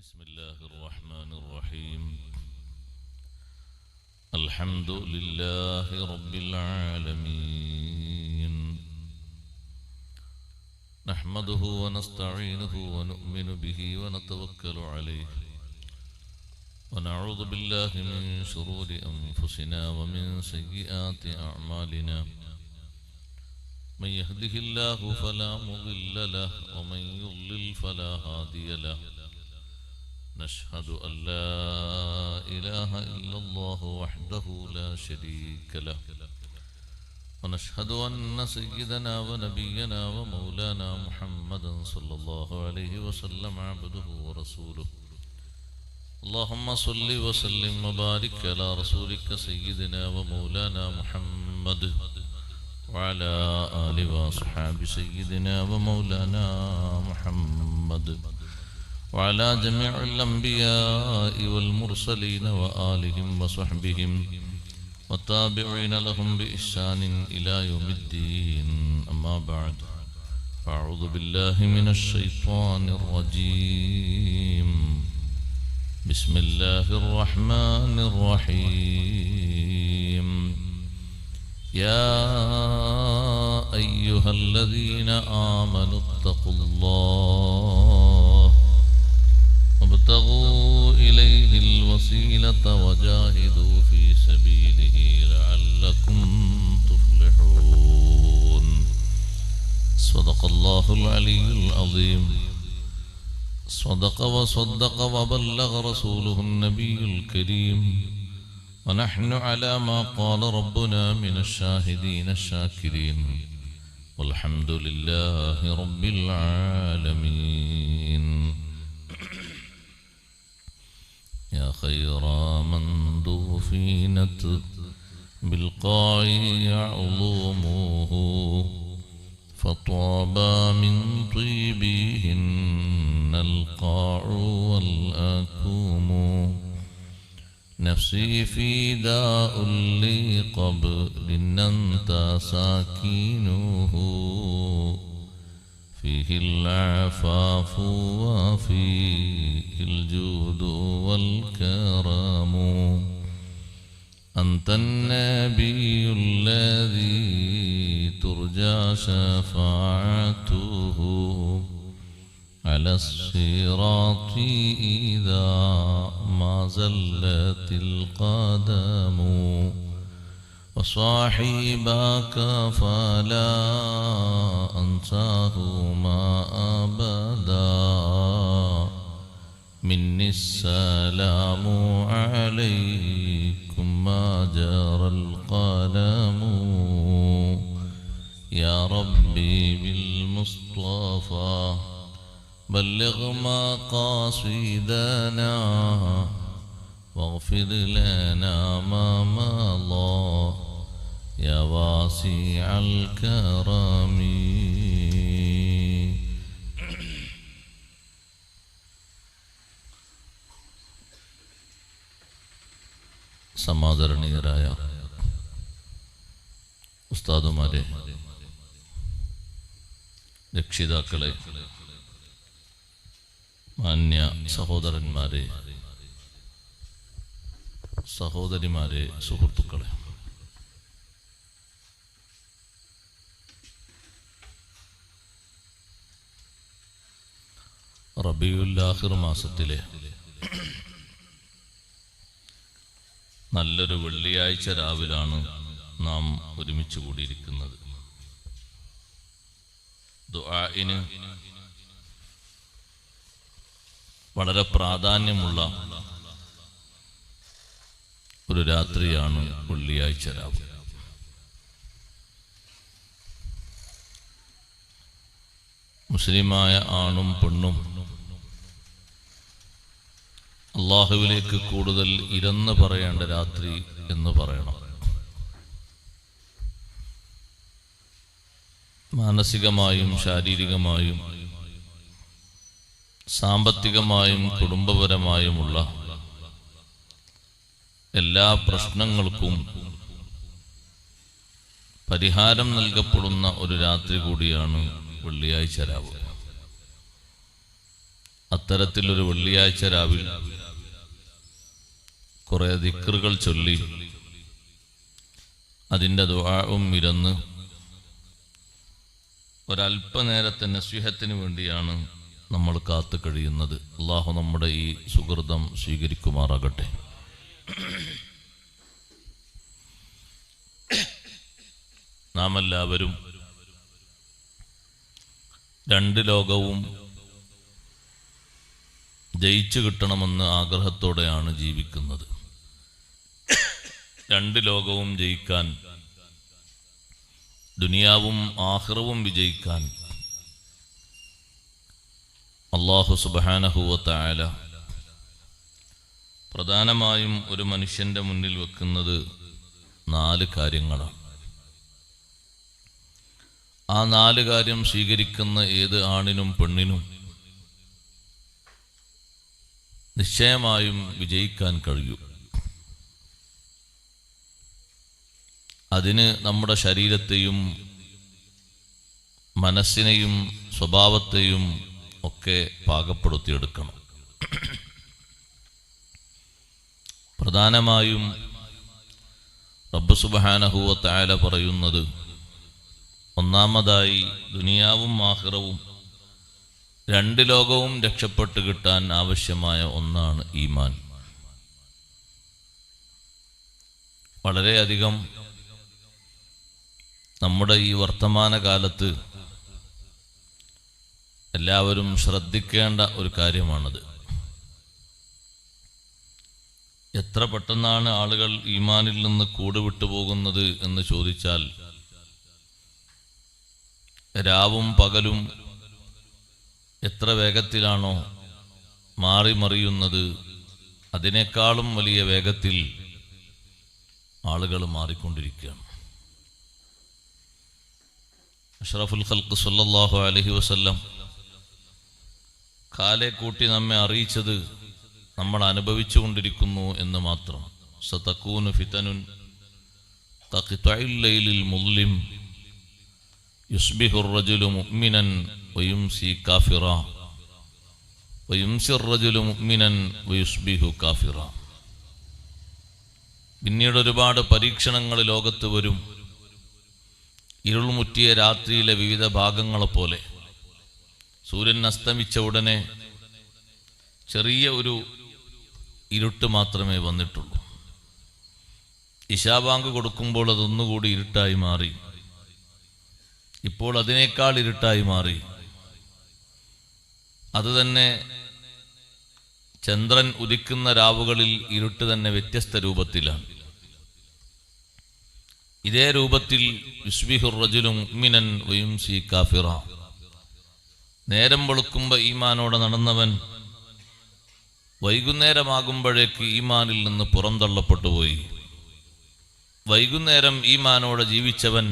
بسم الله الرحمن الرحيم. الحمد لله رب العالمين، نحمده ونستعينه ونؤمن به ونتوكل عليه، ونعوذ بالله من شرور أنفسنا ومن سيئات أعمالنا. من يهده الله فلا مضل له ومن يضلل فلا هادي له. نشهد أن لا إله إلا الله وحده لا شريك له، ونشهد أن سيدنا ونبينا ومولانا محمدا صلى الله عليه وسلم عبده ورسوله. اللهم صل وسلم وبارك على رسولك سيدنا ومولانا محمد وعلى آل وأصحاب سيدنا ومولانا محمد وعلى جميع الأنبياء والمرسلين وآلهم وصحبهم والتابعين لهم بإحسان إلى يوم الدين. أما بعد، فأعوذ بالله من الشيطان الرجيم. بسم الله الرحمن الرحيم. يا أيها الذين آمنوا اتقوا الله وابتغوا إليه الوسيلة وجاهدوا في سبيله لعلكم تفلحون. صدق الله العلي العظيم. صدق وصدق وبلغ رسوله النبي الكريم، ونحن على ما قال ربنا من الشاهدين الشاكرين، والحمد لله رب العالمين. يا خير من دفنت بالقاع علومه، فطاب من طيبهن القاع والأكوم. نفسي فداء لقبر أنت ساكنه، فيه العفاف وفيه الجود والكرم. أنت النبي الذي ترجى شفاعته على الصراط إذا ما زلت القدم. وصاحبك فلا أنساهما أبدا، مني السلام عليكم ما جرى القلم. يا ربي بالمصطفى بلغ مقاصدنا، واغفر لنا ما مضى يا واسع الكرم. സമാദരണീയരായ ഉസ്താദുമാരെ, രക്ഷിതാക്കളെ, മാന്യ സഹോദരന്മാരെ, സഹോദരിമാരെ, സുഹൃത്തുക്കളെ, റബീഉൽ ആഖിർ മാസത്തിലെ നല്ലൊരു വെള്ളിയാഴ്ച രാവിലാണ് നാം ഒരുമിച്ച് കൂടിയിരിക്കുന്നത്. ദുആഇന് വളരെ പ്രാധാന്യമുള്ള ഒരു രാത്രിയാണ് വെള്ളിയാഴ്ച രാവ്. മുസ്ലിമായ ആണും പെണ്ണും അള്ളാഹുവിലേക്ക് കൂടുതൽ ഇരന്ന് പറയേണ്ട രാത്രി എന്ന് പറയണം. മാനസികമായും ശാരീരികമായും സാമ്പത്തികമായും കുടുംബപരമായുമുള്ള എല്ലാ പ്രശ്നങ്ങൾക്കും പരിഹാരം നൽകപ്പെടുന്ന ഒരു രാത്രി കൂടിയാണ് വെള്ളിയാഴ്ച രാവ്. അത്തരത്തിലൊരു വെള്ളിയാഴ്ച രാവിൽ കുറെ ദിക്റുകൾ ചൊല്ലി അതിൻ്റെ ദുആഉം ഇരുന്ന് ഒരല്പനേരത്തെ നസ്വിഹത്തിന് വേണ്ടിയാണ് നമ്മൾ കാത്തു കഴിയുന്നത്. അല്ലാഹു നമ്മുടെ ഈ സുഹൃതം സ്വീകരിക്കുമാറാകട്ടെ. നാം എല്ലാവരും രണ്ട് ലോകവും ജയിച്ചു കിട്ടണമെന്ന് ആഗ്രഹത്തോടെയാണ് ജീവിക്കുന്നത്. രണ്ട് ലോകവും ജയിക്കാൻ, ദുനിയാവും ആഖിറവും വിജയിക്കാൻ അല്ലാഹു സുബ്ഹാനഹു വ തആല പ്രധാനമായും ഒരു മനുഷ്യന്റെ മുന്നിൽ വെക്കുന്നത് 4 കാര്യങ്ങളാണ്. ആ 4 കാര്യം സ്വീകരിക്കുന്ന ഏത് ആണിനും പെണ്ണിനും നിശ്ചയമായും വിജയിക്കാൻ കഴിയും. അതിന് നമ്മുടെ ശരീരത്തെയും മനസ്സിനെയും സ്വഭാവത്തെയും ഒക്കെ പാകപ്പെടുത്തിയെടുക്കണം. പ്രധാനമായും റബ്ബ് സുബ്ഹാനഹു വ തആല പറയുന്നത്, ഒന്നാമതായി ദുനിയാവും ആഖിറവും രണ്ട് ലോകവും രക്ഷപ്പെട്ട് കിട്ടാൻ ആവശ്യമായ ഒന്നാണ് ഈമാൻ. വളരെയധികം നമ്മുടെ ഈ വർത്തമാന കാലത്ത് എല്ലാവരും ശ്രദ്ധിക്കേണ്ട ഒരു കാര്യമാണത്. എത്ര പെട്ടെന്നാണ് ആളുകൾ ഈമാനിൽ നിന്ന് കൂടുവിട്ടു പോകുന്നത് എന്ന് ചോദിച്ചാൽ, രാവും പകലും എത്ര വേഗത്തിലാണോ മാറി മറിയുന്നത്, അതിനേക്കാളും വലിയ വേഗത്തിൽ ആളുകൾ മാറിക്കൊണ്ടിരിക്കുകയാണ്. അഷ്റഫുൽ ഖൽഖ് സല്ലല്ലാഹു അലൈഹി വസല്ലം കാലെ കൂട്ടി നമ്മെ അറിയിച്ചത് നമ്മൾ അനുഭവിച്ചു കൊണ്ടിരിക്കുന്നു എന്ന് മാത്രം. സതകൂനു ഫിതനുൻ തഖ്തഉൽ ലൈലിൽ മുദ്ലിം യുസ്ബിഹുർ റജുലു മുഅ്മിനൻ വയുംസി കാഫിറ വയുംസിർ റജുലു മുഅ്മിനൻ വയുസ്ബിഹു കാഫിറ. പിന്നീട് ഒരുപാട് പരീക്ഷണങ്ങൾ ലോകത്ത് വരും. ഇരുൾമുറ്റിയ രാത്രിയിലെ വിവിധ ഭാഗങ്ങളെപ്പോലെ സൂര്യൻ അസ്തമിച്ച ഉടനെ ചെറിയ ഒരു ഇരുട്ട് മാത്രമേ വന്നിട്ടുള്ളൂ. ഇശാബാങ്ക് കൊടുക്കുമ്പോൾ അതൊന്നുകൂടി ഇരുട്ടായി മാറി. ഇപ്പോൾ അതിനേക്കാൾ ഇരുട്ടായി മാറി. അതുതന്നെ ചന്ദ്രൻ ഉദിക്കുന്ന രാവുകളിൽ ഇരുട്ട് തന്നെ വ്യത്യസ്ത രൂപത്തിലാണ്. ഇതേ രൂപത്തിൽ യുസ്ബിഹുർ റജുലു മുഅ്മിനൻ വയുംസി കാഫിറ. നേരം വെളുക്കുമ്പോൾ ഈമാനോടെ നടന്നവൻ വൈകുന്നേരമാകുമ്പോഴേക്ക് ഈമാനിൽ നിന്ന് പുറന്തള്ളപ്പെട്ടു പോയി. വൈകുന്നേരം ഈമാനോടെ ജീവിച്ചവൻ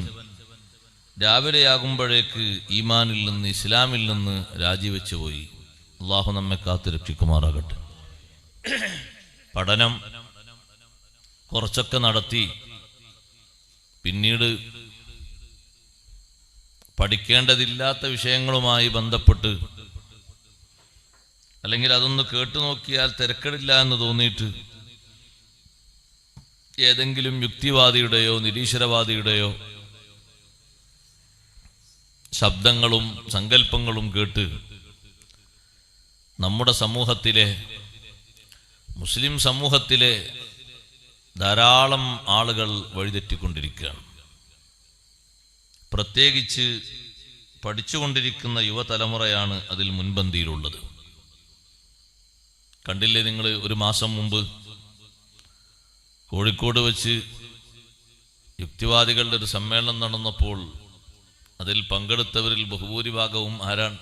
രാവിലെയാകുമ്പോഴേക്ക് ഈമാനിൽ നിന്ന്, ഇസ്ലാമിൽ നിന്ന് രാജിവെച്ചു പോയി. അല്ലാഹു നമ്മെ കാത്തു രക്ഷിക്കുമാറാകട്ടെ. പഠനം കുറച്ചൊക്കെ നടത്തി പിന്നീട് പഠിക്കേണ്ടതില്ലാത്ത വിഷയങ്ങളുമായി ബന്ധപ്പെട്ട്, അല്ലെങ്കിൽ അതൊന്ന് കേട്ടുനോക്കിയാൽ തിരക്കടില്ല എന്ന് തോന്നിയിട്ട് ഏതെങ്കിലും യുക്തിവാദിയുടെയോ നിരീശ്വരവാദിയുടെയോ ശബ്ദങ്ങളും സങ്കല്പങ്ങളും കേട്ട് നമ്മുടെ സമൂഹത്തിലെ, മുസ്ലിം സമൂഹത്തിലെ ധാരാളം ആളുകൾ വഴിതെറ്റിക്കൊണ്ടിരിക്കുകയാണ്. പ്രത്യേകിച്ച് പഠിച്ചുകൊണ്ടിരിക്കുന്ന യുവതലമുറയാണ് അതിൽ മുൻപന്തിയിലുള്ളത്. കണ്ടില്ലേ നിങ്ങൾ, ഒരു മാസം മുമ്പ് കോഴിക്കോട് വെച്ച് യുക്തിവാദികളുടെ ഒരു സമ്മേളനം നടന്നപ്പോൾ അതിൽ പങ്കെടുത്തവരിൽ ബഹുഭൂരിഭാഗവും ആരാണ്?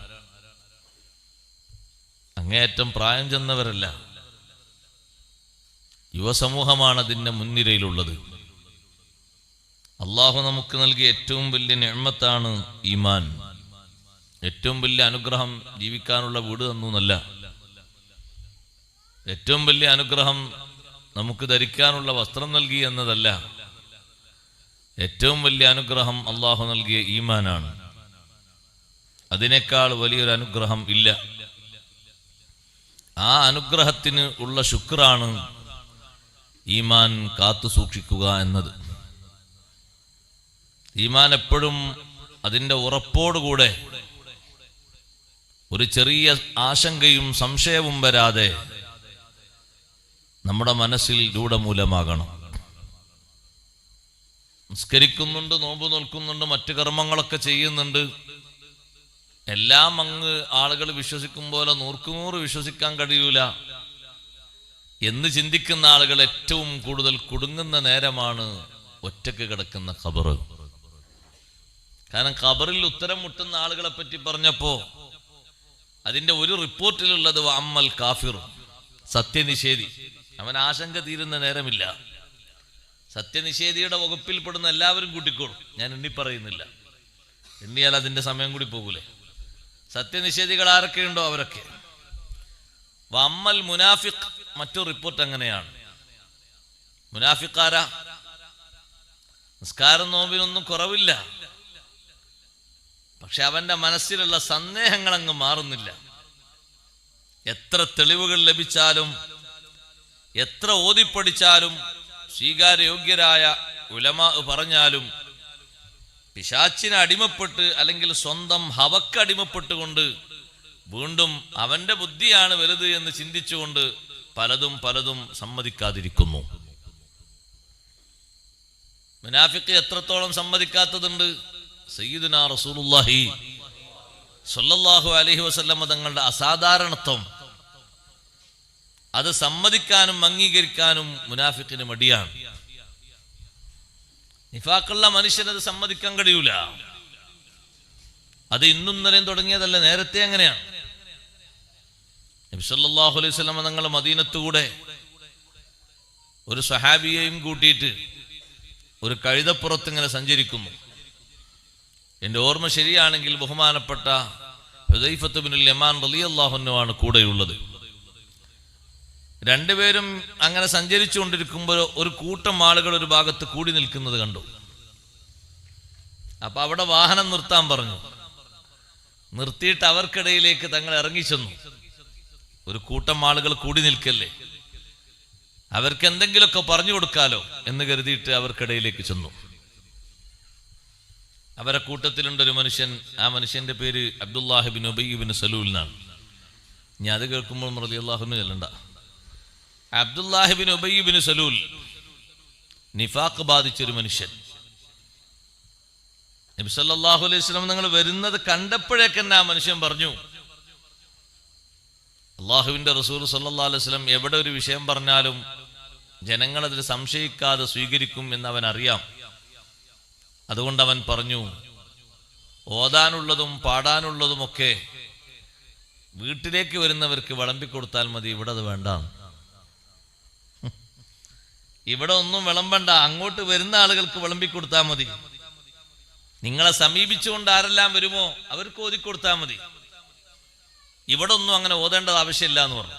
അങ്ങേയറ്റം പ്രായം ചെന്നവരല്ല, യുവസമൂഹമാണ് അതിൻ്റെ മുൻനിരയിലുള്ളത്. അള്ളാഹു നമുക്ക് നൽകിയ ഏറ്റവും വലിയ നിഅ്മത്താണ് ഈമാൻ. ഏറ്റവും വലിയ അനുഗ്രഹം ജീവിക്കാനുള്ള വീട് തന്നൂന്നല്ല. ഏറ്റവും വലിയ അനുഗ്രഹം നമുക്ക് ധരിക്കാനുള്ള വസ്ത്രം നൽകി എന്നതല്ല. ഏറ്റവും വലിയ അനുഗ്രഹം അള്ളാഹു നൽകിയ ഈമാനാണ്. അതിനേക്കാൾ വലിയൊരു അനുഗ്രഹം ഇല്ല. ആ അനുഗ്രഹത്തിന് ഉള്ള ശുക്റാണ് ഈമാൻ കാത്തു സൂക്ഷിക്കുക എന്നത്. ഈമാൻ എപ്പോഴും അതിൻ്റെ ഉറപ്പോടുകൂടെ ഒരു ചെറിയ ആശങ്കയും സംശയവും വരാതെ നമ്മുടെ മനസ്സിൽ രൂഢമൂലമാകണം. നിസ്കരിക്കുന്നുണ്ട്, നോമ്പ് നോൽക്കുന്നുണ്ട്, മറ്റു കർമ്മങ്ങളൊക്കെ ചെയ്യുന്നുണ്ട്, എല്ലാം അങ്ങ് ആളുകൾ വിശ്വസിക്കും പോലെ 100% വിശ്വസിക്കാൻ കഴിയൂല എന്ന് ചിന്തിക്കുന്ന ആളുകൾ ഏറ്റവും കൂടുതൽ കുടുങ്ങുന്ന നേരമാണ് ഒറ്റക്ക് കിടക്കുന്ന ഖബറ്. കാരണം ഖബറിൽ ഉത്തരം മുട്ടുന്ന ആളുകളെ പറ്റി പറഞ്ഞപ്പോ അതിന്റെ ഒരു റിപ്പോർട്ടിലുള്ളത് അമ്മൽ കാഫിർ, സത്യനിഷേധി. അവൻ ആശങ്ക തീരുന്ന നേരമില്ല. സത്യനിഷേധിയുടെ വകുപ്പിൽപ്പെടുന്ന എല്ലാവരും കൂട്ടിക്കോളും, ഞാൻ എണ്ണി പറയുന്നില്ല, എണ്ണിയാൽ അതിന്റെ സമയം കൂടി പോകൂലേ. സത്യനിഷേധികൾ ആരൊക്കെയുണ്ടോ അവരൊക്കെ. വമ്മൽ മുനാഫിഖ്, മറ്റൊരു റിപ്പോർട്ട് അങ്ങനെയാണ്. മുനാഫിഖാരാ? നിസ്കാരം നോമ്പിനൊന്നും കുറവില്ല, പക്ഷെ അവന്റെ മനസ്സിലുള്ള സന്ദേഹങ്ങൾ അങ്ങ് മാറുന്നില്ല. എത്ര തെളിവുകൾ ലഭിച്ചാലും എത്ര ഓതിപ്പടിച്ചാലും സ്വീകാര്യോഗ്യരായ ഉലമാ പറഞ്ഞാലും പിശാച്ചിനെ അടിമപ്പെട്ട് അല്ലെങ്കിൽ സ്വന്തം ഹവക്ക് അടിമപ്പെട്ടുകൊണ്ട് വീണ്ടും അവന്റെ ബുദ്ധിയാണ് വലുത് എന്ന് ചിന്തിച്ചുകൊണ്ട് പലതും സമ്മതിക്കാതിരിക്കുന്നു. മുനാഫിഖ് എത്രത്തോളം സമ്മതിക്കാത്തതുണ്ട്. സയ്യിദുനാ റസൂലുള്ളാഹി സ്വല്ലല്ലാഹു അലൈഹി വസല്ലം തങ്ങളുടെ അസാധാരണത്വം അത് സമ്മതിക്കാനും അംഗീകരിക്കാനും മുനാഫിഖിന് മടിയാണ്. നിഫാഖുള്ള മനുഷ്യനത് സമ്മതിക്കാൻ കഴിയൂല. അത് ഇന്നും ഇന്നലെയും തുടങ്ങിയതല്ല, നേരത്തെ അങ്ങനെയാണ്. നബി സല്ലല്ലാഹു അലൈഹി വസല്ലം തങ്ങൾ മദീനത്തുകൂടെ ഒരു സ്വഹാബിയെയും കൂട്ടിയിട്ട് ഒരു കഴുതപ്പുറത്ത് ഇങ്ങനെ സഞ്ചരിക്കുന്നു. എൻ്റെ ഓർമ്മ ശരിയാണെങ്കിൽ ബഹുമാനപ്പെട്ട ഹുദൈഫത്ത് ബിനുൽ യമാൻ റളിയല്ലാഹു അൻഹു ആണ് കൂടെയുള്ളത്. രണ്ടുപേരും അങ്ങനെ സഞ്ചരിച്ചു കൊണ്ടിരിക്കുമ്പോൾ ഒരു കൂട്ടം ആളുകൾ ഒരു ഭാഗത്ത് കൂടി നിൽക്കുന്നത് കണ്ടു. അപ്പൊ അവിടെ വാഹനം നിർത്താൻ പറഞ്ഞു. നിർത്തിയിട്ട് അവർക്കിടയിലേക്ക് തങ്ങൾ ഇറങ്ങിച്ചെന്നു. ഒരു കൂട്ടം ആളുകൾ കൂടി നിൽക്കല്ലേ, അവർക്ക് എന്തെങ്കിലുമൊക്കെ പറഞ്ഞു കൊടുക്കാലോ എന്ന് കരുതിയിട്ട് അവർക്കിടയിലേക്ക് ചെന്നു. അവരെ കൂട്ടത്തിലുണ്ടൊരു മനുഷ്യൻ. ആ മനുഷ്യന്റെ പേര് അബ്ദുല്ലാഹി ബിൻ ഉബയ്യ് ബിൻ സലൂൽ എന്നാണ്. ഞാൻ അത് കേൾക്കുമ്പോൾ റളിയല്ലാഹു അൻഹു ചെല്ലണ്ട. അബ്ദുല്ലാഹി ബിൻ ഉബയ്യ് ബിൻ സലൂൽ നിഫാഖ് ബാധിച്ചൊരു മനുഷ്യൻ. നബി സല്ലല്ലാഹു അലൈഹി വസല്ലം നിങ്ങൾ വരുന്നത് കണ്ടപ്പോഴേക്കന്നെ ആ മനുഷ്യൻ പറഞ്ഞു, അള്ളാഹുവിന്റെ റസൂൽ സല്ലല്ലാഹു അലൈഹി വസല്ലം എവിടെ ഒരു വിഷയം പറഞ്ഞാലും ജനങ്ങളതിൽ സംശയിക്കാതെ സ്വീകരിക്കും എന്നവൻ അറിയാം. അതുകൊണ്ട് അവൻ പറഞ്ഞു, ഓതാനുള്ളതും പാടാനുള്ളതുമൊക്കെ വീട്ടിലേക്ക് വരുന്നവർക്ക് വിളമ്പിക്കൊടുത്താൽ മതി, ഇവിടെ അത് വേണ്ട. ഇവിടെ ഒന്നും വിളമ്പണ്ട, അങ്ങോട്ട് വരുന്ന ആളുകൾക്ക് വിളമ്പിക്കൊടുത്താൽ മതി. നിങ്ങളെ സമീപിച്ചുകൊണ്ട് ആരെല്ലാം വരുമോ അവർക്ക് ഓതിക്കൊടുത്താൽ മതി. ഇവിടെ ഒന്നും അങ്ങനെ ഓതേണ്ടത് ആവശ്യമില്ല എന്ന് പറഞ്ഞു.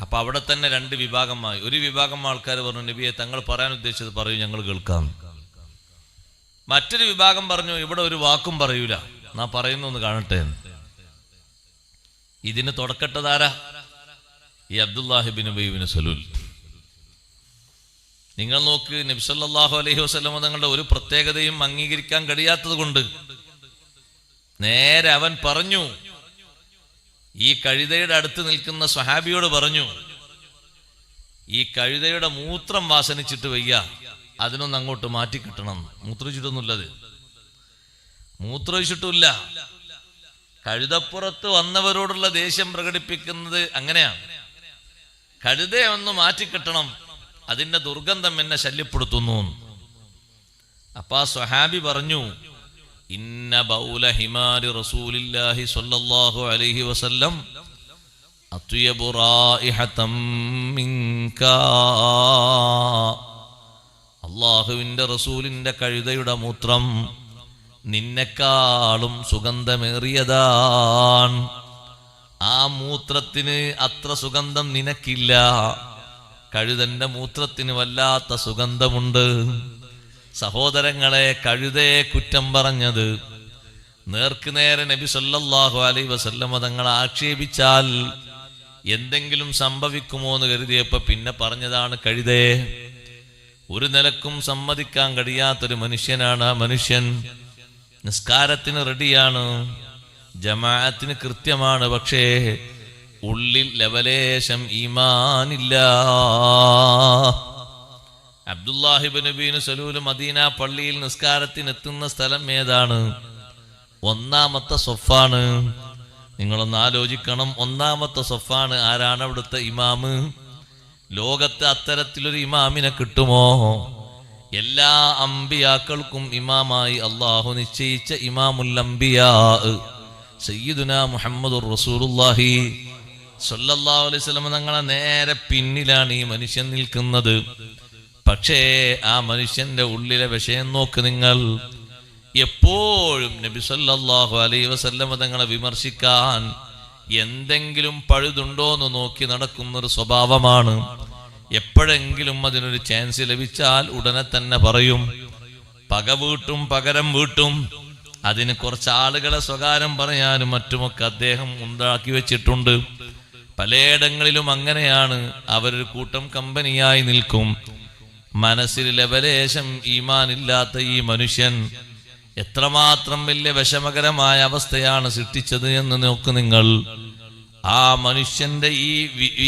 അപ്പൊ അവിടെ തന്നെ രണ്ട് വിഭാഗമായി. ഒരു വിഭാഗം ആൾക്കാർ പറഞ്ഞു, നബിയെ തങ്ങൾ പറയാൻ ഉദ്ദേശിച്ചത് പറയൂ, ഞങ്ങൾ കേൾക്കാം. മറ്റൊരു വിഭാഗം പറഞ്ഞു, ഇവിടെ ഒരു വാക്കും പറയൂല, നാ പറയുന്നു ഒന്ന് കാണട്ടെ. ഇതിന് തുടക്കട്ടതാരാ? ഈ അബ്ദുല്ലാഹി ബിൻ ഉബയ്യ് ബിൻ സലൂൽ. നിങ്ങൾ നോക്ക്, നബി സല്ലല്ലാഹു അലൈഹി വസല്ലം തങ്ങളുടെ ഒരു പ്രത്യേകതയും അംഗീകരിക്കാൻ കഴിയാത്തത് കൊണ്ട് നേരെ അവൻ പറഞ്ഞു, ഈ കഴുതയുടെ അടുത്ത് നിൽക്കുന്ന സ്വഹാബിയോട് പറഞ്ഞു, ഈ കഴുതയുടെ മൂത്രം വാസനിച്ചിട്ട് വയ്യ, അതിനൊന്ന് അങ്ങോട്ട് മാറ്റി കിട്ടണം. മൂത്രമൊഴിച്ചിട്ടൊന്നുമില്ലത്, മൂത്രമൊഴിച്ചിട്ടില്ല. കഴുതപ്പുറത്ത് വന്നവരോടുള്ള ദേഷ്യം പ്രകടിപ്പിക്കുന്നത് അങ്ങനെയാണ്. കഴുതയെ ഒന്ന് മാറ്റിക്കിട്ടണം, അതിന്റെ ദുർഗന്ധം എന്നെ ശല്യപ്പെടുത്തുന്നു. അപ്പൊ ആ സ്വഹാബി പറഞ്ഞു, ഇന്ന ബൗല ഹിമാരി റസൂലില്ലാഹി സ്വല്ലല്ലാഹു അലൈഹി വസല്ലം അത്യബു റായിഹതം മിൻകാ. അല്ലാഹുവിന്റെ റസൂലിന്റെ കഴുതയുടെ മൂത്രം നിന്നെക്കാളും സുഗന്ധമേറിയതാണ്. ആ മൂത്രത്തിന് അത്ര സുഗന്ധം നിനക്കില്ല. കഴുതന്റെ മൂത്രത്തിന് വല്ലാത്ത സുഗന്ധമുണ്ട്. സഹോദരങ്ങളെ, കഴുതയെ കുറ്റം പറഞ്ഞത് നേർക്ക് നേരെ നബി സല്ലല്ലാഹു അലൈഹി വസല്ലമ തങ്ങൾ ആക്ഷേപിച്ചാൽ എന്തെങ്കിലും സംഭവിക്കുമോ എന്ന് കരുതിയപ്പോ പിന്നെ പറഞ്ഞതാണ് കഴുതേ. ഒരു നിലക്കും സമ്മതിക്കാൻ കഴിയാത്തൊരു മനുഷ്യനാണ് ആ മനുഷ്യൻ. നിസ്കാരത്തിന് റെഡിയാണ്, ജമാഅത്തിന് കൃത്യമാണ്, പക്ഷേ ഉള്ളിൽ ലവലേശം ഈമാനില്ല. അബ്ദുല്ലാഹിബ്നു ബിൻ സലൂൽ മദീന പള്ളിയിൽ നിസ്കാരത്തിന് എത്തുന്ന സ്ഥലം ഏതാണ്? ഒന്നാമത്തെ സൊഫാണ്. നിങ്ങളൊന്ന് ആലോചിക്കണം, ഒന്നാമത്തെ സൊഫാണ്. ആരാണ് അവിടുത്തെ ഇമാമ്? ലോകത്ത് അത്തരത്തിലൊരു ഇമാമിനെ കിട്ടുമോ? എല്ലാ അമ്പിയാക്കൾക്കും ഇമാമായി അള്ളാഹു നിശ്ചയിച്ച ഇമാമുൽ അംബിയാ സയ്യിദുനാ മുഹമ്മദുർ റസൂലുള്ളാഹി സ്വല്ലല്ലാഹു അലൈഹി വസല്ലം തങ്ങളെ നേരെ പിന്നിലാണ് ഈ മനുഷ്യൻ നിൽക്കുന്നത്. പക്ഷേ ആ മനുഷ്യന്റെ ഉള്ളിലെ വിഷയം നോക്ക് നിങ്ങൾ. എപ്പോഴും നബി സല്ലല്ലാഹു അലൈഹി വസല്ലം തങ്ങളെ വിമർശിക്കാൻ എന്തെങ്കിലും പഴുതുണ്ടോ എന്ന് നോക്കി നടക്കുന്നൊരു സ്വഭാവമാണ്. എപ്പോഴെങ്കിലും അതിനൊരു ചാൻസ് ലഭിച്ചാൽ ഉടനെ തന്നെ പറയും. പക വീട്ടും പകരം വീട്ടും. അതിന് കുറച്ച് ആളുകളെ സ്വകാര്യം പറയാനും മറ്റുമൊക്കെ അദ്ദേഹം ഉണ്ടാക്കി വെച്ചിട്ടുണ്ട്. പലയിടങ്ങളിലും അങ്ങനെയാണ്. അവരൊരു കൂട്ടം കമ്പനിയായി നിൽക്കും. മനസ്സിൽ ലവലേശം ഈമാനില്ലാത്ത ഈ മനുഷ്യൻ എത്രമാത്രം വലിയ വിഷമകരമായ അവസ്ഥയാണ് സൃഷ്ടിച്ചത് എന്ന് നോക്ക് നിങ്ങൾ. ആ മനുഷ്യന്റെ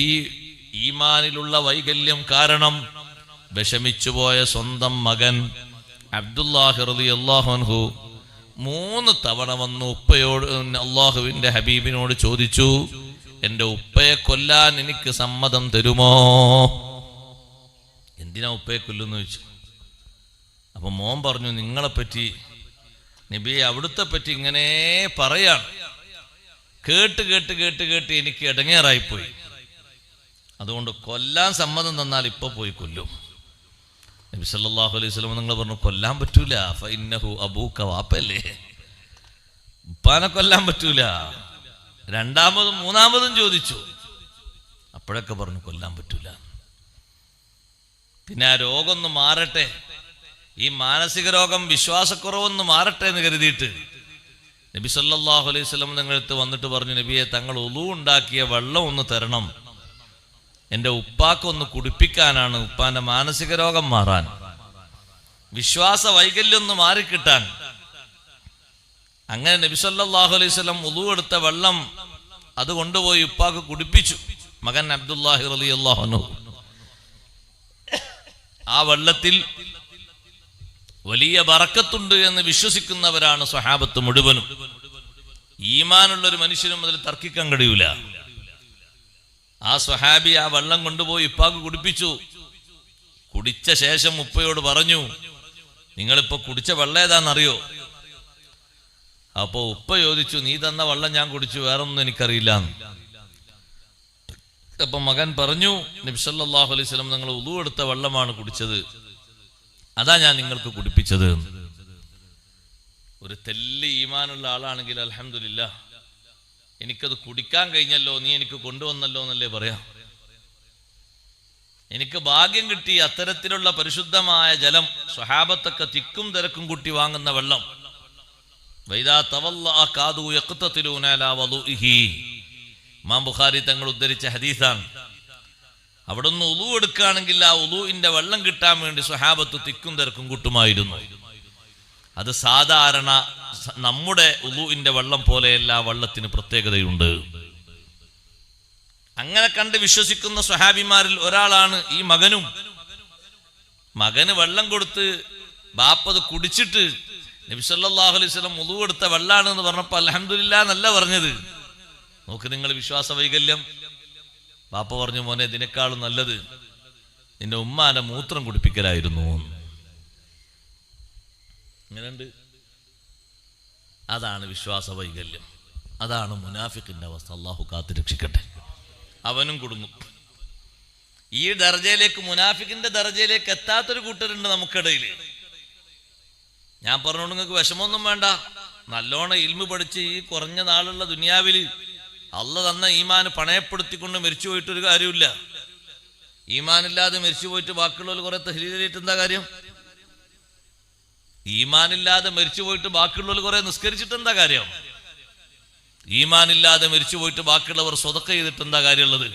ഈ ഈമാനിലുള്ള വൈകല്യം കാരണം വിഷമിച്ചുപോയ സ്വന്തം മകൻ അബ്ദുല്ലാഹി റളിയല്ലാഹു അൻഹു 3 തവണ വന്നു ഉപ്പയോട്, അള്ളാഹുവിന്റെ ഹബീബിനോട് ചോദിച്ചു, എന്റെ ഉപ്പയെ കൊല്ലാൻ എനിക്ക് സമ്മതം തരുമോ? എന്തിനാ ഉപ്പയെ കൊല്ലുന്നു ചോദിച്ചു. അപ്പൊ മോൻ പറഞ്ഞു, നിങ്ങളെപ്പറ്റി നബിയെ അവിടുത്തെ പറ്റി ഇങ്ങനെ പറയാൻ കേട്ട് കേട്ട് കേട്ട് കേട്ട് എനിക്ക് ഇടങ്ങേറായിപ്പോയി. അതുകൊണ്ട് കൊല്ലാൻ സമ്മതം തന്നാൽ ഇപ്പൊ പോയി കൊല്ലും. നബി സല്ലല്ലാഹു അലൈഹി വസല്ലം നിങ്ങൾ പറഞ്ഞു, കൊല്ലാൻ പറ്റൂല. ഫഇന്നഹു അബൂക, വാപ്പല്ലേ, ഉപ്പാനെ കൊല്ലാൻ പറ്റൂല. രണ്ടാമതും മൂന്നാമതും ചോദിച്ചു. അപ്പോഴൊക്കെ പറഞ്ഞു കൊല്ലാൻ പറ്റൂല. പിന്നെ ആ രോഗം ഒന്ന് മാറട്ടെ, ഈ മാനസിക രോഗം വിശ്വാസക്കുറവൊന്ന് മാറട്ടെ എന്ന് കരുതിയിട്ട് നബി സല്ലല്ലാഹു അലൈഹി വസല്ലം നിങ്ങളടുത്ത് വന്നിട്ട് പറഞ്ഞു, നബിയെ തങ്ങൾ ഉളു ഉണ്ടാക്കിയ വെള്ളം ഒന്ന് തരണം, എൻ്റെ ഉപ്പാക്കൊന്ന് കുടിപ്പിക്കാനാണ്, ഉപ്പാന്റെ മാനസിക രോഗം മാറാൻ, വിശ്വാസ വൈകല്യം ഒന്ന് മാറിക്കിട്ടാൻ. അങ്ങനെ നബി സല്ലല്ലാഹു അലൈഹി വസല്ലം ഉളു എടുത്ത വെള്ളം അത് കൊണ്ടുപോയി ഉപ്പാക്ക് കുടിപ്പിച്ചു. മകൻ അബ്ദുല്ലാഹി റളിയല്ലാഹു അൻഹു. ആ വെള്ളത്തിൽ വലിയ ബറക്കത്തുണ്ട് എന്ന് വിശ്വസിക്കുന്നവരാണ് സ്വഹാബത്ത് മുഴുവനും. ഈമാനുള്ള ഒരു മനുഷ്യനും അതിൽ തർക്കിക്കാൻ കഴിയൂല. ആ സ്വഹാബി ആ വെള്ളം കൊണ്ടുപോയി ഉപ്പാക്ക് കുടിപ്പിച്ചു. കുടിച്ച ശേഷം ഉപ്പയോട് പറഞ്ഞു, നിങ്ങളിപ്പോ കുടിച്ച വെള്ളം ഏതാണെന്നറിയോ? അപ്പോ ഉപ്പ ചോദിച്ചു, നീ തന്ന വെള്ളം ഞാൻ കുടിച്ചു, വേറൊന്നും എനിക്കറിയില്ല. അപ്പൊ മകൻ പറഞ്ഞു, നബി സല്ലല്ലാഹു അലൈഹി വസല്ലം നിങ്ങൾ ഉളു എടുത്ത വെള്ളമാണ് കുടിച്ചത്, അതാ ഞാൻ നിങ്ങൾക്ക് കുടിപ്പിച്ചത്. ഒരു തെല്ല് ഈമാനുള്ള ആളാണെങ്കിൽ അൽഹംദുലില്ലാഹ്, എനിക്കത് കുടിക്കാൻ കഴിഞ്ഞല്ലോ, നീ എനിക്ക് കൊണ്ടുവന്നല്ലോ എന്നല്ലേ പറയാം. എനിക്ക് ഭാഗ്യം കിട്ടി, അത്തരത്തിലുള്ള പരിശുദ്ധമായ ജലം, സ്വഹാബത്തൊക്കെ തിക്കും തിരക്കും കൂട്ടി വാങ്ങുന്ന വെള്ളം. വൈദാ തവല്ലഅ കാദു യഖ്തതിലൂന അലാ വളുഇഹി, ഇമാം ബുഖാരി തങ്ങൾ ഉദ്ധരിച്ച ഹദീസാണ്. അവിടുന്ന് ഉളു എടുക്കുകയാണെങ്കിൽ ആ ഉളുവിന്റെ വെള്ളം കിട്ടാൻ വേണ്ടി സ്വഹാബത്ത് തിക്കും തിരക്കും കൂട്ടുമായിരുന്നു. അത് സാധാരണ നമ്മുടെ ഉളുവിന്റെ വെള്ളം പോലെയല്ല, വെള്ളത്തിന് പ്രത്യേകതയുണ്ട്. അങ്ങനെ കണ്ട് വിശ്വസിക്കുന്ന സ്വഹാബിമാരിൽ ഒരാളാണ് ഈ മകനും. മകന് വെള്ളം കൊടുത്ത് ബാപ്പത് കുടിച്ചിട്ട് നബി സല്ലല്ലാഹു അലൈഹി വസല്ലം ഉളു എടുത്ത വെള്ളാണ് എന്ന് പറഞ്ഞപ്പോൾ അൽഹംദുലില്ലാ എന്നല്ല പറഞ്ഞത്. നോക്ക് നിങ്ങൾ വിശ്വാസ വൈകല്യം. ബാപ്പ പറഞ്ഞു, മോനെ ഇതിനേക്കാളും നല്ലത് നിന്റെ ഉമ്മാന്റെ മൂത്രം കുടിപ്പിക്കലായിരുന്നു. അങ്ങനെയുണ്ട്. അതാണ് വിശ്വാസ വൈകല്യം. അതാണ് മുനാഫിഖിന്റെ അവസ്ഥ. അള്ളാഹു കാത്തു രക്ഷിക്കട്ടെ. അവനും കുടുങ്ങും. ഈ ദർജയിലേക്ക്, മുനാഫിഖിന്റെ ദർജയിലേക്ക് എത്താത്തൊരു കൂട്ടരുണ്ട് നമുക്കിടയിൽ. ഞാൻ പറഞ്ഞോണ്ട് നിങ്ങൾക്ക് വിഷമമൊന്നും വേണ്ട. നല്ലോണം ഇൽമു പഠിച്ച് ഈ കുറഞ്ഞ നാളുള്ള ദുനിയാവിൽ അള്ളാഹ് തന്ന ഈമാൻ പണയപ്പെടുത്തിക്കൊണ്ട് മരിച്ചു പോയിട്ടൊരു കാര്യമില്ല. ഈമാനില്ലാതെ മരിച്ചു പോയിട്ട് ബാക്കിയുള്ളവർ കുറെ തഹ്ലീലിട്ട് എന്താ കാര്യം? ഈമാനില്ലാതെ മരിച്ചു പോയിട്ട് ബാക്കിയുള്ളവർ കുറെ നിസ്കരിച്ചിട്ട് എന്താ കാര്യം? ഈമാനില്ലാതെ മരിച്ചു പോയിട്ട് ബാക്കിയുള്ളവർ സ്വതക്ക ചെയ്തിട്ട് എന്താ കാര്യമുള്ളത്?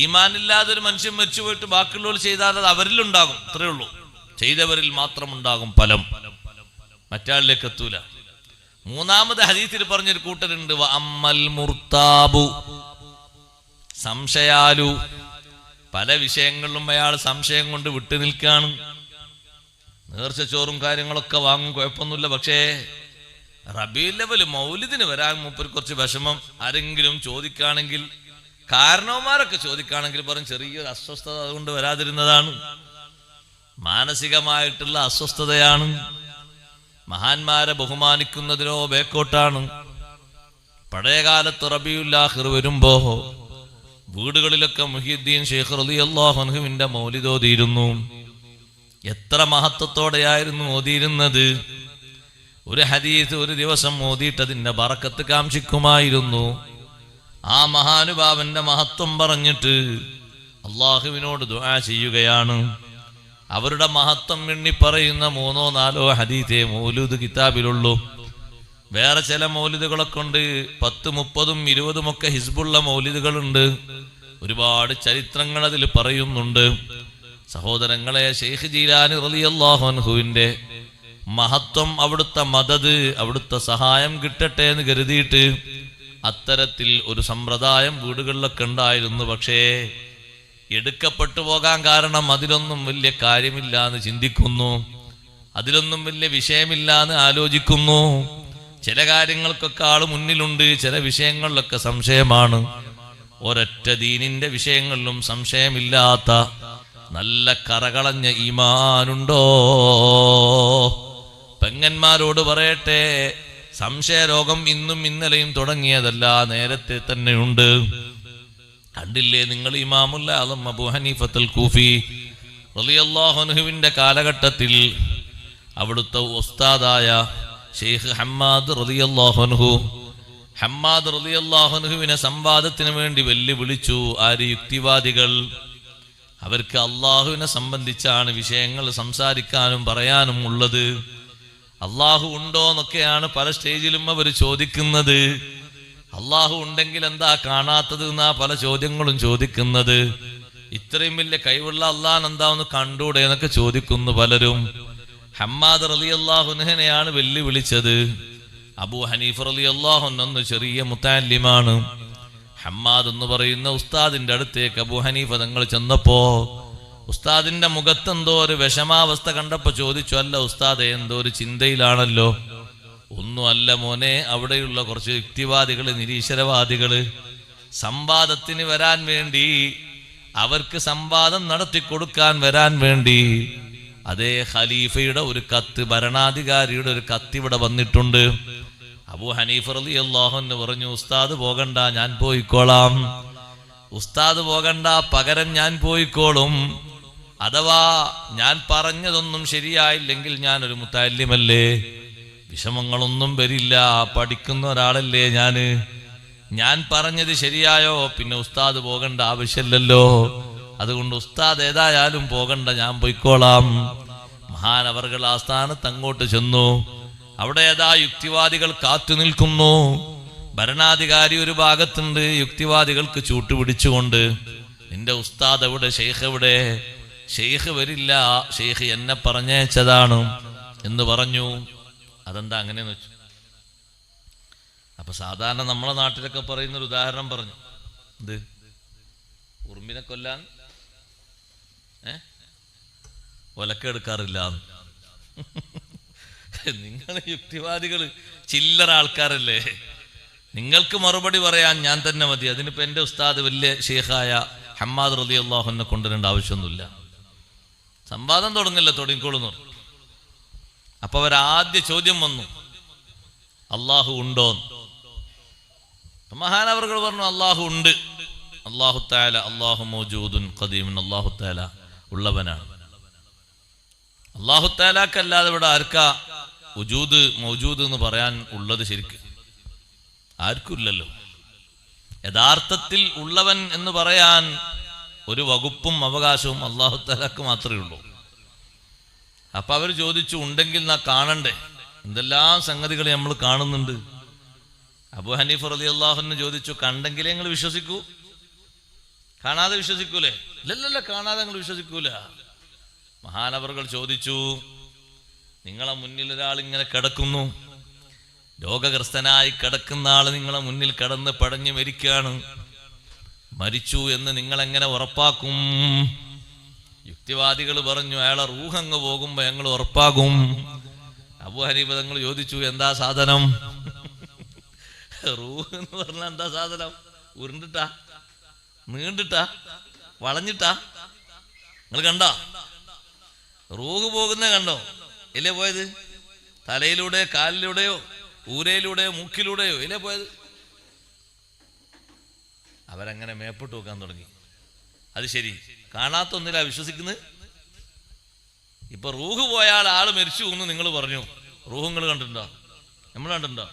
ഈമാനില്ലാതെ ഒരു മനുഷ്യൻ മരിച്ചു പോയിട്ട് ബാക്കിയുള്ളവർ ചെയ്താൽ അത് അവരിലുണ്ടാകും, അത്രേ ഉള്ളൂ. ചെയ്തവരിൽ മാത്രം ഉണ്ടാകും ഫലം, മറ്റാളിലേക്ക് എത്തൂല. മൂന്നാമത് ഹദീസിൽ പറഞ്ഞൊരു കൂട്ടരുണ്ട്, അമ്മൽ മുർത്താബു, സംശയാലു. പല വിഷയങ്ങളിലും അയാൾ സംശയം കൊണ്ട് വിട്ടു നിൽക്കുകയാണ്. നേർച്ച ചോറും കാര്യങ്ങളൊക്കെ വാങ്ങും, കുഴപ്പമൊന്നുമില്ല. പക്ഷേ റബീഉൽ അവ്വൽ മൗലിദിന് വരാൻ മൂപ്പര് കുറച്ച് വിഷമം. ആരെങ്കിലും ചോദിക്കുകയാണെങ്കിൽ, കാരണവന്മാരൊക്കെ ചോദിക്കുകയാണെങ്കിൽ പറയും ചെറിയൊരു അസ്വസ്ഥത അതുകൊണ്ട് വരാതിരുന്നതാണ്. മാനസികമായിട്ടുള്ള അസ്വസ്ഥതയാണ്. മഹാന്മാരെ ബഹുമാനിക്കുന്നതിനോ ബേക്കോട്ടാണ്. പഴയകാലത്ത് റബീഉൽ ആഖിർ വരുമ്പോ വീടുകളിലൊക്കെ മുഹ്യിദ്ദീൻ ശൈഖ് റളിയല്ലാഹു അൻഹുവിന്റെ മൗലിദ് ഓതിയിരുന്നു. എത്ര മഹത്വത്തോടെയായിരുന്നു ഓതിയിരുന്നത്! ഒരു ഹദീസ് ഒരു ദിവസം ഓതിയിട്ട് അതിന്റെ ബറക്കത്ത് കാംക്ഷിക്കുമായിരുന്നു. ആ മഹാനുഭാവന്റെ മഹത്വം പറഞ്ഞിട്ട് അള്ളാഹുവിനോട് ദുആ ചെയ്യുകയാണ്. അവരുടെ മഹത്വം എണ്ണി പറയുന്ന 3-4 ഹദീസേ മൗലൂദ് കിതാബിലുള്ളൂ. വേറെ ചില മൗലിദുകളൊക്കെ ഉണ്ട്, 10, 30, 20 ഒക്കെ ഹിസ്ബുള്ള മൗലിദുകളുണ്ട്. ഒരുപാട് ചരിത്രങ്ങൾ അതിൽ പറയുന്നുണ്ട്. സഹോദരങ്ങളെ, ശൈഖ് ജീലാനി റളിയല്ലാഹു അൻഹുവിന്റെ മഹത്വം, അവിടുത്തെ മദദ്, അവിടുത്തെ സഹായം കിട്ടട്ടെ എന്ന് കരുതിയിട്ട് അത്തരത്തിൽ ഒരു സമ്പ്രദായം വീടുകളിലൊക്കെ ഉണ്ടായിരുന്നു. പക്ഷേ എടുക്കപ്പെട്ടു പോകാൻ കാരണം അതിലൊന്നും വലിയ കാര്യമില്ല എന്ന് ചിന്തിക്കുന്നു, അതിലൊന്നും വലിയ വിഷയമില്ല എന്ന് ആലോചിക്കുന്നു. ചില കാര്യങ്ങൾക്കൊക്കെ ആള് മുന്നിലുണ്ട്, ചില വിഷയങ്ങളിലൊക്കെ സംശയമാണ്. ഒരൊറ്റ ദീനിന്റെ വിഷയങ്ങളിലും സംശയമില്ലാത്ത നല്ല കറകളഞ്ഞ ഈമാനുണ്ടോ? പെങ്ങന്മാരോട് പറയട്ടെ, സംശയരോഗം ഇന്നും ഇന്നലെയും തുടങ്ങിയതല്ല, നേരത്തെ തന്നെയുണ്ട്. കണ്ടില്ലേ നിങ്ങൾ, ഇമാമുൽ ആലം അബൂ ഹനീഫത്തുൽ കൂഫി റളിയല്ലാഹു അൻഹുവിന്റെ കാലഘട്ടത്തിൽ അവിടുത്തെ ഉസ്താദായ ശൈഖ് ഹമ്മാദ് റളിയല്ലാഹു അൻഹു, ഹമ്മാദ് റളിയല്ലാഹു അൻഹുവിനെ സംവാദത്തിന് വേണ്ടി വെല്ലുവിളിച്ചു ആര്? യുക്തിവാദികൾ. അവർക്ക് അള്ളാഹുവിനെ സംബന്ധിച്ചാണ് വിഷയങ്ങൾ സംസാരിക്കാനും പറയാനും ഉള്ളത്. അള്ളാഹു ഉണ്ടോ എന്നൊക്കെയാണ് പല സ്റ്റേജിലും അവർ ചോദിക്കുന്നത്. അള്ളാഹു ഉണ്ടെങ്കിൽ എന്താ കാണാത്തത് എന്നാ പല ചോദ്യങ്ങളും ചോദിക്കുന്നത്. ഇത്രയും വലിയ കഴിവുള്ള അള്ളാഹ് എന്താ ഒന്ന് കണ്ടൂടെ എന്നൊക്കെ ചോദിക്കുന്നു പലരും. ഹമ്മാദ് റളിയല്ലാഹു അൻഹുവിനെയാണ് വെല്ലുവിളിച്ചത്. അബൂ ഹനീഫ റളിയല്ലാഹു അൻഹു ചെറിയ മുതഅല്ലിമാണ്. ഹമ്മാദ് എന്ന് പറയുന്ന ഉസ്താദിന്റെ അടുത്തേക്ക് അബൂ ഹനീഫ തങ്ങൾ ചെന്നപ്പോ ഉസ്താദിന്റെ മുഖത്ത് എന്തോ ഒരു വിഷമാവസ്ഥ കണ്ടപ്പോ ചോദിച്ചു, അല്ല ഉസ്താദെ, എന്തോ ഒരു ചിന്തയിലാണല്ലോ? ഒന്നും അല്ല മോനെ, അവിടെയുള്ള കുറച്ച് യുക്തിവാദികള്, നിരീശ്വരവാദികള് സംവാദത്തിന് വരാൻ വേണ്ടി, അവർക്ക് സംവാദം നടത്തി കൊടുക്കാൻ വരാൻ വേണ്ടി അതേ ഖലീഫയുടെ ഒരു കത്ത്, ഭരണാധികാരിയുടെ ഒരു കത്ത് ഇവിടെ വന്നിട്ടുണ്ട്. അബൂ ഹനീഫ റളിയല്ലാഹു അൻഹു പറഞ്ഞു, ഉസ്താദ് പോകണ്ട, ഞാൻ പോയിക്കോളാം. ഉസ്താദ് പോകണ്ട, പകരം ഞാൻ പോയിക്കോളും. അഥവാ ഞാൻ പറഞ്ഞതൊന്നും ശരിയായില്ലെങ്കിൽ ഞാനൊരു മുതഅല്ലിമല്ലേ, വിഷമങ്ങളൊന്നും വരില്ല, പഠിക്കുന്ന ഒരാളല്ലേ ഞാൻ പറഞ്ഞത് ശരിയായോ പിന്നെ ഉസ്താദ് പോകേണ്ട ആവശ്യമില്ലല്ലോ. അതുകൊണ്ട് ഉസ്താദ് ഏതായാലും പോകണ്ട, ഞാൻ പോയിക്കോളാം. മഹാനവർകൾ ആ സ്ഥാനത്ത് അങ്ങോട്ട് ചെന്നു. അവിടെ ഏതാ യുക്തിവാദികൾ കാത്തു നിൽക്കുന്നു. ഭരണാധികാരി ഒരു ഭാഗത്തുണ്ട്, യുക്തിവാദികൾക്ക് ചൂട്ടുപിടിച്ചുകൊണ്ട്, നിന്റെ ഉസ്താദ് എവിടെ, ഷെയ്ഖ് എവിടെ? ഷെയ്ഖ് വരില്ല, ഷെയ്ഖ് എന്നെ പറഞ്ഞയച്ചതാണ് എന്ന് പറഞ്ഞു. അതെന്താ അങ്ങനെയെന്ന് വെച്ചു. അപ്പൊ സാധാരണ നമ്മളെ നാട്ടിലൊക്കെ പറയുന്നൊരു ഉദാഹരണം പറഞ്ഞു, എന്ത്? ഉറുമ്പിനെ കൊല്ലാൻ ഒലക്കെടുക്കാറില്ല. നിങ്ങൾ യുക്തിവാദികള് ചില്ലറ ആൾക്കാരല്ലേ, നിങ്ങൾക്ക് മറുപടി പറയാൻ ഞാൻ തന്നെ മതി. അതിനിപ്പോ എന്റെ ഉസ്താദ് വലിയ ഷെയ്ഖായ ഹമ്മാദ് റളിയല്ലാഹു അൻഹു കൊണ്ടുവരേണ്ട ആവശ്യമൊന്നുമില്ല. സംവാദം തുടങ്ങിക്കോളുന്നു. അപ്പൊ അവരാദ്യ ചോദ്യം വന്നു, അള്ളാഹു ഉണ്ടോ? മഹാനവർകൾ പറഞ്ഞു, അള്ളാഹു ഉണ്ട്. അള്ളാഹു തആല അള്ളാഹു മൗജൂദുൻ ഖദീമുൻ, അള്ളാഹു തആല ഉള്ളവനാണ്. അള്ളാഹു തആലക്കല്ലാതെ ഇവിടെ ആർക്കാ വുജൂദ് മൗജൂദ് എന്ന് പറയാൻ ഉള്ളത്? ശരിക്ക് ആർക്കും ഇല്ലല്ലോ. യഥാർത്ഥത്തിൽ ഉള്ളവൻ എന്ന് പറയാൻ ഒരു വകുപ്പും അവകാശവും അല്ലാഹു തആലക്ക് മാത്രമേ ഉള്ളൂ. അപ്പൊ അവർ ചോദിച്ചു, ഉണ്ടെങ്കിൽ നാ കാണണ്ടേ? എന്തെല്ലാം സംഗതികൾ നമ്മൾ കാണുന്നുണ്ട്. അബൂ ഹനീഫ റളിയല്ലാഹു അൻഹു ചോദിച്ചു, കണ്ടെങ്കിലേ നിങ്ങൾ വിശ്വസിക്കൂ, കാണാതെ വിശ്വസിക്കൂലേ? ഇല്ലല്ല, കാണാതെ നിങ്ങൾ വിശ്വസിക്കൂല. മഹാനവറുകൾ ചോദിച്ചു, നിങ്ങളെ മുന്നിൽ ഒരാൾ ഇങ്ങനെ കിടക്കുന്നു, രോഗഗ്രസ്തനായി കിടക്കുന്ന ആള് നിങ്ങളെ മുന്നിൽ കിടന്ന് പടഞ്ഞു മരിക്കുകയാണ്. മരിച്ചു എന്ന് നിങ്ങൾ എങ്ങനെ ഉറപ്പാക്കും? യുക്തിവാദികൾ പറഞ്ഞു, അയാളെ റൂഹ് അങ്ങ് പോകുമ്പോ ഞങ്ങൾ ഉറപ്പാകും. അബൂ ഹനീഫ തങ്ങൾ ചോദിച്ചു, എന്താ സാധനം? റൂഹ് എന്ന് പറഞ്ഞാൽ എന്താ സാധനം? ഉരുണ്ടിട്ടാ, നീണ്ടിട്ടാ, വളഞ്ഞിട്ടാ? നിങ്ങൾ കണ്ടോ? റൂഹ് പോകുന്ന കണ്ടോ? ഇല്ലേ പോയത്? തലയിലൂടെ, കാലിലൂടെയോ, ഊരയിലൂടെയോ, മൂക്കിലൂടെയോ ഇല്ലേ പോയത്? അവരങ്ങനെ മേപ്പോട്ട് വെക്കാൻ തുടങ്ങി. അത് ശരി, കാണാത്തൊന്നില്ല വിശ്വസിക്കുന്നത്. ഇപ്പൊ റൂഹ് പോയാൽ ആള് മരിച്ചു എന്ന് നിങ്ങൾ പറഞ്ഞു. റൂഹ് നിങ്ങൾ കണ്ടിട്ടുണ്ടോ? നമ്മൾ കണ്ടിട്ടുണ്ടോ?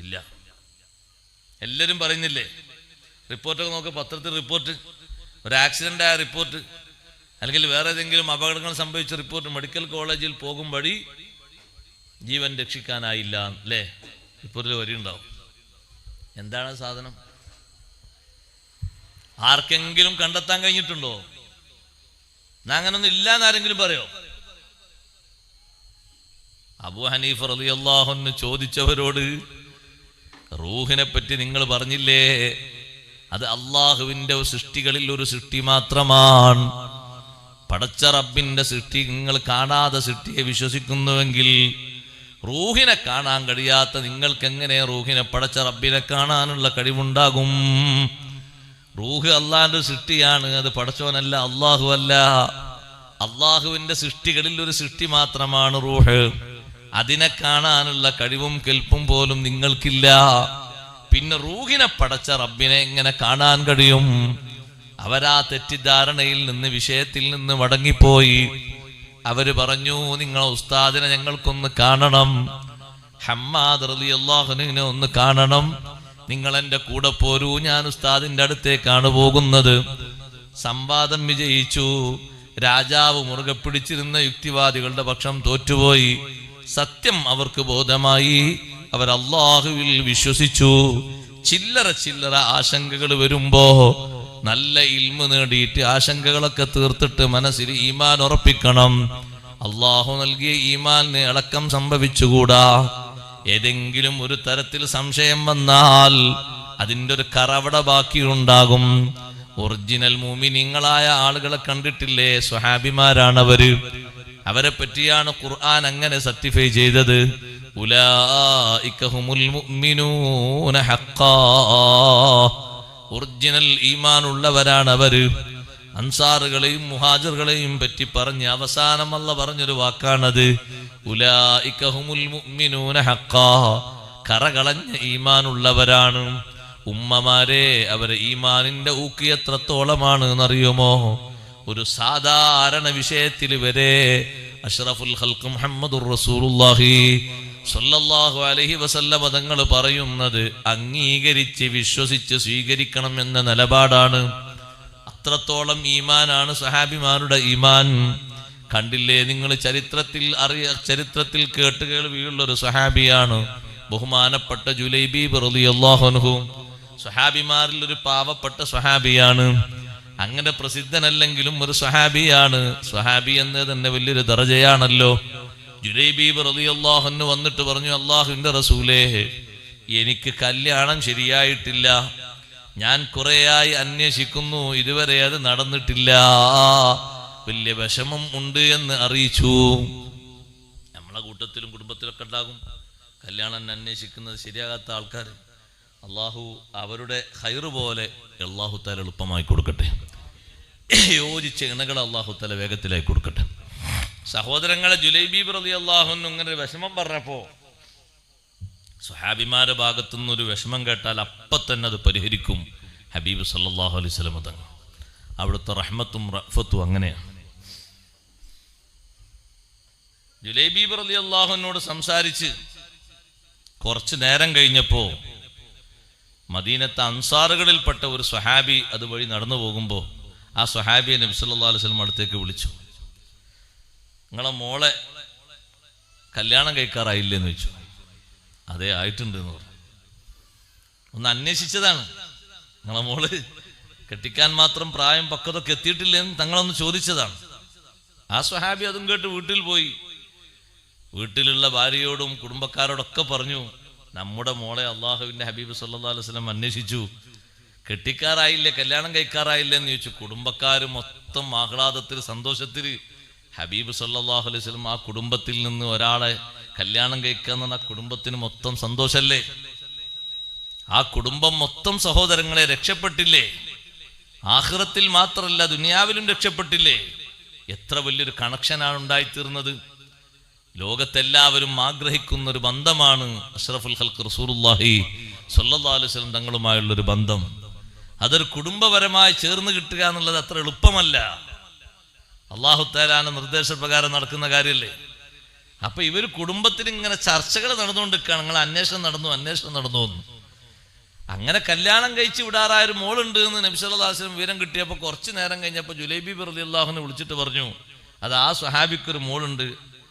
ഇല്ല. എല്ലാരും പറയുന്നില്ലേ? റിപ്പോർട്ടൊക്കെ നോക്ക്, പത്രത്തിൽ റിപ്പോർട്ട്, ഒരു ആക്സിഡന്റ് ആയ റിപ്പോർട്ട്, അല്ലെങ്കിൽ വേറെ ഏതെങ്കിലും അപകടങ്ങൾ സംഭവിച്ച റിപ്പോർട്ട്, മെഡിക്കൽ കോളേജിൽ പോകും വഴി ജീവൻ രക്ഷിക്കാനായില്ല അല്ലേ? റിപ്പോർട്ടിൽ വരിയുണ്ടാവും. എന്താണ് സാധനം? ആർക്കെങ്കിലും കണ്ടെത്താൻ കഴിഞ്ഞിട്ടുണ്ടോ? അങ്ങനൊന്നും ഇല്ലാന്ന് ആരെങ്കിലും പറയോ? അബൂ ഹനീഫ റളിയല്ലാഹു അൻഹു ചോദിച്ചവരോട്, റൂഹിനെ പറ്റി നിങ്ങൾ പറഞ്ഞില്ലേ, അത് അള്ളാഹുവിന്റെ സൃഷ്ടികളിൽ ഒരു സൃഷ്ടി മാത്രമാണ്. പടച്ച റബ്ബിന്റെ സൃഷ്ടി നിങ്ങൾ കാണാതെ സൃഷ്ടിയെ വിശ്വസിക്കുന്നുവെങ്കിൽ റൂഹിനെ കാണാൻ കഴിയാത്ത നിങ്ങൾക്ക് എങ്ങനെ റൂഹിനെ പടച്ച റബ്ബിനെ കാണാനുള്ള കഴിവുണ്ടാകും? റൂഹ് അള്ളാന്റെ സൃഷ്ടിയാണ്, അത് പടച്ചോനല്ല, അള്ളാഹു അല്ല. അള്ളാഹുവിന്റെ സൃഷ്ടികളിൽ ഒരു സൃഷ്ടി മാത്രമാണ് റൂഹ്. അതിനെ കാണാനുള്ള കഴിവും കെൽപ്പും പോലും നിങ്ങൾക്കില്ല. പിന്നെ റൂഹിനെ പടച്ച റബ്ബിനെ എങ്ങനെ കാണാൻ കഴിയും? അവരാ തെറ്റിദ്ധാരണയിൽ നിന്ന്, വിഷയത്തിൽ നിന്ന് മടങ്ങിപ്പോയി. അവര് പറഞ്ഞു, നിങ്ങളെ ഉസ്താദിനെ ഞങ്ങൾക്കൊന്ന് കാണണം, ഹമ്മാദ് റളിയല്ലാഹു അൻഹുവിനെ ഒന്ന് കാണണം, നിങ്ങൾ എൻ്റെ കൂടെ പോരൂ, ഞാൻ ഉസ്താദിന്റെ അടുത്തേക്കാണ് പോകുന്നത്. സംവാദം വിജയിച്ചു. രാജാവ് മുറുകെ പിടിച്ചിരുന്ന യുക്തിവാദികളുടെ പക്ഷം തോറ്റുപോയി. സത്യം അവർക്ക് ബോധമായി. അവർ അല്ലാഹുവിൽ വിശ്വസിച്ചു. ചില്ലറ ആശങ്കകൾ വരുമ്പോ നല്ല ഇൽമു നേടിയിട്ട് ആശങ്കകളൊക്കെ തീർത്തിട്ട് മനസ്സിൽ ഈമാൻ ഉറപ്പിക്കണം. അള്ളാഹു നൽകിയ ഈമാനിന് ഇളക്കം സംഭവിച്ചുകൂടാ. ഏതെങ്കിലും ഒരു തരത്തിൽ സംശയം വന്നാൽ അതിൻ്റെ ഒരു കറവട ബാക്കിയുണ്ടാകും. ഒറിജിനൽ മുഅ്മിനീങ്ങളായ ആളുകളെ കണ്ടിട്ടില്ലേ? സ്വഹാബിമാരാണവര്. അവരെ പറ്റിയാണ് ഖുർആൻ അങ്ങനെ സർട്ടിഫൈ ചെയ്തത്. ഉലൈക ഹുമുൽ മുഅ്മിനൂന ഹഖ്ഖാ. ഒറിജിനൽ ഈമാൻ ഉള്ളവരാണ് അവര്. അൻസാറുകളെയും മുഹാജിറുകളെയും പറ്റി പറഞ്ഞ് അവസാനം അല്ലാഹു പറഞ്ഞൊരു വാക്കാണത്, ഉലൈക ഹുമുൽ മുഅ്മിനൂന ഹഖ്ഖാ. കറകളഞ്ഞ ഈമാൻ ഉള്ളവരാണ്. ഉമ്മമാരെ, അവരെ ഈമാനിന്റെ ഊക്ക് എത്രത്തോളമാണ് എന്നറിയുമോ? ഒരു സാധാരണ വിഷയത്തിൽ വരെ അഷ്റഫുൽ ഖൽഖ് മുഹമ്മദുർ റസൂലുള്ളാഹി സ്വല്ലല്ലാഹു അലൈഹി വസല്ലം തങ്ങൾ പറയുന്നത് അംഗീകരിച്ച് വിശ്വസിച്ച് സ്വീകരിക്കണം എന്ന നിലപാടാണ്. അത്രത്തോളം ഈമാനാണ് സഹാബിമാരുടെ ഈമാൻ. കണ്ടില്ലേ നിങ്ങൾ? ചരിത്രത്തിൽ കേട്ടുകേൾവിയുള്ള ഒരു സഹാബിയാണ് ബഹുമാനപ്പെട്ട ജുലൈബീബ് റളിയല്ലാഹു അൻഹു. സഹാബിമാരിൽ ഒരു പാവപ്പെട്ട സഹാബിയാണ്. അങ്ങനെ പ്രസിദ്ധനല്ലെങ്കിലും ഒരു സഹാബിയാണ്. സഹാബി എന്നത് തന്നെ വലിയൊരു ദറജയാണല്ലോ. ജുലൈബീബ് റളിയല്ലാഹു അൻഹു വന്നിട്ട് പറഞ്ഞു, അല്ലാഹുവിന്റെ റസൂലേ, എനിക്ക് കല്യാണം ശരിയായിട്ടില്ല, ഞാൻ കുറേയായി അന്വേഷിക്കുന്നു, ഇതുവരെ അത് നടന്നിട്ടില്ല, വലിയ വിഷമം ഉണ്ട് എന്ന് അറിയിച്ചു. നമ്മളെ കൂട്ടത്തിലും കുടുംബത്തിലൊക്കെ ഉണ്ടാകും കല്യാണം അന്വേഷിക്കുന്നത് ശരിയാകാത്ത ആൾക്കാർ. അള്ളാഹു അവരുടെ ഖൈറ് പോലെ അള്ളാഹു തആല എളുപ്പമായി കൊടുക്കട്ടെ. യോജിച്ച ഇണകളെ അള്ളാഹു തആല വേഗത്തിലായി കൊടുക്കട്ടെ. സഹോദരങ്ങളെ, ജുലൈബീബ് റളിയല്ലാഹു അൻഹു ഇങ്ങനെ ഒരു വിഷമം പറഞ്ഞപ്പോ സ്വഹാബിമാരുടെ ഭാഗത്തുനിന്ന് ഒരു വിഷമം കേട്ടാൽ അപ്പം തന്നെ അത് പരിഹരിക്കും ഹബീബ് സല്ലല്ലാഹു അലൈഹി വസല്ലം തങ്ങൾ. അവിടുത്തെ റഹ്മത്തും റഅഫത്തും അങ്ങനെയാണ്. ജുലൈബീബ് റളിയല്ലാഹു അൻഹുവോട് സംസാരിച്ച് കുറച്ചു നേരം കഴിഞ്ഞപ്പോ മദീനത്തെ അൻസാറുകളിൽപ്പെട്ട ഒരു സ്വഹാബി അതുവഴി നടന്നു പോകുമ്പോൾ ആ സ്വഹാബിയെ നബി സല്ലല്ലാഹു അലൈഹി വസല്ലം അടുത്തേക്ക് വിളിച്ചു. നിങ്ങളെ മോളെ കല്യാണം കഴിക്കാറായില്ലെന്ന് ചോദിച്ചു. അതേ, ആയിട്ടുണ്ട് എന്ന് പറഞ്ഞു. ഒന്ന് അന്വേഷിച്ചതാണ്. നിങ്ങളെ മോള് കെട്ടിക്കാൻ മാത്രം പ്രായം പക്വതൊക്കെ എത്തിയിട്ടില്ലെന്ന് തങ്ങളൊന്ന് ചോദിച്ചതാണ്. ആ സ്വഹാബി അതും കേട്ട് വീട്ടിൽ പോയി. വീട്ടിലുള്ള ഭാര്യയോടും കുടുംബക്കാരോടൊക്കെ പറഞ്ഞു, നമ്മുടെ മോളെ അള്ളാഹുവിൻ്റെ ഹബീബ് സല്ലല്ലാഹു അലൈഹി വസല്ലം അന്വേഷിച്ചു, കെട്ടിക്കാറായില്ലേ, കല്യാണം കഴിക്കാറായില്ലേ എന്ന് ചോദിച്ചു. കുടുംബക്കാർ മൊത്തം ആഹ്ലാദത്തിൽ സന്തോഷത്തിൽ. ഹബീബ് സല്ലല്ലാഹു അലൈഹി വസല്ലം ആ കുടുംബത്തിൽ നിന്ന് ഒരാളെ കല്യാണം കഴിക്കാന്ന് പറഞ്ഞാൽ കുടുംബത്തിന് മൊത്തം സന്തോഷല്ലേ? ആ കുടുംബം മൊത്തം സഹോദരങ്ങളെ രക്ഷപ്പെട്ടില്ലേ? ആഖിറത്തിൽ മാത്രമല്ല ദുനിയാവിലും രക്ഷപ്പെട്ടില്ലേ? എത്ര വലിയൊരു കണക്ഷനാണ് ഉണ്ടായിത്തീർന്നത്. ലോകത്തെല്ലാവരും ആഗ്രഹിക്കുന്ന ഒരു ബന്ധമാണ് അഷ്റഫുൽ ഖൽഖ് റസൂലുള്ളാഹി സ്വല്ലല്ലാഹു അലൈഹി വസല്ലം തങ്ങളുമായുള്ളൊരു ബന്ധം. അതൊരു കുടുംബപരമായി ചേർന്ന് കിട്ടുക എന്നുള്ളത് അത്ര എളുപ്പമല്ല. അല്ലാഹു തആലാന്റെ നിർദ്ദേശപ്രകാരം നടക്കുന്ന കാര്യമല്ലേ? അപ്പൊ ഇവർ കുടുംബത്തിൽ ഇങ്ങനെ ചർച്ചകൾ നടന്നുകൊണ്ടിരിക്കുകയാണ്. നിങ്ങൾ അന്വേഷണം നടന്നു എന്ന്. അങ്ങനെ കല്യാണം കഴിച്ച് വിടാറായ ഒരു മോളുണ്ട് എന്ന് നബി സല്ലല്ലാഹു അലൈഹി വസല്ലം വിവരം കിട്ടിയപ്പോൾ കുറച്ച് നേരം കഴിഞ്ഞപ്പോൾ ജുലൈബി റളിയല്ലാഹു അൻഹു വിളിച്ചിട്ട് പറഞ്ഞു, അത് ആ സ്വഹാബിക്കൊരു മോളുണ്ട്,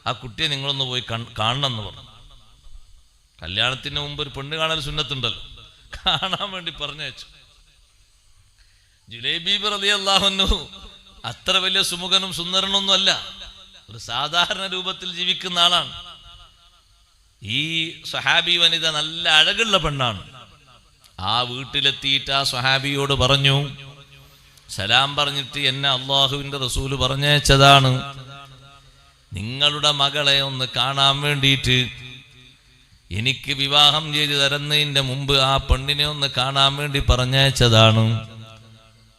ആ കുട്ടിയെ നിങ്ങളൊന്ന് പോയി കാണണം എന്ന് പറഞ്ഞു. കല്യാണത്തിന് മുമ്പ് ഒരു പെണ്ണ് കാണൽ സുന്നത്തുണ്ടല്ലോ, കാണാൻ വേണ്ടി പറഞ്ഞയച്ചു. ജുലൈബി റളിയല്ലാഹു അൻഹു അത്ര വലിയ സുമുഖനും സുന്ദരനൊന്നും അല്ല, ഒരു സാധാരണ രൂപത്തിൽ ജീവിക്കുന്ന ആളാണ്. ഈ സ്വഹാബി വനിത നല്ല അഴകുള്ള പെണ്ണാണ്. ആ വീട്ടിലെത്തിയിട്ട് ആ സ്വഹാബിയോട് പറഞ്ഞു, സലാം പറഞ്ഞിട്ട് എന്നെ അള്ളാഹുവിന്റെ റസൂല് പറഞ്ഞയച്ചതാണ്, നിങ്ങളുടെ മകളെ ഒന്ന് കാണാൻ വേണ്ടിയിട്ട്. എനിക്ക് വിവാഹം ചെയ്ത് തരുന്നതിന്റെ മുമ്പ് ആ പെണ്ണിനെ ഒന്ന് കാണാൻ വേണ്ടി പറഞ്ഞയച്ചതാണ്.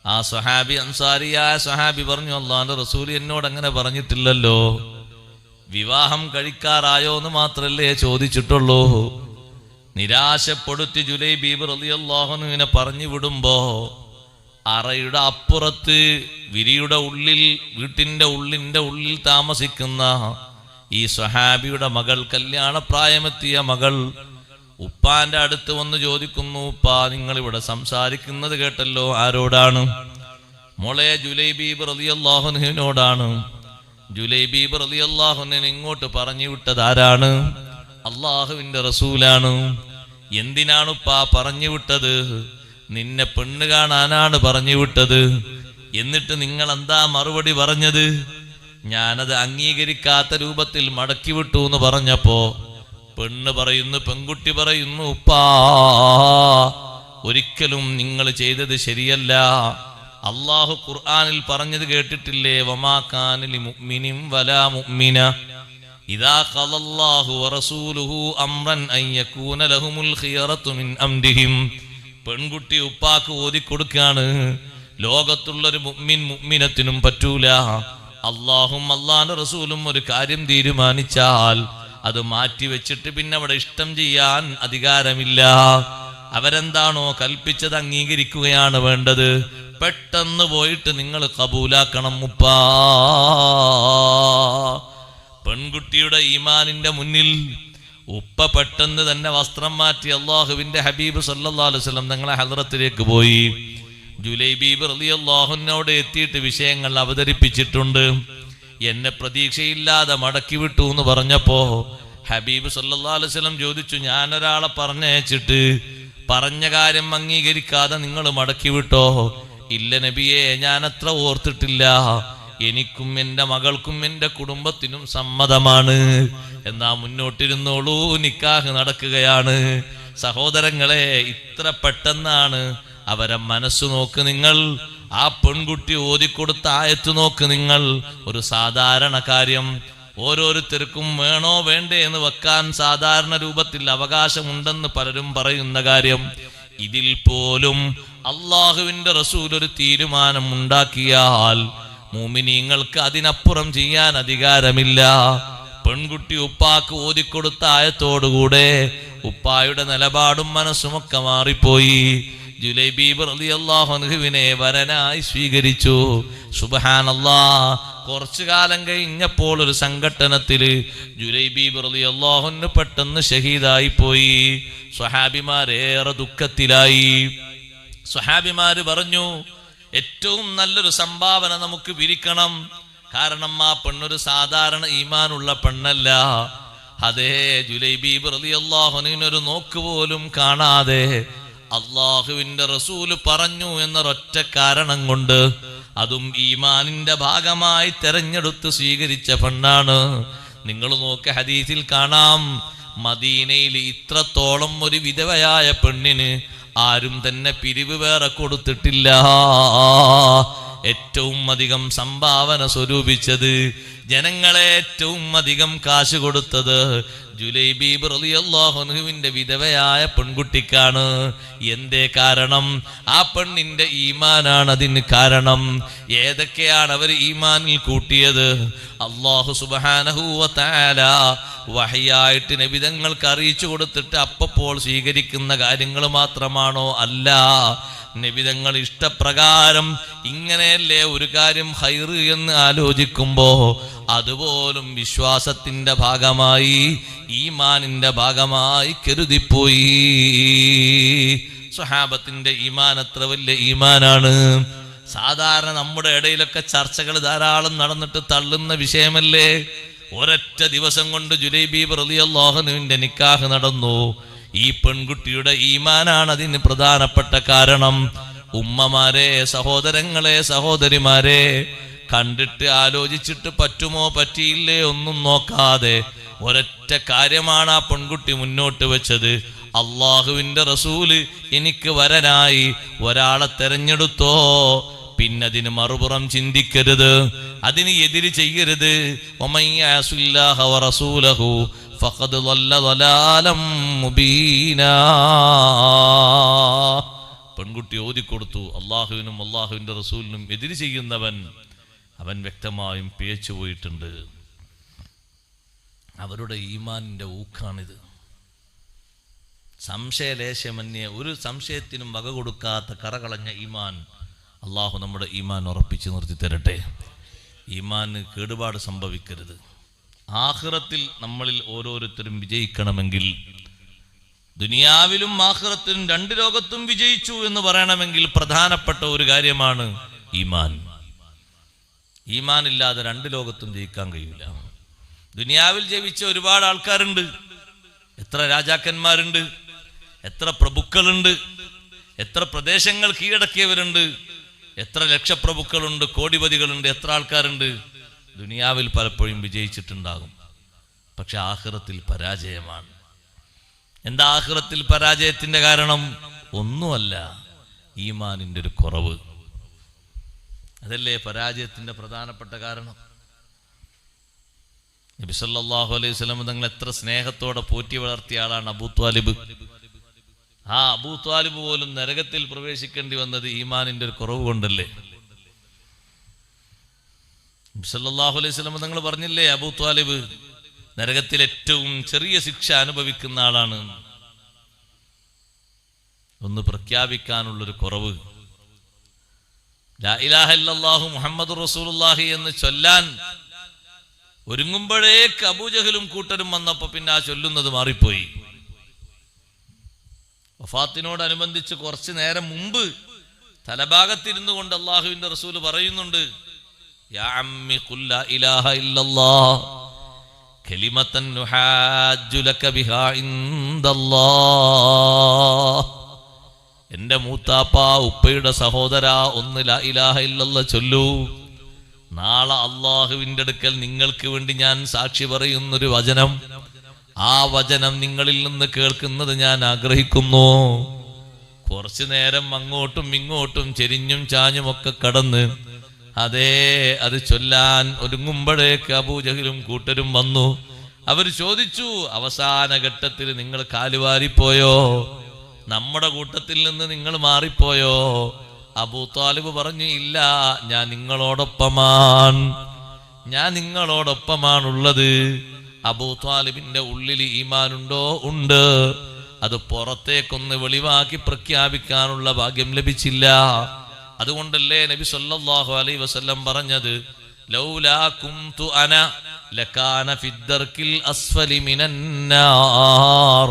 ആ സ്വഹാബി, അൻസാരിയായ സ്വഹാബി പറഞ്ഞു, അള്ളാഹുവിന്റെ റസൂൽ എന്നോട് അങ്ങനെ പറഞ്ഞിട്ടില്ലല്ലോ, വിവാഹം കഴിക്കാറായോ എന്ന് മാത്രല്ലേ ചോദിച്ചിട്ടുള്ളൂ. നിരാശപ്പെടുത്തി ജുലൈബി റളിയല്ലാഹു അൻഹുവിനെ പറഞ്ഞു വിടുമ്പോ അറയുടെ അപ്പുറത്ത് വിരിയുടെ ഉള്ളിൽ, വീട്ടിന്റെ ഉള്ളിൽ താമസിക്കുന്ന ഈ സ്വഹാബിയുടെ മകൾ, കല്യാണപ്രായമെത്തിയ മകൾ, ഉപ്പാന്റെ അടുത്ത് വന്ന് ചോദിക്കുന്നു, ഉപ്പാ നിങ്ങൾ ഇവിടെ സംസാരിക്കുന്നത് കേട്ടല്ലോ, ആരോടാണ്? മോളെ ജുലൈബി റളിയല്ലാഹു അൻഹുവിനോടാണ്. ജുലൈബി റളിയല്ലാഹു അൻഹു ഇങ്ങോട്ട് പറഞ്ഞു വിട്ടത് ആരാണ്? അള്ളാഹുവിന്റെ റസൂലാണ്. എന്തിനാണ് ഉപ്പാ പറഞ്ഞു വിട്ടത്? നിന്നെ പെണ്ണ് കാണാനാണ് പറഞ്ഞു വിട്ടത്. എന്നിട്ട് നിങ്ങൾ എന്താ മറുപടി പറഞ്ഞത്? ഞാനത് അംഗീകരിക്കാത്ത രൂപത്തിൽ മടക്കി വിട്ടു എന്ന് പറഞ്ഞപ്പോ പെൺകുട്ടി പറയുന്നു, ഉപ്പാ ഒരിക്കലും നിങ്ങൾ ചെയ്തത് ശരിയല്ല. അള്ളാഹു ഖുർആനിൽ പറഞ്ഞത് കേട്ടിട്ടില്ലേ, വമാ കാന ലിമുഅ്മിനിൻ വലാ മുഅ്മിന ഇദാ ഖലല്ലാഹു വറസൂലുഹു അംറൻ അൻ യകൂന ലഹുമുൽ ഖിയറതു മിൻ അംരിഹിം. പെൺകുട്ടി ഉപ്പാക്ക് ഓതിക്കൊടുക്കാണ്, ലോകത്തുള്ളൊരു മുഅ്മിനത്തിനും പറ്റൂല, അള്ളാഹും അള്ളാഹുവിന്റെ റസൂലും ഒരു കാര്യം തീരുമാനിച്ചാൽ അത് മാറ്റി വെച്ചിട്ട് പിന്നെ അവിടെ ഇഷ്ടം ചെയ്യാൻ അധികാരമില്ല. അവരെന്താണോ കൽപ്പിച്ചത് അംഗീകരിക്കുകയാണ് വേണ്ടത്. പെട്ടെന്ന് പോയിട്ട് നിങ്ങൾ കബൂലാക്കണം ഉപ്പാ. പെൺകുട്ടിയുടെ ഈമാനിന്റെ മുന്നിൽ ഉപ്പ പെട്ടെന്ന് തന്നെ വസ്ത്രം മാറ്റി അള്ളാഹുവിന്റെ ഹബീബ് സല്ലല്ലാഹു അലൈഹി വസല്ലം തങ്ങളെ ഹദ്റത്തിലേക്ക് പോയി. ജുലൈബി റളിയല്ലാഹു അൻഹയോട് എത്തിയിട്ട് വിഷയങ്ങൾ അവതരിപ്പിച്ചിട്ടുണ്ട്. എന്നെ പ്രതീക്ഷയില്ലാതെ മടക്കി വിട്ടു എന്ന് പറഞ്ഞപ്പോ ഹബീബ് സല്ലല്ലാഹു അലൈഹി വസല്ലം ചോദിച്ചു, ഞാനൊരാളെ പറഞ്ഞയച്ചിട്ട് പറഞ്ഞ കാര്യം അംഗീകരിക്കാതെ നിങ്ങൾ മടക്കി വിട്ടോ? ഇല്ല നബിയെ, ഞാനത്ര ഓർത്തിട്ടില്ല. എനിക്കും എൻ്റെ മകൾക്കും എൻ്റെ കുടുംബത്തിനും സമ്മതമാണ്. എന്നാ മുന്നോട്ടിരുന്നോളൂ, നിക്കാഹ് നടക്കുകയാണ്. സഹോദരങ്ങളെ, ഇത്ര പെട്ടെന്നാണ് അവരെ മനസ്സ് നോക്ക് നിങ്ങൾ. ആ പെൺകുട്ടി ഓതിക്കൊടുത്ത ആയത്ത് നോക്ക് നിങ്ങൾ. ഒരു സാധാരണ കാര്യം ഓരോരുത്തർക്കും വേണോ വേണ്ടേ എന്ന് വെക്കാൻ സാധാരണ രൂപത്തിൽ അവകാശമുണ്ടെന്ന് പലരും പറയുന്ന കാര്യം, ഇതിൽ പോലും അള്ളാഹുവിന്റെ റസൂൽ ഒരു തീരുമാനം ഉണ്ടാക്കിയാൽ മുഅ്മിനീങ്ങൾക്ക് അതിനപ്പുറം ചെയ്യാൻ അധികാരമില്ല. പെൺകുട്ടി ഉപ്പാക്ക് ഓതിക്കൊടുത്ത ആയത്തോടുകൂടെ ഉപ്പായുടെ നിലപാടും മനസ്സുമൊക്കെ മാറിപ്പോയി. ജുലൈബി റളിയല്ലാഹു അൻഹുവിനെ വരനായി സ്വീകരിച്ചു. സുബ്ഹാനല്ലാഹ്. കുറച്ചു കാലം കഴിഞ്ഞപ്പോൾ ഒരു സംഘട്ടനത്തില് ജുലൈബി റളിയല്ലാഹു അൻഹു പെട്ടെന്ന് ഷഹീദായി പോയി. സ്വഹാബിമാരേറെ ദുഃഖത്തിലായി. സ്വഹാബിമാര് പറഞ്ഞു, ഏറ്റവും നല്ലൊരു സംഭാവന നമുക്ക് വിരിക്കണം. കാരണം ആ പെണ്ണൊരു സാധാരണ ഈമാനുള്ള പെണ്ണല്ല. അതേ ജുലൈബീബ് റളിയല്ലാഹു അൻഹു നോക്ക് പോലും കാണാതെ അള്ളാഹുവിന്റെ റസൂല് പറഞ്ഞു എന്നൊരൊറ്റ കാരണം കൊണ്ട്, അതും ഈമാനിന്റെ ഭാഗമായി തെരഞ്ഞെടുത്ത് സ്വീകരിച്ച പെണ്ണാണ്. നിങ്ങൾ നോക്ക്, ഹദീസിൽ കാണാം, മദീനയിൽ ഇത്രത്തോളം ഒരു വിധവയായ പെണ്ണിന് ആരും തന്നെ പിരിവ് വേറെ കൊടുത്തിട്ടില്ല. ഏറ്റവും അധികം സംഭാവന സ്വരൂപിച്ചത്, ജനങ്ങളെ ഏറ്റവും അധികം കാശ് കൊടുത്തത് ജുലൈബീബ് റളിയല്ലാഹു അൻഹുവിന്റെ വിധവയായ പെൺകുട്ടിക്കാണ്. എന്തേ കാരണം? ആ പെണ്ണിന്റെ ഈമാനാണ് അതിന് കാരണം. ഏതൊക്കെയാണ് അവർ ഈമാനിൽ കൂട്ടിയത്? അല്ലാഹു സുബ്ഹാനഹു വ തആല വഹയായിട്ട് നബിതങ്ങൾക്ക് അറിയിച്ചു കൊടുത്തിട്ട് അപ്പപ്പോൾ സ്വീകരിക്കുന്ന കാര്യങ്ങൾ മാത്രമാണോ? അല്ല. നബിതങ്ങൾ ഇഷ്ടപ്രകാരം ഇങ്ങനെയല്ലേ ഒരു കാര്യം ഖൈറ് എന്ന് ആലോചിക്കുമ്പോ അതുപോലും വിശ്വാസത്തിന്റെ ഭാഗമായി, ഈമാനിന്റെ ഭാഗമായി കരുതിപ്പോയി. സ്വഹാബത്തിന്റെ ഈമാൻ അത്ര വലിയ ഈമാനാണ്. സാധാരണ നമ്മുടെ ഇടയിലൊക്കെ ചർച്ചകൾ ധാരാളം നടന്നിട്ട് തള്ളുന്ന വിഷയമല്ലേ. ഒരൊറ്റ ദിവസം കൊണ്ട് ജുലൈബീബ് റളിയല്ലാഹു അൻഹുവിന്റെ നിക്കാഹ് നടന്നു. ഈ പെൺകുട്ടിയുടെ ഈമാനാണ് അതിന് പ്രധാനപ്പെട്ട കാരണം. ഉമ്മമാരെ, സഹോദരങ്ങളെ, സഹോദരിമാരെ, കണ്ടിട്ട് ആലോചിച്ചിട്ട് പറ്റുമോ പറ്റിയില്ലേ ഒന്നും നോക്കാതെ ഒരൊറ്റ കാര്യമാണ് ആ പെൺകുട്ടി മുന്നോട്ട് വെച്ചത്. അള്ളാഹുവിന്റെ റസൂല് എനിക്ക് വരനായി ഒരാളെ തെരഞ്ഞെടുത്തോ, പിന്നതിന് മറുപുറം ചിന്തിക്കരുത്, അതിന് എതിര് ചെയ്യരുത്. വമയ്യഅസില്ലാഹ വറസൂലഹു ഫഖദ് ളല്ല ളലാലം മുബീനാ. പെൺകുട്ടി ഓതിക്കൊടുത്തു, അള്ളാഹുവിനും അള്ളാഹുവിന്റെ റസൂലിനും എതിര് ചെയ്യുന്നവൻ അവൻ വ്യക്തമായും പിഴച്ചു പോയിട്ടുണ്ട്. അവരുടെ ഈമാനിന്റെ ഊക്കാണിത്. സംശയലേശമന്യേ ഒരു സംശയത്തിനും വക കൊടുക്കാത്ത കറകളഞ്ഞ ഈമാൻ. അള്ളാഹു നമ്മുടെ ഈമാൻ ഉറപ്പിച്ചു നിർത്തി തരട്ടെ. ഈമാന് കേടുപാട് സംഭവിക്കരുത്. ആഖിറത്തിൽ നമ്മളിൽ ഓരോരുത്തരും വിജയിക്കണമെങ്കിൽ, ദുനിയാവിലും ആഖിറത്തിലും രണ്ട് ലോകത്തും വിജയിച്ചു എന്ന് പറയണമെങ്കിൽ പ്രധാനപ്പെട്ട ഒരു കാര്യമാണ് ഈമാൻ. ഈമാൻ ഇല്ലാതെ രണ്ട് ലോകത്തും ജയിക്കാൻ കഴിയില്ല. ദുനിയാവിൽ ജയിച്ച ഒരുപാട് ആൾക്കാരുണ്ട്. എത്ര രാജാക്കന്മാരുണ്ട്, എത്ര പ്രഭുക്കളുണ്ട്, എത്ര പ്രദേശങ്ങൾ കീഴടക്കിയവരുണ്ട്, എത്ര ലക്ഷപ്രഭുക്കളുണ്ട്, കോടിപതികളുണ്ട്, എത്ര ആൾക്കാരുണ്ട്. ദുനിയാവിൽ പലപ്പോഴും വിജയിച്ചിട്ടുണ്ടാകും, പക്ഷെ ആഖിറത്തിൽ പരാജയമാണ്. എന്താ ആഖിറത്തിൽ പരാജയത്തിന്റെ കാരണം? ഒന്നുമല്ല, ഈമാനിന്റെ ഒരു കുറവ്. അതല്ലേ പരാജയത്തിന്റെ പ്രധാനപ്പെട്ട കാരണം. നബി സല്ലല്ലാഹു അലൈഹി വസല്ലം തങ്ങൾ എത്ര സ്നേഹത്തോടെ പോറ്റി വളർത്തിയ ആളാണ് അബൂ ത്വാലിബ്. ആ അബൂ ത്വാലിബ് പോലും നരകത്തിൽ പ്രവേശിക്കേണ്ടി വന്നത് ഈമാനിന്റെ ഒരു കുറവ് കൊണ്ടല്ലേ. നബി സല്ലല്ലാഹു അലൈഹി വസല്ലം തങ്ങൾ പറഞ്ഞില്ലേ, അബൂ ത്വാലിബ് നരകത്തിൽ ഏറ്റവും ചെറിയ ശിക്ഷ അനുഭവിക്കുന്ന ആളാണ്. ഒന്ന് പ്രഖ്യാപിക്കാനുള്ളൊരു കുറവ്. ലാ ഇലാഹ ഇല്ലല്ലാഹു മുഹമ്മദുർ റസൂലുള്ളാഹി എന്ന് ചൊല്ലാൻ ഒരുങ്ങുമ്പോഴേക്ക് അബൂജഹലും കൂട്ടരും വന്നപ്പോ പിന്നെ ആ ചൊല്ലുന്നത് മാറിപ്പോയി. വഫാത്തിനോടനുബന്ധിച്ച് കുറച്ചു നേരം മുമ്പ് തലഭാഗത്തിരുന്നു കൊണ്ട് അള്ളാഹുവിന്റെ റസൂല് പറയുന്നുണ്ട്, യാ അമ്മി ഖുൽ ലാ ഇലാഹ ഇല്ലല്ലാഹ് കലിമതൻ നുഹാജ്ജു ലക ബിഹാ ഇൻദല്ലാഹ്. എന്റെ മൂത്താപ്പ, ഉപ്പയുടെ സഹോദര, ഒന്ന് ലാ ഇലാഹ ഇല്ലല്ലാഹ് ചൊല്ലൂ. നാളെ അള്ളാഹുവിന്റെ അടുക്കൽ നിങ്ങൾക്ക് വേണ്ടി ഞാൻ സാക്ഷി പറയുന്നൊരു വചനം, ആ വചനം നിങ്ങളിൽ നിന്ന് കേൾക്കുന്നത് ഞാൻ ആഗ്രഹിക്കുന്നു. കുറച്ചു നേരം അങ്ങോട്ടും ഇങ്ങോട്ടും ചെരിഞ്ഞും ചാഞ്ഞും ഒക്കെ കടന്ന് അത് ചൊല്ലാൻ ഒരുങ്ങുമ്പോഴേക്ക് അബൂജഹലും കൂട്ടരും വന്നു. അവർ ചോദിച്ചു, അവസാന ഘട്ടത്തിൽ നിങ്ങൾ കാലുവാരിപ്പോയോ? നമ്മുടെ കൂട്ടത്തിൽ നിന്ന് നിങ്ങൾ മാറിപ്പോയോ? അബൂ ത്വാലിബ് പറഞ്ഞു, ഇല്ല, ഞാൻ നിങ്ങളോടൊപ്പമാണുള്ളത്. അബൂ ത്വാലിബിന്റെ ഉള്ളിൽ ഈമാനുണ്ടോ? ഉണ്ട്. അത് പുറത്തേക്കൊന്ന് വെളിവാക്കി പ്രഖ്യാപിക്കാനുള്ള ഭാഗ്യം ലഭിച്ചില്ല. അതുകൊണ്ടല്ലേ നബി സല്ലല്ലാഹു അലൈഹി വസല്ലം പറഞ്ഞത്, ലൗലാ കുന്തു അന ലകാന ഫിദ്ദർക്കിൽ അസ്ഫലി മിനന്നാർ.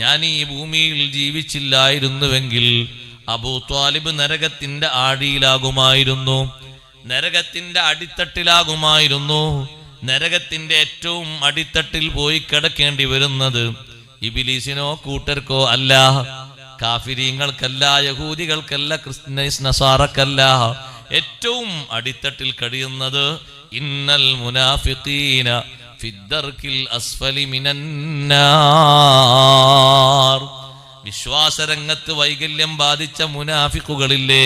ഞാൻ ഈ ഭൂമിയിൽ ജീവിച്ചില്ലായിരുന്നുവെങ്കിൽ അബൂ ത്വാലിബ് നരകത്തിന്റെ ആഴിയിലാകുമായിരുന്നു, നരകത്തിന്റെ അടിത്തട്ടിലാകുമായിരുന്നു. നരകത്തിന്റെ ഏറ്റവും അടിത്തട്ടിൽ പോയി കിടക്കേണ്ടി വരുന്നത് ഇബ്ലീസിനോ കൂട്ടർക്കോ അല്ല, കാഫിരീങ്ങൾക്കല്ല, യഹൂദികൾക്കല്ല, ക്രിസ്ത്യൻസ് നസാറക്കല്ല. ഏറ്റവും അടിത്തട്ടിൽ കഴിയുന്നത് ഇന്നൽ മുനാഫിഖീന ഫിദ്ദർക്കിൽ അസ്ഫലി മിനന്നാർ. വിശ്വാസരംഗത്ത് വൈകല്യം ബാധിച്ച മുനാഫിഖുകളില്ലേ,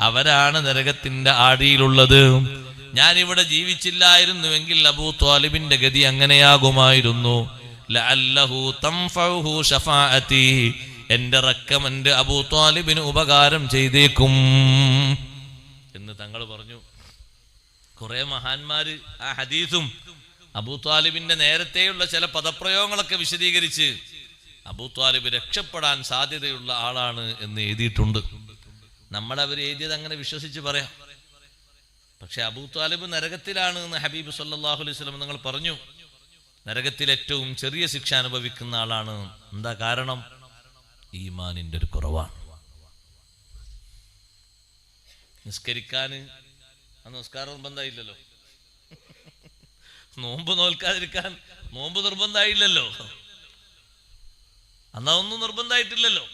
അവരാണ് നരകത്തിന്റെ ആഴിയിലുള്ളത്. ഞാനിവിടെ ജീവിച്ചില്ലായിരുന്നുവെങ്കിൽ അബൂ ത്വാലിബിന്റെ ഗതി അങ്ങനെയാകുമായിരുന്നു. ലഅല്ലഹു തൻഫഉഹു ശഫാഅതി, എന്റെ റക്കമന്റ് അബൂ ത്വാലിബിന് ഉപകാരം ചെയ്തേക്കും എന്ന് തങ്ങൾ പറഞ്ഞു. കുറെ മഹാന്മാര് ആ ഹദീസും അബൂ ത്വാലിബിന്റെ നേരത്തെയുള്ള ചില പദപ്രയോഗങ്ങളൊക്കെ വിശദീകരിച്ച് അബൂ ത്വാലിബ് രക്ഷപ്പെടാൻ സാധ്യതയുള്ള ആളാണ് എന്ന് എഴുതിയിട്ടുണ്ട്. നമ്മളവർ എഴുതിയത് അങ്ങനെ വിശ്വസിച്ച് പറയാം. പക്ഷെ അബൂ ത്വാലിബ് നരകത്തിലാണ് എന്ന് ഹബീബ് സല്ലല്ലാഹു അലൈഹി വസല്ലം നിങ്ങൾ പറഞ്ഞു. നരകത്തിൽ ഏറ്റവും ചെറിയ ശിക്ഷ അനുഭവിക്കുന്ന ആളാണ്. എന്താ കാരണം? ഈമാനിന്റെ ഒരു കുറവാണ്. നിസ്കരിക്കാൻ നമസ്കാരം നിർബന്ധമായില്ലല്ലോ, നോമ്പ് നോൽക്കാതിരിക്കാൻ നോമ്പ് നിർബന്ധമായില്ലല്ലോ, അതൊന്നും നിർബന്ധമായിട്ടില്ലല്ലോ.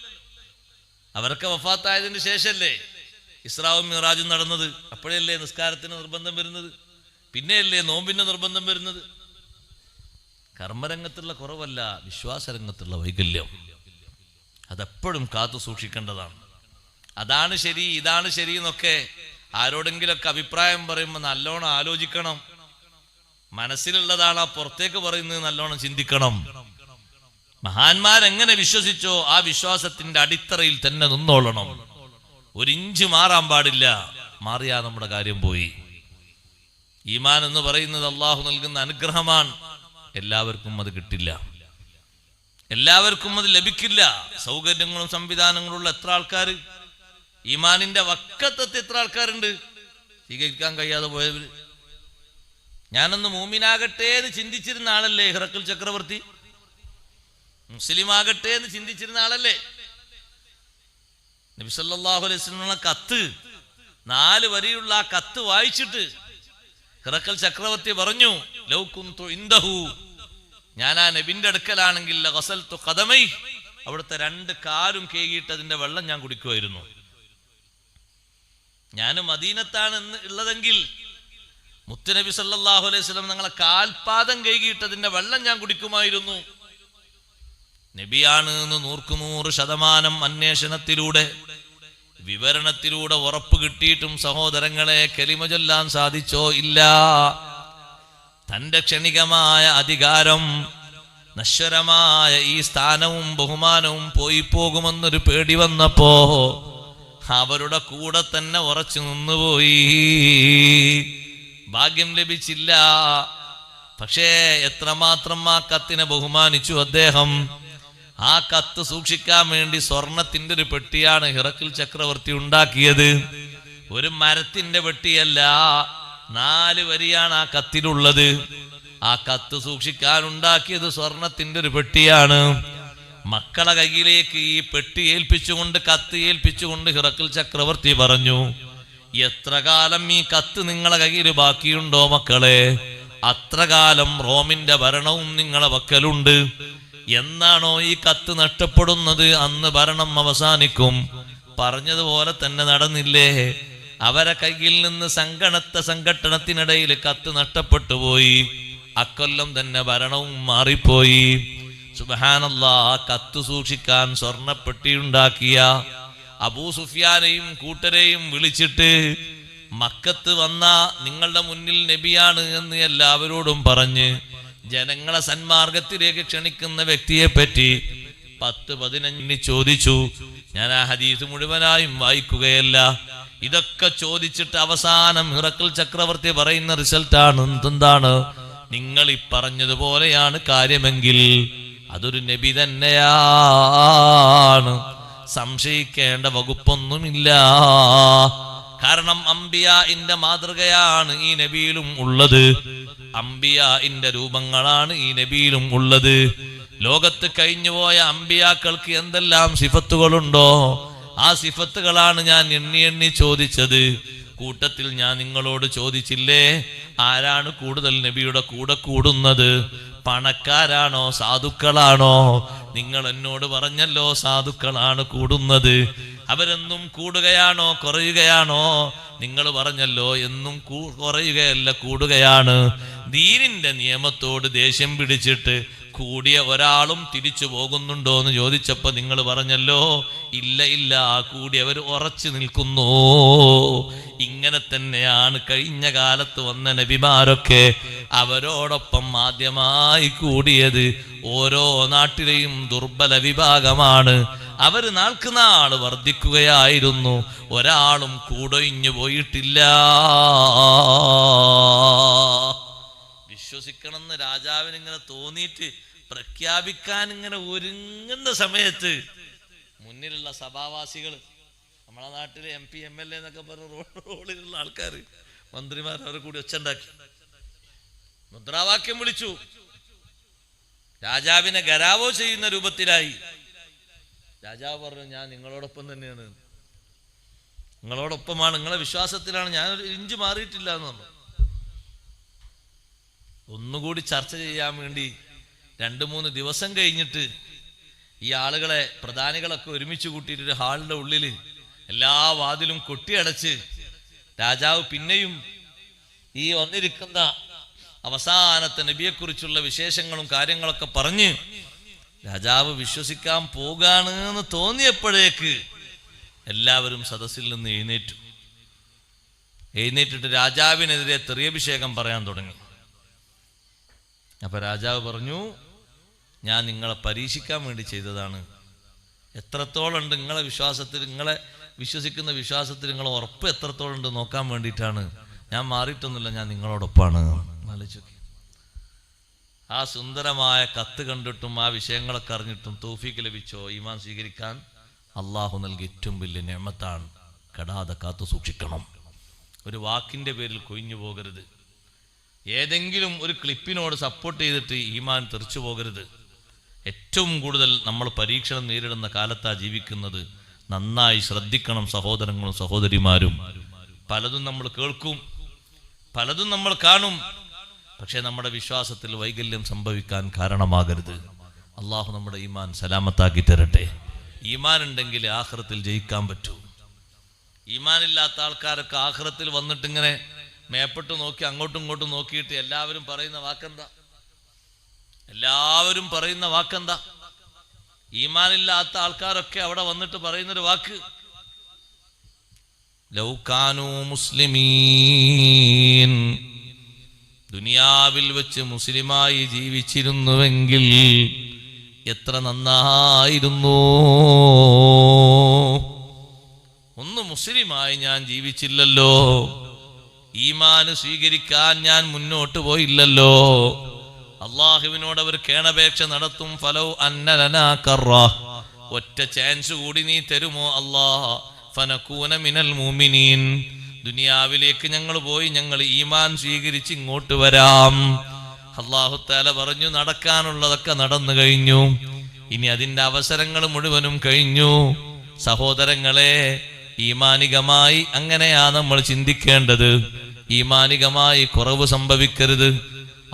അവരൊക്കെ വഫാത്തായതിന് ശേഷല്ലേ ഇസ്രാവും മിറാജും നടന്നത്. അപ്പോഴല്ലേ നിസ്കാരത്തിന് നിർബന്ധം വരുന്നത്, പിന്നെയല്ലേ നോമ്പിന് നിർബന്ധം വരുന്നത്. കർമ്മരംഗത്തുള്ള കുറവല്ല, വിശ്വാസരംഗത്തുള്ള വൈകല്യം അതെപ്പോഴും കാത്തു സൂക്ഷിക്കേണ്ടതാണ്. അതാണ് ശരി, ഇതാണ് ശരി എന്നൊക്കെ ആരോടെങ്കിലൊക്കെ അഭിപ്രായം പറയുമ്പോൾ നല്ലോണം ആലോചിക്കണം. മനസ്സിലുള്ളതാണ് ആ പുറത്തേക്ക് പറയുന്നത്, നല്ലോണം ചിന്തിക്കണം. മഹാന്മാരെങ്ങനെ വിശ്വസിച്ചോ ആ വിശ്വാസത്തിന്റെ അടിത്തറയിൽ തന്നെ നിന്നോളണം. ഒരിഞ്ച് മാറാൻ പാടില്ല, മാറിയാ നമ്മുടെ കാര്യം പോയി. ഈമാൻ എന്ന് പറയുന്നത് അള്ളാഹു നൽകുന്ന അനുഗ്രഹമാണ്. എല്ലാവർക്കും അത് കിട്ടില്ല, എല്ലാവർക്കും അത് ലഭിക്കില്ല. സൗകര്യങ്ങളും സംവിധാനങ്ങളുള്ള എത്ര ആൾക്കാർ, ഈമാനിന്റെ വക്കത്തെത്തി എത്ര ആൾക്കാരുണ്ട് സ്വീകരിക്കാൻ കഴിയാതെ പോയവര്. ഞാനൊന്ന് മൂമിനാകട്ടെ എന്ന് ചിന്തിച്ചിരുന്ന ആളല്ലേ ഹിറക്കിൽ ചക്രവർത്തി, മുസ്ലിം ആകട്ടെ എന്ന് ചിന്തിച്ചിരുന്ന ആളല്ലേ. നബി സല്ലല്ലാഹു അലൈഹി വസല്ലം കത്ത്, 4 വരിയുള്ള ആ കത്ത് വായിച്ചിട്ട് ഹിറക്കൽ ചക്രവർത്തി പറഞ്ഞു, ലൗ കുന്തു ഇൻദഹു, ഞാൻ ആ നബിന്റെ അടുക്കലാണെങ്കിൽ ഗസൽതു ഖദമൈ, അവിടുത്തെ 2 കാലും കേകിയിട്ട് അതിന്റെ വെള്ളം ഞാൻ കുടിക്കുമായിരുന്നു. ഞാൻ മദീനത്താണ് ഉള്ളതെങ്കിൽ മുത്തുനബി സല്ലല്ലാഹു അലൈഹി വസല്ലം ഞങ്ങളെ കാൽപാദം കേകിയിട്ട് അതിന്റെ വെള്ളം ഞാൻ കുടിക്കുമായിരുന്നു. നബിയാണ് എന്ന് 100% അന്വേഷണത്തിലൂടെ വിവരണത്തിലൂടെ ഉറപ്പ് കിട്ടിയിട്ടും സഹോദരങ്ങളെ കലിമ ചൊല്ലാൻ സാധിച്ചോ? ഇല്ല. തന്റെ ക്ഷണികമായ അധികാരം, നശ്വരമായ ഈ സ്ഥാനവും ബഹുമാനവും പോയി പോകുമെന്നൊരു പേടി വന്നപ്പോ അവരുടെ കൂടെ തന്നെ ഉറച്ചു നിന്നുപോയി. ഭാഗ്യം ലഭിച്ചില്ല. പക്ഷേ എത്രമാത്രം ആ കത്തിനെ ബഹുമാനിച്ചു അദ്ദേഹം. ആ കത്ത് സൂക്ഷിക്കാൻ വേണ്ടി സ്വർണത്തിന്റെ ഒരു പെട്ടിയാണ് ഹിറക്കിൽ ചക്രവർത്തി ഉണ്ടാക്കിയത്. ഒരു മരത്തിന്റെ പെട്ടിയല്ല, 4 വരിയാണ് ആ കത്തിലുള്ളത്. ആ കത്ത് സൂക്ഷിക്കാൻ ഉണ്ടാക്കിയത് സ്വർണത്തിന്റെ ഒരു പെട്ടിയാണ്. മക്കളെ കയ്യിലേക്ക് ഈ പെട്ടി ഏൽപ്പിച്ചുകൊണ്ട്, കത്ത് ഏൽപ്പിച്ചുകൊണ്ട് ഹിറക്കിൽ ചക്രവർത്തി പറഞ്ഞു, എത്ര കാലം ഈ കത്ത് നിങ്ങളെ കയ്യിൽ ബാക്കിയുണ്ടോ മക്കളെ, അത്ര കാലം റോമിന്റെ ഭരണവും നിങ്ങളെ വക്കലുണ്ട്. എന്നാണോ ഈ കത്ത് നഷ്ടപ്പെടുന്നത് അന്ന് ഭരണം അവസാനിക്കും. പറഞ്ഞതുപോലെ തന്നെ നടന്നില്ലേ? അവരെ കയ്യിൽ നിന്ന് സംഘട്ടനത്തിനിടയിൽ കത്ത് നഷ്ടപ്പെട്ടു പോയി. അക്കൊല്ലം തന്നെ ഭരണവും മാറിപ്പോയി. സുബ്ഹാനല്ലാഹ്. ആ കത്ത് സൂക്ഷിക്കാൻ സ്വർണപ്പെട്ടി ഉണ്ടാക്കിയ അബൂ സുഫിയാനെയും കൂട്ടരെയും വിളിച്ചിട്ട് മക്കത്ത് വന്ന നിങ്ങളുടെ മുന്നിൽ നബിയാണ് എന്ന് എല്ലാവരോടും പറഞ്ഞ് ജനങ്ങളെ സന്മാർഗത്തിലേക്ക് ക്ഷണിക്കുന്ന വ്യക്തിയെ പറ്റി 10-15 ചോദിച്ചു. ഞാൻ ആ ഹദീസ് മുഴുവനായും വായിക്കുകയല്ല. ഇതൊക്കെ ചോദിച്ചിട്ട് അവസാനം ഹിറക്കിൽ ചക്രവർത്തി പറയുന്ന റിസൾട്ടാണ്. എന്താണ്? നിങ്ങൾ ഈ പറഞ്ഞതുപോലെയാണ് കാര്യമെങ്കിൽ അതൊരു നബി തന്നെയാണ്, സംശയിക്കേണ്ട വകുപ്പൊന്നുമില്ല. കാരണം അംബിയാഇന്റെ മാതൃകയാണ് ഈ നബിയിലും ഉള്ളത്, അംബിയാഇന്റെ രൂപങ്ങളാണ് ഈ നബിയിലും ഉള്ളത്. ലോകത്ത് കഴിഞ്ഞുപോയ അംബിയാക്കൾക്ക് എന്തെല്ലാം സിഫത്തുകളുണ്ടോ ആ സിഫത്തുകളാണ് ഞാൻ എണ്ണി എണ്ണി ചോദിച്ചത്. കൂട്ടത്തിൽ ഞാൻ നിങ്ങളോട് ചോദിച്ചില്ലേ, ആരാണ് കൂടുതൽ നബിയുടെ കൂടെ കൂടുന്നത്? പണക്കാരാണോ സാധുക്കളാണോ? നിങ്ങൾ എന്നോട് പറഞ്ഞല്ലോ സാധുക്കളാണ് കൂടുന്നത്. അവരെന്നും കൂടുകയാണോ കുറയുകയാണോ? നിങ്ങൾ പറഞ്ഞല്ലോ എന്നും കുറയുകയല്ല കൂടുകയാണ്. ദീനിന്റെ നിയമത്തോട് ദേഷ്യം പിടിച്ചിട്ട് കൂടിയ ഒരാളും തിരിച്ചു പോകുന്നുണ്ടോ എന്ന് ചോദിച്ചപ്പോ നിങ്ങൾ പറഞ്ഞല്ലോ ഇല്ല ഇല്ല, കൂടിയവർ ഉറച്ചു നിൽക്കുന്നു. ഇങ്ങനെ തന്നെയാണ് കഴിഞ്ഞ കാലത്ത് വന്ന നബിമാരൊക്കെ. അവരോടൊപ്പം ആദ്യമായി കൂടിയത് ഓരോ നാട്ടിലെയും ദുർബല വിഭാഗമാണ്. അവര് നാൾക്ക് നാൾ വർദ്ധിക്കുകയായിരുന്നു. ഒരാളും കൂടൊഴിഞ്ഞു പോയിട്ടില്ല. വിശ്വസിക്കണമെന്ന് രാജാവിന് ഇങ്ങനെ തോന്നിയിട്ട് പ്രഖ്യാപിക്കാൻ ഇങ്ങനെ ഒരുങ്ങുന്ന സമയത്ത് മുന്നിലുള്ള സഭാവാസികൾ, നമ്മളെ നാട്ടിലെ MP MLA എന്നൊക്കെ പറഞ്ഞ റോളിലുള്ള ആൾക്കാർ, മന്ത്രിമാർ, അവരെ കൂടി ഒച്ചുണ്ടാക്കി മുദ്രാവാക്യം വിളിച്ചു. രാജാവിനെ ഗരാവോ ചെയ്യുന്ന രൂപത്തിലായി. രാജാവ് പറഞ്ഞു, ഞാൻ നിങ്ങളോടൊപ്പം തന്നെയാണ്, നിങ്ങളോടൊപ്പമാണ്, നിങ്ങളെ വിശ്വാസത്തിലാണ്, ഞാനൊരു ഇഞ്ച് മാറിയിട്ടില്ല എന്ന് പറഞ്ഞു. ഒന്നുകൂടി ചർച്ച ചെയ്യാൻ വേണ്ടി 2-3 ദിവസം കഴിഞ്ഞിട്ട് ഈ ആളുകളെ, പ്രധാനികളൊക്കെ ഒരുമിച്ച് കൂട്ടിയിട്ട് ഒരു ഹാളിന്റെ ഉള്ളിൽ എല്ലാ വാതിലും കൊട്ടിയടച്ച് രാജാവ് പിന്നെയും ഈ വന്നിരിക്കുന്ന അവസാനത്തെ നബിയെക്കുറിച്ചുള്ള വിശേഷങ്ങളും കാര്യങ്ങളൊക്കെ പറഞ്ഞ് രാജാവ് വിശ്വസിക്കാൻ പോകാണ് എന്ന് തോന്നിയപ്പോഴേക്ക് എല്ലാവരും സദസ്സിൽ നിന്ന് എഴുന്നേറ്റിട്ട് രാജാവിനെതിരെ തെറിയഭിഷേകം പറയാൻ തുടങ്ങി. അപ്പൊ രാജാവ് പറഞ്ഞു, ഞാൻ നിങ്ങളെ പരീക്ഷിക്കാൻ വേണ്ടി ചെയ്തതാണ്. എത്രത്തോളം ഉണ്ട് നിങ്ങളെ വിശ്വാസത്തിൽ, നിങ്ങളെ വിശ്വസിക്കുന്ന വിശ്വാസത്തിൽ നിങ്ങളെ ഉറപ്പ് എത്രത്തോളം ഉണ്ട് നോക്കാൻ വേണ്ടിയിട്ടാണ്. ഞാൻ മാറിയിട്ടൊന്നുമില്ല, ഞാൻ നിങ്ങളോടൊപ്പാണ്. ആലോചിച്ചു. ആ സുന്ദരമായ കത്ത് കണ്ടിട്ടും ആ വിഷയങ്ങളൊക്കെ അറിഞ്ഞിട്ടും തൗഫീക്ക് ലഭിച്ചോ ഈമാൻ സ്വീകരിക്കാൻ? അള്ളാഹു നൽകിയ ഏറ്റവും വലിയ നിഅമത്താണ്. കെടാതെ കാത്തു സൂക്ഷിക്കണം. ഒരു വാക്കിന്റെ പേരിൽ കൊഴിഞ്ഞു പോകരുത്. ഏതെങ്കിലും ഒരു ക്ലിപ്പിനോട് സപ്പോർട്ട് ചെയ്തിട്ട് ഈമാൻ തെറിച്ചു പോകരുത്. ഏറ്റവും കൂടുതൽ നമ്മൾ പരീക്ഷണം നേരിടുന്ന കാലത്താ ജീവിക്കുന്നത്. നന്നായി ശ്രദ്ധിക്കണം സഹോദരങ്ങളും സഹോദരിമാരും. പലതും നമ്മൾ കേൾക്കും, പലതും നമ്മൾ കാണും. പക്ഷെ നമ്മുടെ വിശ്വാസത്തിൽ വൈകല്യം സംഭവിക്കാൻ കാരണമാകരുത്. അള്ളാഹു നമ്മുടെ ഈമാൻ സലാമത്താക്കി തരട്ടെ. ഈമാൻ ഉണ്ടെങ്കിൽ ആഖിറത്തിൽ ജയിക്കാൻ പറ്റൂ. ഈമാനില്ലാത്ത ആൾക്കാരൊക്കെ ആഖിറത്തിൽ വന്നിട്ടിങ്ങനെ മേപ്പെട്ട് നോക്കി അങ്ങോട്ടും ഇങ്ങോട്ടും നോക്കിയിട്ട് എല്ലാവരും പറയുന്ന വാക്കെന്താ? ഈമാനില്ലാത്ത ആൾക്കാരൊക്കെ അവിടെ വന്നിട്ട് പറയുന്നൊരു വാക്ക്, ലൗ കാനൂ മുസ്ലിമീൻ, ദുനിയാവിൽ വെച്ച് മുസ്ലിമായി ജീവിച്ചിരുന്നുവെങ്കിൽ എത്ര നന്നായിരുന്നു. ഒന്ന് മുസ്ലിമായി ഞാൻ ജീവിച്ചില്ലല്ലോ, ഈമാന് സ്വീകരിക്കാൻ ഞാൻ മുന്നോട്ട് പോയില്ലല്ലോ. അള്ളാഹുവിനോട് അവർ കേണപേക്ഷ നടത്തും. ഫലൗ അന്ന ലനാ കറ, ഒറ്റ ചാൻസ് കൂടി നീ തരുമോ അല്ലാഹ്, ഫനകൂന മിനൽ മുഅ്മിനീൻ, ദുനിയാവിലേക്ക് ഞങ്ങൾ പോയി ഞങ്ങൾ ഈമാൻ സ്വീകരിച്ച് ഇങ്ങോട്ട് വരാം. അല്ലാഹു തആല പറഞ്ഞു, നടക്കാനുള്ളതൊക്കെ നടന്നു കഴിഞ്ഞു, ഇനി അതിന്റെ അവസരങ്ങൾ മുഴുവനും കഴിഞ്ഞു. സഹോദരങ്ങളെ, ഈമാനികമായി അങ്ങനെയാ നമ്മൾ ചിന്തിക്കേണ്ടത്. ഈമാനികമായി കുറവ് സംഭവിക്കരുത്.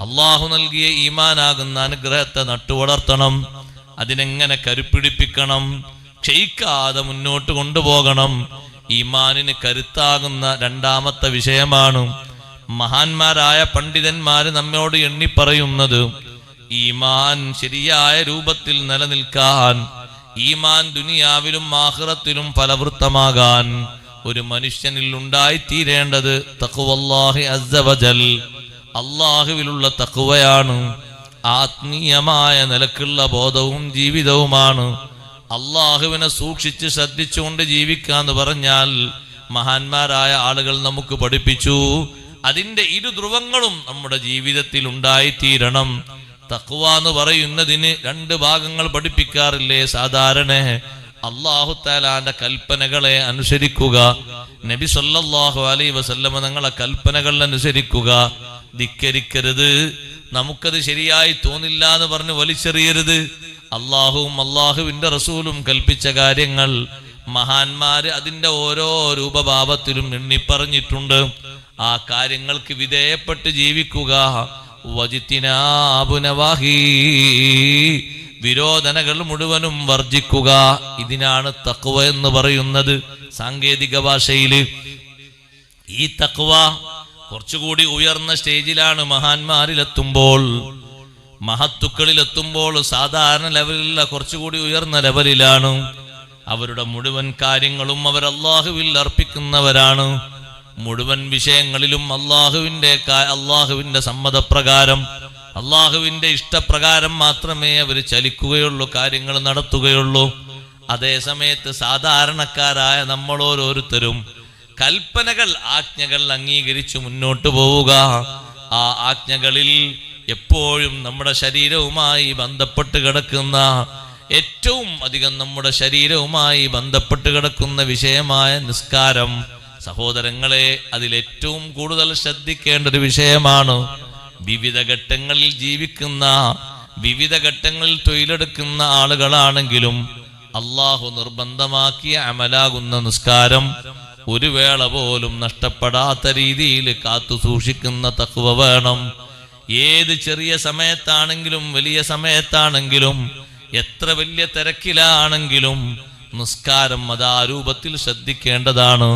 അള്ളാഹു നൽകിയ ഈമാനാകുന്ന അനുഗ്രഹത്തെ നട്ടുവളർത്തണം. അതിനെങ്ങനെ കരുപ്പിടിപ്പിക്കണം, ക്ഷയിക്കാതെ മുന്നോട്ട് കൊണ്ടുപോകണം. ഈമാനിന് കരുത്താകുന്ന രണ്ടാമത്തെ വിഷയമാണ് മഹാന്മാരായ പണ്ഡിതന്മാര് നമ്മോട് എണ്ണിപ്പറയുന്നത്. ഈമാൻ ശരിയായ രൂപത്തിൽ നിലനിൽക്കാൻ, ഈമാൻ ദുനിയാവിലും ആഖിറത്തിലും ഫലവൃത്തമാകാൻ ഒരു മനുഷ്യനിൽ ഉണ്ടായിത്തീരേണ്ടത് തഖ്വല്ലാഹി അസ്സ വജൽ, അള്ളാഹുവിലുള്ള തഖ്വയാണ്. ആത്മീയമായ നിലക്കുള്ള ബോധവും ജീവിതവുമാണ്. അള്ളാഹുവിനെ സൂക്ഷിച്ച് ശ്രദ്ധിച്ചുകൊണ്ട് ജീവിക്കാന്ന് പറഞ്ഞാൽ മഹാന്മാരായ ആളുകൾ നമുക്ക് പഠിപ്പിച്ചു. അതിന്റെ ഇരു ധ്രുവങ്ങളും നമ്മുടെ ജീവിതത്തിൽ ഉണ്ടായിത്തീരണം. തഖ്വ എന്ന് പറയുന്നതിന് 2 ഭാഗങ്ങൾ പഠിപ്പിക്കാറില്ലേ സാധാരണ? അല്ലാഹു തആലാന്റെ കൽപ്പനകളെ അനുസരിക്കുക, നബി സല്ലല്ലാഹു അലൈഹി വസല്ലമ തങ്ങളുടെ കൽപ്പനകൾ അനുസരിക്കുക, ധിക്കരിക്കരുത്. നമുക്കത് ശരിയായി തോന്നില്ല എന്ന് പറഞ്ഞ് വലിച്ചെറിയരുത്. അള്ളാഹുവും അള്ളാഹുവിന്റെ റസൂലും കൽപ്പിച്ച കാര്യങ്ങൾ മഹാന്മാര് അതിൻ്റെ ഓരോ രൂപഭാവത്തിലും എണ്ണിപ്പറഞ്ഞിട്ടുണ്ട്. ആ കാര്യങ്ങൾക്ക് വിധേയപ്പെട്ട് ജീവിക്കുക. വജിത്തിനാബു നവാഹി, വിരോധനകൾ മുഴുവനും വർജിക്കുക. ഇതിനാണ് തഖ്വ എന്ന് പറയുന്നത് സാങ്കേതിക ഭാഷയിൽ. ഈ തഖ്വ കുറച്ചുകൂടി ഉയർന്ന സ്റ്റേജിലാണ് മഹാന്മാരിലെത്തുമ്പോൾ, മഹത്തുക്കളിലെത്തുമ്പോൾ സാധാരണ ലെവലിലുള്ള കുറച്ചുകൂടി ഉയർന്ന ലെവലിലാണ്. അവരുടെ മുഴുവൻ കാര്യങ്ങളും അവർ അള്ളാഹുവിൽ അർപ്പിക്കുന്നവരാണ്. മുഴുവൻ വിഷയങ്ങളിലും അള്ളാഹുവിന്റെ സമ്മതപ്രകാരം, അള്ളാഹുവിന്റെ ഇഷ്ടപ്രകാരം മാത്രമേ അവർ ചലിക്കുകയുള്ളൂ, കാര്യങ്ങൾ നടത്തുകയുള്ളൂ. അതേ സമയത്ത് സാധാരണക്കാരായ നമ്മൾ ഓരോരുത്തരും കൽപ്പനകൾ, ആജ്ഞകൾ അംഗീകരിച്ചു മുന്നോട്ട് പോവുക. ആ ആജ്ഞകളിൽ എപ്പോഴും നമ്മുടെ ശരീരവുമായി ബന്ധപ്പെട്ട് കിടക്കുന്ന, ഏറ്റവും അധികം നമ്മുടെ ശരീരവുമായി ബന്ധപ്പെട്ട് കിടക്കുന്ന വിഷയമായ നിസ്കാരം, സഹോദരങ്ങളെ, അതിലേറ്റവും കൂടുതൽ ശ്രദ്ധിക്കേണ്ട ഒരു വിഷയമാണ്. വിവിധ ഘട്ടങ്ങളിൽ ജീവിക്കുന്ന, വിവിധ ഘട്ടങ്ങളിൽ തൊഴിലെടുക്കുന്ന ആളുകളാണെങ്കിലും അള്ളാഹു നിർബന്ധമാക്കിയ അമലാകുന്ന നിസ്കാരം ഒരു വേള പോലും നഷ്ടപ്പെടാത്ത രീതിയിൽ കാത്തു സൂക്ഷിക്കുന്ന തഖ്വ വേണം. ഏത് ചെറിയ സമയത്താണെങ്കിലും വലിയ സമയത്താണെങ്കിലും എത്ര വലിയ തിരക്കിലാണെങ്കിലും നിസ്കാരം അതാ രൂപത്തിൽ ശ്രദ്ധിക്കേണ്ടതാണ്.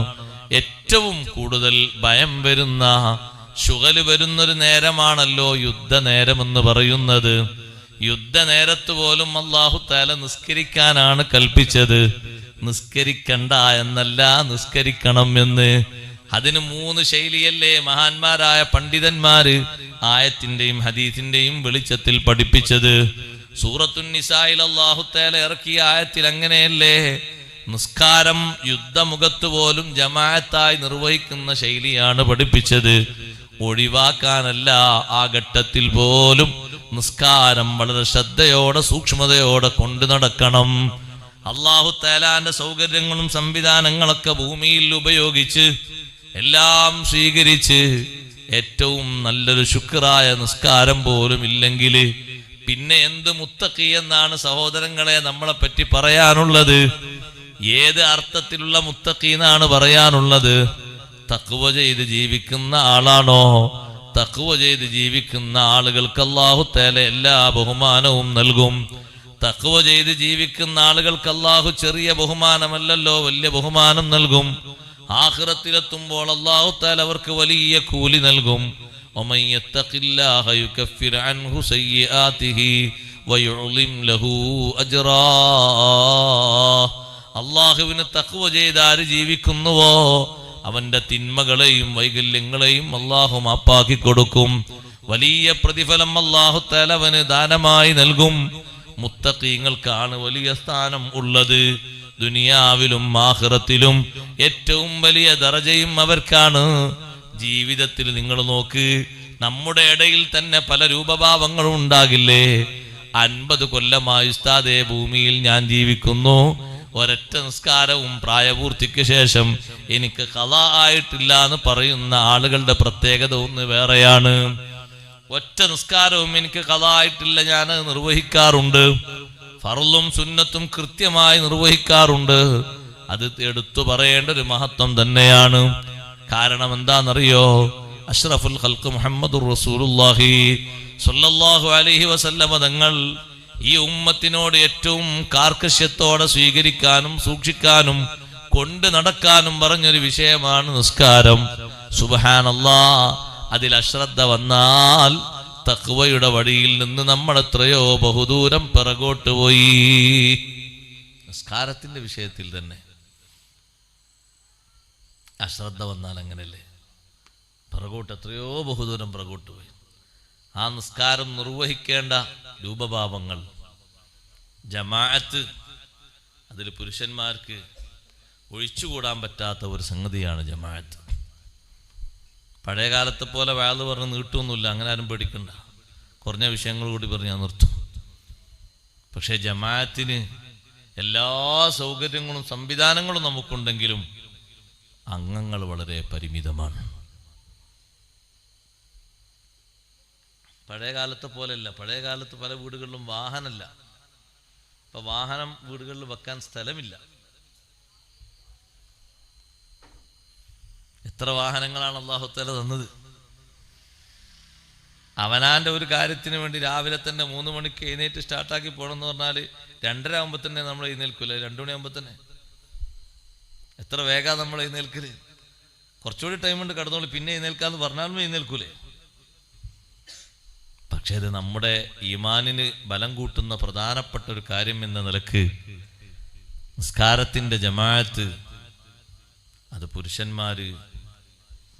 ഏറ്റവും കൂടുതൽ ഭയം വരുന്ന, ശുഗല് വരുന്നൊരു നേരമാണല്ലോ യുദ്ധനേരമെന്ന് പറയുന്നത്. യുദ്ധനേരത്ത് പോലും അല്ലാഹു തആല നിസ്കരിക്കാനാണ് കൽപ്പിച്ചത്. നിസ്കരിക്കണ്ട എന്നല്ല, നിസ്കരിക്കണം എന്ന്. അതിന് 3 ശൈലിയല്ലേ മഹാന്മാരായ പണ്ഡിതന്മാര് ആയത്തിന്റെയും ഹദീസിന്റെയും വെളിച്ചത്തിൽ പഠിപ്പിച്ചത്. സൂറത്തുൻ നിസായിൽ അല്ലാഹു തആല ഇറക്കിയ ആയത്തിൽ അങ്ങനെയല്ലേ, നിസ്കാരം യുദ്ധമുഖത്ത് പോലും ജമാഅത്തായി നിർവഹിക്കുന്ന ശൈലിയാണ് പഠിപ്പിച്ചത്. ഒഴിവാക്കാനല്ല, ആ ഘട്ടത്തിൽ പോലും നിസ്കാരം വളരെ ശ്രദ്ധയോടെ സൂക്ഷ്മതയോടെ കൊണ്ടു നടക്കണം. അല്ലാഹു തആലാന്റെ സൗകര്യങ്ങളും സംവിധാനങ്ങളൊക്കെ ഭൂമിയിൽ ഉപയോഗിച്ച് എല്ലാം സ്വീകരിച്ച് ഏറ്റവും നല്ലൊരു ശുക്റായ നിസ്കാരം പോലും ഇല്ലെങ്കിൽ പിന്നെ എന്ത് മുത്തഖി എന്നാണ് സഹോദരങ്ങളെ നമ്മളെ പറ്റി പറയാനുള്ളത്? ഏത് അർത്ഥത്തിലുള്ള മുത്തഖി എന്നാണ് പറയാനുള്ളത്? തഖ്വ ചെയ്ത് ജീവിക്കുന്ന ആളാണോ? തഖ്വ ചെയ്ത് ജീവിക്കുന്ന ആളുകൾക്ക് അല്ലാഹു തആല എല്ലാ ബഹുമാനവും നൽകും. തഖ്വ ചെയ്ത് ജീവിക്കുന്ന ആളുകൾക്ക് അല്ലാഹു ചെറിയ ബഹുമാനമല്ലല്ലോ, വലിയ ബഹുമാനം നൽകും. ആഖിറത്തിലെത്തുമ്പോൾ അല്ലാഹു തആല അവർക്ക് വലിയ കൂലി നൽകും. വമൻ യത്തഖില്ലാഹ യുകഫിർ അൻഹു സയ്യിആതിഹി വയുഅ്ലിം ലഹു അജ്റാ. അല്ലാഹുവിനെ തഖ്വ ചെയ്ത് ആര് ജീവിക്കുന്നുവോ അവന്റെ തിന്മകളെയും വൈകല്യങ്ങളെയും അല്ലാഹു മാപ്പാക്കി കൊടുക്കും. വലിയ പ്രതിഫലം അല്ലാഹു തആല അവന് ദാനമായി നൽകും. മുത്തഖീങ്ങൾക്കാണ് വലിയ സ്ഥാനം ഉള്ളത്. ദുനിയാവിലും ആഖിറത്തിലും ഏറ്റവും വലിയ ദറജയും അവർക്കാണ്. ജീവിതത്തിൽ നിങ്ങൾ നോക്ക്, നമ്മുടെ ഇടയിൽ തന്നെ പല രൂപഭാവങ്ങളും ഉണ്ടാകില്ലേ? 50 കൊല്ലമായി ഉസ്താദേ ഭൂമിയിൽ ഞാൻ ജീവിക്കുന്നു, ഒരൊറ്റ നിസ്കാരവും പ്രായപൂർത്തിക്ക് ശേഷം എനിക്ക് ഖളാ ആയിട്ടില്ല എന്ന് പറയുന്ന ആളുകളുടെ പ്രത്യേകത ഒന്ന് വേറെയാണ്. ഒറ്റ നിസ്കാരവും എനിക്ക് ഖളാ ആയിട്ടില്ല, ഞാൻ നിർവഹിക്കാറുണ്ട്. ഫർളും സുന്നത്തും കൃത്യമായി നിർവഹിക്കാറുണ്ട്. അത് എടുത്തു പറയേണ്ട ഒരു മഹത്വം തന്നെയാണ്. കാരണം എന്താണെന്നറിയോ? അഷ്റഫുൽ ഖൽഖ് മുഹമ്മദുർ റസൂലുള്ളാഹി സ്വല്ലല്ലാഹു അലൈഹി വസല്ലമ തങ്ങൾ ഈ ഉമ്മത്തിനോട് ഏറ്റവും കാർക്കശ്യത്തോടെ സ്വീകരിക്കാനും സൂക്ഷിക്കാനും കൊണ്ട് നടക്കാനും പറഞ്ഞൊരു വിഷയമാണ് നിസ്കാരം. സുബ്ഹാനല്ലാഹ്, അതിൽ അശ്രദ്ധ വന്നാൽ തഖ്വയുടെ വഴിയിൽ നിന്ന് നമ്മൾ എത്രയോ ബഹുദൂരം പിറകോട്ട് പോയി. നിസ്കാരത്തിന്റെ വിഷയത്തിൽ തന്നെ അശ്രദ്ധ വന്നാൽ അങ്ങനല്ലേ, പിറകോട്ട് എത്രയോ ബഹുദൂരം പിറകോട്ട് പോയി. ആ നിസ്കാരം നിർവഹിക്കേണ്ട രൂപഭാവങ്ങൾ, ജമാഅത്ത്, അതിൽ പുരുഷന്മാർക്ക് ഒഴിച്ചുകൂടാൻ പറ്റാത്ത ഒരു സംഗതിയാണ് ജമാഅത്ത്. പഴയ കാലത്തെ പോലെ വഅദ് പറഞ്ഞ് നീട്ടൊന്നുമില്ല, അങ്ങനെ ആരും പേടിക്കണ്ട. കുറഞ്ഞ വിഷയങ്ങൾ കൂടി പറഞ്ഞ് ഞാൻ നിർത്തും. പക്ഷേ ജമാഅത്തിന് എല്ലാ സൗകര്യങ്ങളും സംവിധാനങ്ങളും നമുക്കുണ്ടെങ്കിലും അംഗങ്ങൾ വളരെ പരിമിതമാണ്. പഴയ കാലത്തെ പോലെയല്ല. പഴയ കാലത്ത് പല വീടുകളിലും വാഹനമല്ല. ഇപ്പം വാഹനം വീടുകളിൽ വെക്കാൻ സ്ഥലമില്ല. എത്ര വാഹനങ്ങളാണ് അല്ലാഹു തആല തന്നത്. അവനാൻ്റെ ഒരു കാര്യത്തിന് വേണ്ടി രാവിലെ തന്നെ 3 മണിക്ക് എഴുന്നേറ്റ് സ്റ്റാർട്ടാക്കി പോകണമെന്ന് പറഞ്ഞാൽ 2:30 ആകുമ്പോൾ തന്നെ നമ്മൾ എഴുന്നേൽക്കില്ല. 2 മണിയാകുമ്പോൾ തന്നെ എത്ര വേഗം നമ്മൾ എഴുന്നേൽക്കല്. കുറച്ചുകൂടി ടൈമുണ്ട് കിടന്നോളൂ, പിന്നെ എഴുന്നേൽക്കാന്ന് പറഞ്ഞാലും എഴുന്നേൽക്കൂലേ. പക്ഷേ അത് നമ്മുടെ ഈമാനിന് ബലം കൂട്ടുന്ന പ്രധാനപ്പെട്ട ഒരു കാര്യം എന്ന നിലക്ക് നിസ്കാരത്തിൻ്റെ ജമാഅത്ത് അത് പുരുഷന്മാര്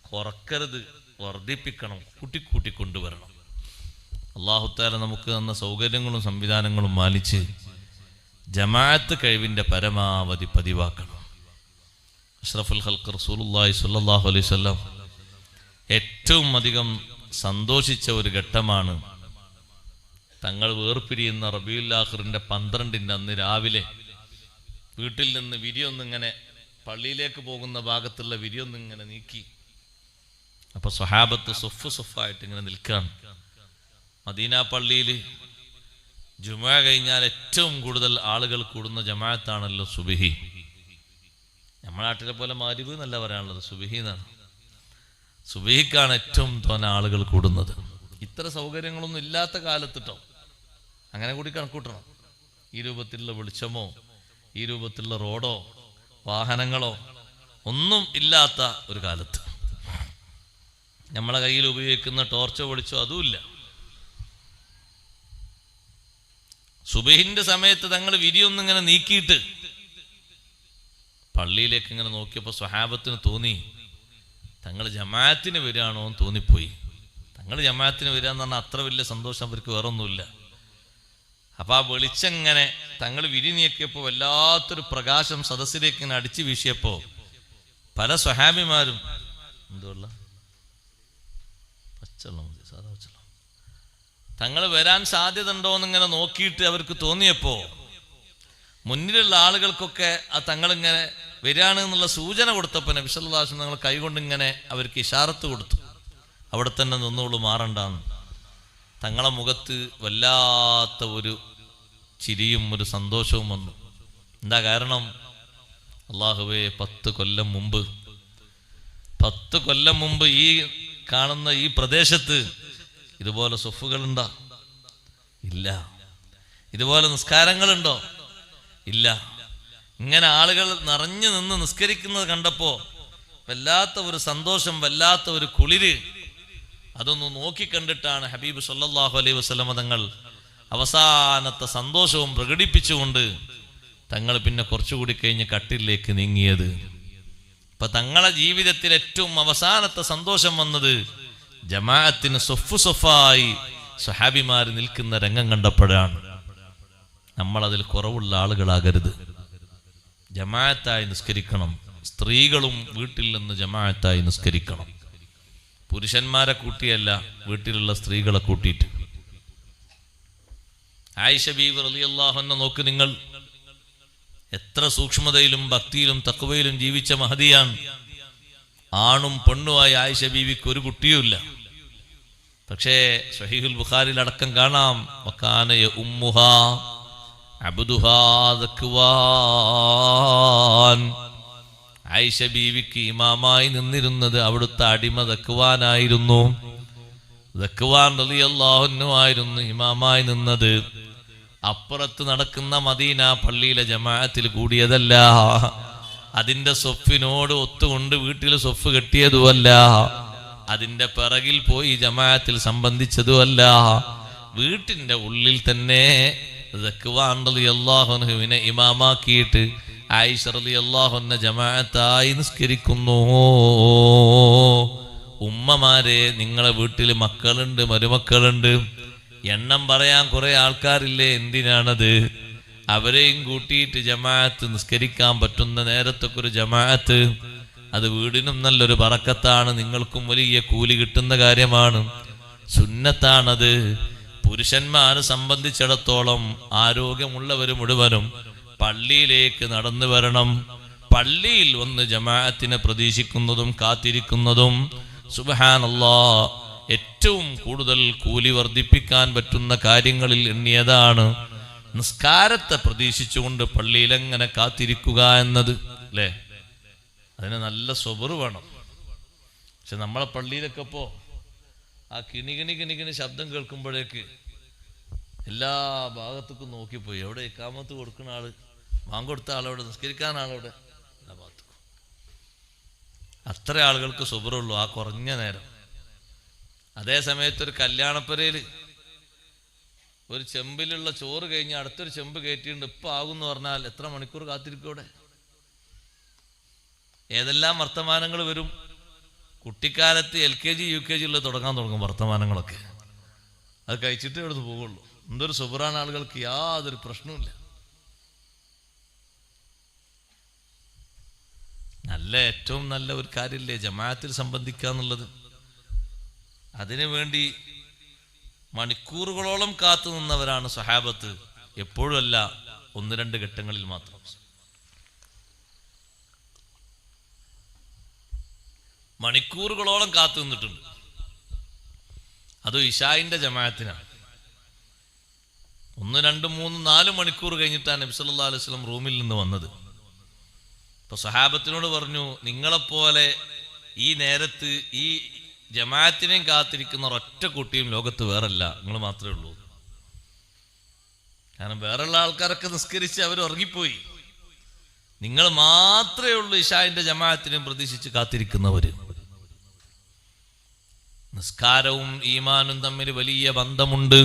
കുറക്കരുത്, വർദ്ധിപ്പിക്കണം, കൂട്ടിക്കൂട്ടി കൊണ്ടുവരണം. അല്ലാഹു തആല നമുക്ക് തന്ന സൗകര്യങ്ങളും സംവിധാനങ്ങളും മാനിച്ച് ജമാഅത്ത് കഴിവിൻ്റെ പരമാവധി പതിവാക്കണം. അഷ്റഫുൽ ഖൽഖ് റസൂലുള്ളാഹി സ്വല്ലല്ലാഹു അലൈഹി വസല്ലം ഏറ്റവും അധികം സന്തോഷിച്ച ഒരു ഘട്ടമാണ് തങ്ങൾ വേർപിരിയുന്ന റബീഉൽ ആഖിറിന്റെ 12-ന്റെ അന്ന് രാവിലെ വീട്ടിൽ നിന്ന് വിരിയൊന്നിങ്ങനെ പള്ളിയിലേക്ക് പോകുന്ന ഭാഗത്തുള്ള വിരിയൊന്നിങ്ങനെ നീക്കി. അപ്പൊ സ്വഹാബത്ത് സുഫായിട്ട് ഇങ്ങനെ നിൽക്കുകയാണ്. മദീന പള്ളിയിൽ ജുമുഅ കഴിഞ്ഞാൽ ഏറ്റവും കൂടുതൽ ആളുകൾ കൂടുന്ന ജമാഅത്താണല്ലോ സുബ്ഹി. നമ്മുടെ നാട്ടിലെ പോലെ മഗ്‌രിബ് എന്നല്ല പറയാനുള്ളത്, സുബ്ഹി എന്നാണ്. സുബ്ഹിക്കാണ് ഏറ്റവും തോന്നെ ആളുകൾ കൂടുന്നത്. ഇത്ര സൗകര്യങ്ങളൊന്നും ഇല്ലാത്ത കാലത്തിട്ടോ അങ്ങനെ കൂടി കണക്കൂട്ടണം. ഈ രൂപത്തിലുള്ള വെളിച്ചമോ ഈ രൂപത്തിലുള്ള റോഡോ വാഹനങ്ങളോ ഒന്നും ഇല്ലാത്ത ഒരു കാലത്ത് നമ്മളെ കയ്യിൽ ഉപയോഗിക്കുന്ന ടോർച്ചോ വെളിച്ചോ അതുമില്ല. സുബഹിന്റെ സമയത്ത് തങ്ങൾ വിരിയൊന്നിങ്ങനെ നീക്കിയിട്ട് പള്ളിയിലേക്ക് ഇങ്ങനെ നോക്കിയപ്പോൾ സ്വഹാബത്തിന് തോന്നി തങ്ങൾ ജമാഅത്തിന് വരികയാണോ എന്ന് തോന്നിപ്പോയി. തങ്ങൾ ജമാഅത്തിന് വരിക എന്ന് പറഞ്ഞാൽ അത്ര വലിയ സന്തോഷം അവർക്ക് വേറൊന്നുമില്ല. അപ്പൊ ആ വെളിച്ചെങ്ങനെ തങ്ങൾ വിരി നീക്കിയപ്പോൾ വല്ലാത്തൊരു പ്രകാശം സദസ്സിലേക്ക് ഇങ്ങനെ അടിച്ചു വീശിയപ്പോ പല സ്വഹാബിമാരും എന്തുള്ള പച്ചവെള്ളം സാധാ പച്ചവെള്ളം തങ്ങൾ വരാൻ സാധ്യത ഉണ്ടോ എന്നിങ്ങനെ നോക്കിയിട്ട് അവർക്ക് തോന്നിയപ്പോ മുന്നിലുള്ള ആളുകൾക്കൊക്കെ ആ തങ്ങളിങ്ങനെ വരികയാണ് എന്നുള്ള സൂചന കൊടുത്തപ്പോൾ നബി സല്ലല്ലാഹു അലൈഹി വസല്ലം തങ്ങൾ കൈകൊണ്ട് ഇങ്ങനെ അവർക്ക് ഇശാറത്ത് കൊടുത്തു, അവിടെ തന്നെ നിന്നോളൂ, മാറണ്ടാന്ന്. തങ്ങളെ മുഖത്ത് വല്ലാത്ത ഒരു ചിരിയും ഒരു സന്തോഷവും വന്നു. എന്താ കാരണം? അല്ലാഹുവേ, 10 കൊല്ലം മുമ്പ് ഈ കാണുന്ന ഈ പ്രദേശത്ത് ഇതുപോലെ സ്വഫുകളുണ്ടോ? ഇല്ല. ഇതുപോലെ നിസ്കാരങ്ങളുണ്ടോ? ഇല്ല. ഇങ്ങനെ ആളുകൾ നിറഞ്ഞു നിന്ന് നിസ്കരിക്കുന്നത് കണ്ടപ്പോ വല്ലാത്ത ഒരു സന്തോഷം, വല്ലാത്ത ഒരു കുളിര്, അതൊന്ന് നോക്കിക്കണ്ടിട്ടാണ് ഹബീബ് സല്ലല്ലാഹു അലൈഹി വസല്ലം തങ്ങൾ അവസാനത്തെ സന്തോഷവും പ്രകടിപ്പിച്ചുകൊണ്ട് തങ്ങൾ പിന്നെ കുറച്ചുകൂടി കഴിഞ്ഞ് കട്ടിലേക്ക് നീങ്ങിയത്. അപ്പൊ തങ്ങളെ ജീവിതത്തിൽ ഏറ്റവും അവസാനത്തെ സന്തോഷം വന്നത് ജമാഅത്തിന് സ്വഫായി സ്വഹാബിമാർ നിൽക്കുന്ന രംഗം കണ്ടപ്പോഴാണ്. നമ്മൾ അതിൽ കുറവുള്ള ആളുകളാകരുത്. ജമാഅത്തായി നിസ്കരിക്കണം. സ്ത്രീകളും വീട്ടിൽ നിന്ന് ജമാഅത്തായി നിസ്കരിക്കണം. പുരുഷന്മാരെ കൂട്ടിയല്ല, വീട്ടിലുള്ള സ്ത്രീകളെ കൂട്ടിയിട്ട്. ആയിഷ ബീവി റളിയല്ലാഹു അൻഹ നോക്ക് നിങ്ങൾ, എത്ര സൂക്ഷ്മതയിലും ഭക്തിയിലും തഖ്വയിലും ജീവിച്ച മഹദിയാണ്. ആണും പെണ്ണുമായി ആയിഷ ബീവിക്ക് ഒരു കുട്ടിയുമില്ല. പക്ഷേ സ്വഹീഹുൽ ബുഖാരിയിൽ അടക്കം കാണാം, വകാന യഉമ്മുഹാ അബ്ദുഹാ ദക്വാൻ. ആയിഷ ബീവിക്ക് ഇമാമായി നിന്നിരുന്നത് അവിടുത്തെ അടിമ ദക്വാനായിരുന്നു. ദക്വാൻ റളിയല്ലാഹു അൻഹു ആയിരുന്നു ഇമാമായി നിന്നത്. അപ്പുറത്ത് നടക്കുന്ന മദീന പള്ളിയിലെ ജമാഅത്തിൽ കൂടിയതല്ല, അതിന്റെ സ്വഫിനോട് ഒത്തുകൊണ്ട് വീട്ടിൽ സ്വഫ് കെട്ടിയതുമല്ല, അതിന്റെ പിറകിൽ പോയി ജമാഅത്തിൽ സംബന്ധിച്ചതുമല്ല. വീട്ടിന്റെ ഉള്ളിൽ തന്നെ ദക്വാൻ റളിയല്ലാഹു അൻഹുവിനെ ഇമാമാക്കിയിട്ട് ആയിഷ റളിയല്ലാഹു അൻഹ ജമാഅത്തായി നിസ്കരിക്കുന്നു. ഉമ്മമാരെ, നിങ്ങളെ വീട്ടിൽ മക്കളുണ്ട്, മരുമക്കളുണ്ട്, എണ്ണം പറയാൻ കുറെ ആൾക്കാരില്ലേ, എന്തിനാണത്? അവരെയും കൂട്ടിയിട്ട് ജമാഅത്ത് നിസ്കരിക്കാൻ പറ്റുന്ന നേരത്തൊക്കെ ഒരു ജമാഅത്ത്, അത് വീടിനും നല്ലൊരു ബറക്കത്താണ്, നിങ്ങൾക്കും വലിയ കൂലി കിട്ടുന്ന കാര്യമാണ്, സുന്നത്താണത്. പുരുഷന്മാരെ സംബന്ധിച്ചിടത്തോളം ആരോഗ്യമുള്ളവർ മുഴുവനും പള്ളിയിലേക്ക് നടന്നു വരണം. പള്ളിയിൽ വന്ന് ജമാഅത്തിനെ പ്രതീക്ഷിക്കുന്നതും കാത്തിരിക്കുന്നതും സുബ്ഹാനല്ലാഹ് ഏറ്റവും കൂടുതൽ കൂലി വർദ്ധിപ്പിക്കാൻ പറ്റുന്ന കാര്യങ്ങളിൽ എണ്ണിയതാണ്. നിസ്കാരത്തെ പ്രതീക്ഷിച്ചുകൊണ്ട് പള്ളിയിൽ എങ്ങനെ കാത്തിരിക്കുക എന്നത്, അല്ലേ? അതിന് നല്ല സ്വബർ വേണം. പക്ഷെ നമ്മളെ പള്ളിയിലൊക്കെ ഇപ്പോൾ ആ കിണികിണി ശബ്ദം കേൾക്കുമ്പോഴേക്ക് എല്ലാ ഭാഗത്തേക്കും നോക്കിപ്പോയി. എവിടെ ഇക്കാമത്ത് കൊടുക്കുന്ന ആള്, ബാങ്ക് കൊടുത്ത ആളവിടെ, നിസ്കരിക്കാൻ ആളവിടെ, എല്ലാ ഭാഗത്തേക്കും. അത്ര ആളുകൾക്ക് സുബറുള്ളൂ ആ കുറഞ്ഞ നേരം. അതേ സമയത്ത് ഒരു കല്യാണപ്പുരയിൽ ഒരു ചെമ്പിലുള്ള ചോറ് കഴിഞ്ഞ് അടുത്തൊരു ചെമ്പ് കയറ്റിയിട്ടുണ്ട്, ഇപ്പം ആകുമെന്ന് പറഞ്ഞാൽ എത്ര മണിക്കൂർ കാത്തിരിക്കും അവിടെ? ഏതെല്ലാം വർത്തമാനങ്ങൾ വരും. കുട്ടിക്കാലത്ത് LKG UKG ഉള്ള തുടങ്ങാൻ തുടങ്ങും വർത്തമാനങ്ങളൊക്കെ. അത് കഴിച്ചിട്ടേ ഇവിടുന്ന് പോകുള്ളൂ. എന്തൊരു സുബറാണ് ആളുകൾക്ക്, യാതൊരു പ്രശ്നവുമില്ല. ഏറ്റവും നല്ല ഒരു കാര്യമില്ലേ ജമാഅത്തിൽ സംബന്ധിക്കുക എന്നുള്ളത്. അതിനു വേണ്ടി മണിക്കൂറുകളോളം കാത്തു നിന്നവരാണ് സ്വഹാബത്ത്. എപ്പോഴും അല്ല, 1-2 ഘട്ടങ്ങളിൽ മാത്രം. മണിക്കൂറുകളോളം കാത്തു നിന്നിട്ടുണ്ട്. അത് ഇശായിന്റെ ജമാഅത്തിനാണ്. 1, 2, 3, 4 മണിക്കൂർ കഴിഞ്ഞിട്ടാണ് നബി സല്ലല്ലാഹു അലൈഹി വസല്ലം റൂമിൽ നിന്ന് വന്നത്. അപ്പൊ സ്വഹാബത്തിനോട് പറഞ്ഞു, നിങ്ങളെപ്പോലെ ഈ നേരത്ത് ഈ ജമാഅത്തിനെയും കാത്തിരിക്കുന്ന ഒരൊറ്റ കുട്ടിയും ലോകത്ത് വേറല്ല, നിങ്ങൾ മാത്രമേ ഉള്ളൂ. കാരണം വേറെയുള്ള ആൾക്കാരൊക്കെ നിസ്കരിച്ച് അവർ ഉറങ്ങിപ്പോയി. നിങ്ങൾ മാത്രമേ ഉള്ളൂ ഇശായിന്റെ ജമാഅത്തിനെയും പ്രതീക്ഷിച്ച് കാത്തിരിക്കുന്നവര്. നിസ്കാരവും ഈമാനും തമ്മിൽ വലിയ ബന്ധമുണ്ട്.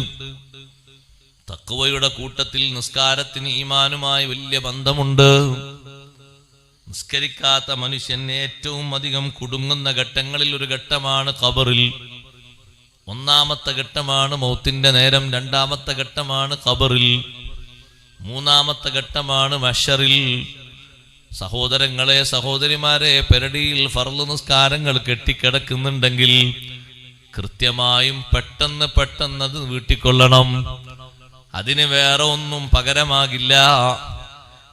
തഖ്വയുടെ കൂട്ടത്തിൽ നിസ്കാരത്തിന് ഈമാനുമായി വലിയ ബന്ധമുണ്ട്. നിസ്കരിക്കാത്ത മനുഷ്യൻ ഏറ്റവും അധികം കുടുങ്ങുന്ന ഘട്ടങ്ങളിൽ ഒരു ഘട്ടമാണ് ഖബറിൽ. 1-ാമത്തെ ഘട്ടമാണ് മൗത്തിന്റെ നേരം, 2-ാമത്തെ ഘട്ടമാണ് ഖബറിൽ, 3-ാമത്തെ ഘട്ടമാണ് മഹ്ശറിൽ. സഹോദരങ്ങളെ, സഹോദരിമാരെ, പെരടിയിൽ ഫർള് നിസ്കാരങ്ങൾ കെട്ടിക്കിടക്കുന്നുണ്ടെങ്കിൽ കൃത്യമായും പെട്ടെന്ന് അത് വീട്ടിക്കൊള്ളണം. അതിന് വേറെ ഒന്നും പകരമാകില്ല.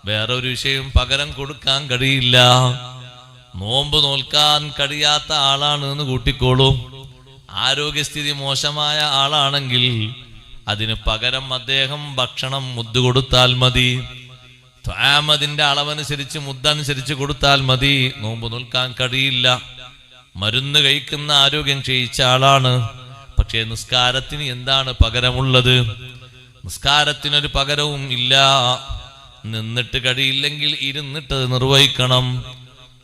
വേറൊരു വിഷയം പകരം കൊടുക്കാൻ കഴിയില്ല. നോമ്പ് നോൽക്കാൻ കഴിയാത്ത ആളാണ് എന്ന് കൂട്ടിക്കോളൂ. ആരോഗ്യസ്ഥിതി മോശമായ ആളാണെങ്കിൽ അതിന് പകരം അദ്ദേഹം ഭക്ഷണം മുദ്ദ് കൊടുത്താൽ മതി. ത്വാമതിന്റെ അളവനുസരിച്ച് മുദ്ദനുസരിച്ച് കൊടുത്താൽ മതി. നോമ്പ് നോൽക്കാൻ കഴിയില്ല. മരുന്ന് കഴിക്കുന്ന ആരോഗ്യം ക്ഷയിച്ച ആളാണ്. പക്ഷേ നിസ്കാരത്തിന് എന്താണ് പകരമുള്ളത്? നിസ്കാരത്തിനൊരു പകരവും ഇല്ല. നിന്നിട്ട് കഴിയില്ലെങ്കിൽ ഇരുന്നിട്ട് നിർവഹിക്കണം.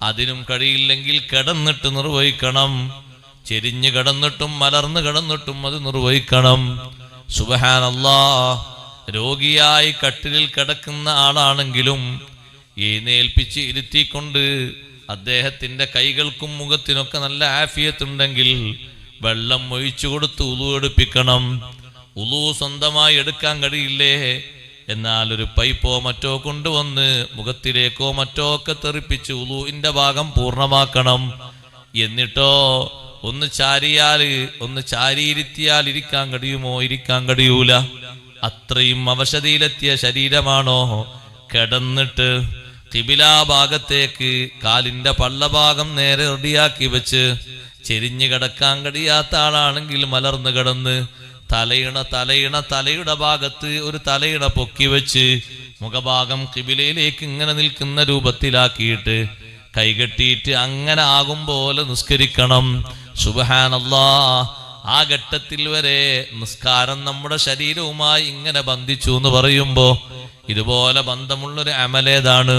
അതിനും കഴിയില്ലെങ്കിൽ കിടന്നിട്ട് നിർവഹിക്കണം. ചെരിഞ്ഞു കിടന്നിട്ടും മലർന്നു കിടന്നിട്ടും അത് നിർവഹിക്കണം. സുബ്ഹാനല്ലാഹ്, രോഗിയായി കട്ടിലിൽ കിടക്കുന്ന ആളാണെങ്കിലും എഴുന്നേൽപ്പിച്ച് ഇരുത്തിക്കൊണ്ട് അദ്ദേഹത്തിന്റെ കൈകൾക്കും മുഖത്തിനൊക്കെ നല്ല ആഫിയത്തുണ്ടെങ്കിൽ വെള്ളം ഒഴിച്ചു കൊടുത്ത് ഉളു എടുപ്പിക്കണം. ഉളു സ്വന്തമായി എടുക്കാൻ കഴിയില്ലേ? എന്നാൽ ഒരു പൈപ്പോ മറ്റോ കൊണ്ടുവന്ന് മുഖത്തിലേക്കോ മറ്റോ ഒക്കെ തെറിപ്പിച്ച് ഉളുവിന്റെ ഭാഗം പൂർണ്ണമാക്കണം. എന്നിട്ടോ ഒന്ന് ചാരിയിരുത്തിയാൽ ഇരിക്കാൻ കഴിയുമോ? ഇരിക്കാൻ കഴിയൂല. അത്രയും അവശതയിലെത്തിയ ശരീരമാണോ? കിടന്നിട്ട് ഖിബില ഭാഗത്തേക്ക് കാലിന്റെ പള്ളഭാഗം നേരെ റെഡിയാക്കി വെച്ച് ചെരിഞ്ഞു കിടക്കാൻ കഴിയാത്ത ആളാണെങ്കിൽ മലർന്നു കിടന്ന് തലയുടെ ഭാഗത്ത് ഒരു തലയിണ പൊക്കി വെച്ച് മുഖഭാഗം ഖിബിലയിലേക്ക് ഇങ്ങനെ നിൽക്കുന്ന രൂപത്തിലാക്കിയിട്ട് കൈകെട്ടിയിട്ട് അങ്ങനെ ആകും പോലെ നിസ്കരിക്കണം. സുബ്ഹാനല്ലാഹ്, ആ ഘട്ടത്തിൽ വരെ നിസ്കാരം നമ്മുടെ ശരീരവുമായി ഇങ്ങനെ ബന്ധിച്ചു എന്ന് പറയുമ്പോ ഇതുപോലെ ബന്ധമുള്ളൊരു അമലേതാണ്.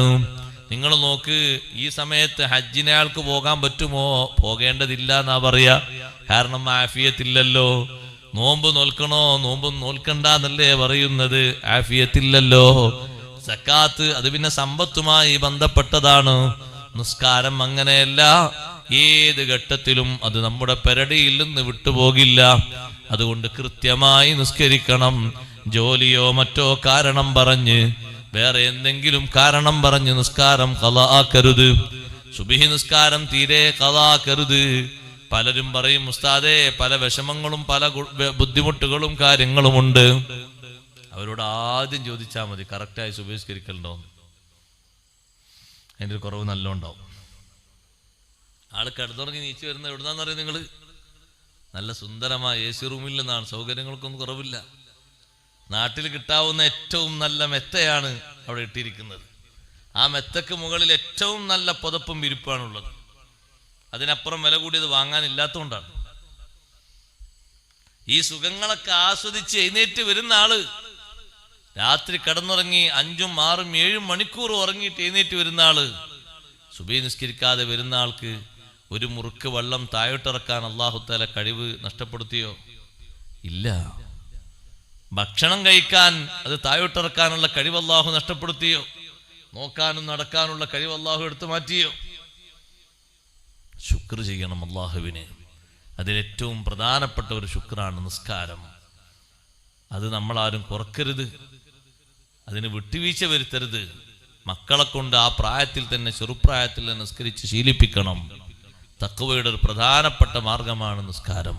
നിങ്ങൾ നോക്ക്, ഈ സമയത്ത് ഹജ്ജിനെ ആൾക്ക് പോകാൻ പറ്റുമോ? പോകേണ്ടതില്ല എന്നാ പറയാ. കാരണം ആഫിയത്തില്ലല്ലോ. നോമ്പ് നോൽക്കണോ? നോമ്പ് നോൽക്കണ്ടെന്നല്ലേ പറയുന്നത്. ആഫിയത്തില്ലല്ലോ. സക്കാത്ത് അത് പിന്നെ സമ്പത്തുമായി ബന്ധപ്പെട്ടതാണ്. നിസ്കാരം അങ്ങനെയല്ല. ഏത് ഘട്ടത്തിലും അത് നമ്മുടെ പെരടിയിൽ നിന്ന് വിട്ടുപോകില്ല. അതുകൊണ്ട് കൃത്യമായി നിസ്കരിക്കണം. ജോലിയോ മറ്റോ കാരണം പറഞ്ഞ്, വേറെ എന്തെങ്കിലും കാരണം പറഞ്ഞ് നിസ്കാരം ഖളാ ആക്കരുത്. സുബ്ഹി നിസ്കാരം തീരെ ഖളാ ആക്കരുത്. പലരും പറയും, ഉസ്താദേ പല വിഷമങ്ങളും പല ബുദ്ധിമുട്ടുകളും കാര്യങ്ങളുമുണ്ട്. അവരോട് ആദ്യം ചോദിച്ചാൽ മതി, കറക്റ്റായി സുബ്ഹി നിസ്കരിക്കലുണ്ടോ? അതിൻ്റെ ഒരു കുറവ് നല്ല ഉണ്ടാവും. ആള് കിടന്നുറങ്ങി നീച്ചു വരുന്നത് എവിടുന്നാന്ന് പറയും നിങ്ങൾ? നല്ല സുന്ദരമായ AC റൂമിൽ നിന്നാണ്. സൗകര്യങ്ങൾക്കൊന്നും കുറവില്ല. നാട്ടിൽ കിട്ടാവുന്ന ഏറ്റവും നല്ല മെത്തയാണ് അവിടെ ഇട്ടിരിക്കുന്നത്. ആ മെത്തക്ക് മുകളിൽ ഏറ്റവും നല്ല പുതപ്പും വിരിപ്പാണുള്ളത്. അതിനപ്പുറം വില കൂടിയത് വാങ്ങാനില്ലാത്തതുകൊണ്ടാണ്. ഈ സുഖങ്ങളൊക്കെ ആസ്വദിച്ച് എഴുന്നേറ്റ് വരുന്ന ആള് രാത്രി കിടന്നുറങ്ങി 5, 6, 7 മണിക്കൂർ ഉറങ്ങിയിട്ട് എഴുന്നേറ്റ് വരുന്ന ആള് സുബഹി നിസ്കരിക്കാതെ വരുന്ന ആൾക്ക് ഒരു മുറുക്ക് വെള്ളം താഴോട്ടിറക്കാൻ അല്ലാഹു തആല കഴിവ് നഷ്ടപ്പെടുത്തിയോ? ഇല്ല. ഭക്ഷണം കഴിക്കാൻ അത് താഴോട്ടിറക്കാനുള്ള കഴിവ് അല്ലാഹു നഷ്ടപ്പെടുത്തിയോ? നോക്കാനും നടക്കാനുള്ള കഴിവ് അല്ലാഹു എടുത്തു മാറ്റിയോ? ശുക്ർ ചെയ്യണം അല്ലാഹുവിന്. അതിലേറ്റവും പ്രധാനപ്പെട്ട ഒരു ശുക്റാണ് നിസ്കാരം. അത് നമ്മളാരും കുറക്കരുത്, അതിന് വിട്ടുവീഴ്ച വരുത്തരുത്. മക്കളെ കൊണ്ട് ആ പ്രായത്തിൽ തന്നെ, ചെറുപ്രായത്തിൽ തന്നെ നിസ്കരിച്ച് ശീലിപ്പിക്കണം. തഖ്വയുടെ ഒരു പ്രധാനപ്പെട്ട മാർഗമാണ് നിസ്കാരം.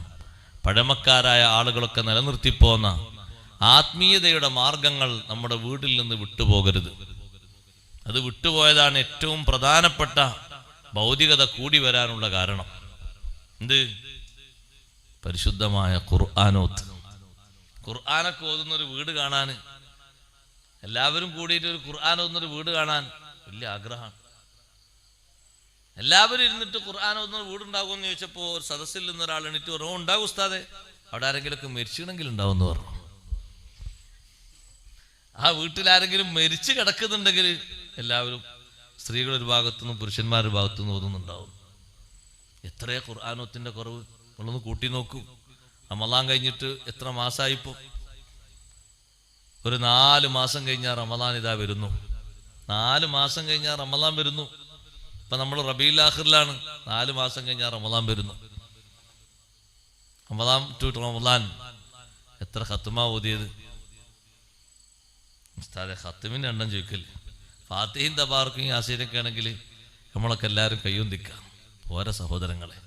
പഴമക്കാരായ ആളുകളൊക്കെ നിലനിർത്തിപ്പോന്ന ആത്മീയതയുടെ മാർഗങ്ങൾ നമ്മുടെ വീട്ടിൽ നിന്ന് വിട്ടുപോകരുത്. അത് വിട്ടുപോയതാണ് ഏറ്റവും പ്രധാനപ്പെട്ട ഭൗതികത കൂടി വരാനുള്ള കാരണം. എന്ത്? പരിശുദ്ധമായ ഖുർആനോത്ത്. ഖുർആനൊക്കെ ഓതുന്നൊരു വീട് കാണാൻ, എല്ലാവരും കൂടിയിട്ട് ഒരു ഖുർആൻ ഓതുന്നൊരു വീട് കാണാൻ വലിയ ആഗ്രഹമാണ്. എല്ലാവരും ഇരുന്നിട്ട് ഖുർആൻ ഓതുന്നൊരു വീടുണ്ടാകുമെന്ന് ചോദിച്ചപ്പോൾ ഒരു സദസ്സിൽ നിന്ന് ഒരാൾ എണീറ്റ് പറഞ്ഞു, ഉണ്ടാകും ഉസ്താദെ, അവിടെ ആരെങ്കിലുമൊക്കെ മരിച്ചിട്ടുണ്ടെങ്കിൽ ഉണ്ടാവും എന്ന് പറഞ്ഞു. ആ വീട്ടിൽ ആരെങ്കിലും മരിച്ചു കിടക്കുന്നുണ്ടെങ്കിൽ എല്ലാവരും, സ്ത്രീകൾ ഒരു ഭാഗത്തുനിന്നും പുരുഷന്മാരുടെ ഭാഗത്തുനിന്നും ഓതുന്നുണ്ടാവും. എത്രയാ ഖുർആനോത്തിന്റെ കുറവ്? നിങ്ങളൊന്ന് കൂട്ടി നോക്കൂ. റമളാൻ കഴിഞ്ഞിട്ട് എത്ര മാസമായിപ്പോ? ഒരു 4 മാസം കഴിഞ്ഞാൽ റമളാൻ ഇതാ വരുന്നു. 4 മാസം കഴിഞ്ഞാൽ റമളാൻ വരുന്നു. ഇപ്പൊ നമ്മൾ റബീഉൽ ആഖിറിലാണ്. 4 മാസം കഴിഞ്ഞാൽ റമളാൻ വരുന്നു. റമളാൻ ടു റമളാൻ എത്ര ഖത്മാ ഓതിയത്? ഉസ്താദെ ഖത്മിന്റെ എണ്ണം ചോദിക്കല്. ഫാത്തിഹയും തബാറക്കും യാസീനൊക്കെ ആണെങ്കിൽ നമ്മളൊക്കെ എല്ലാവരും കയ്യൊന്തിക്കാം. പോരാ സഹോദരങ്ങളെ,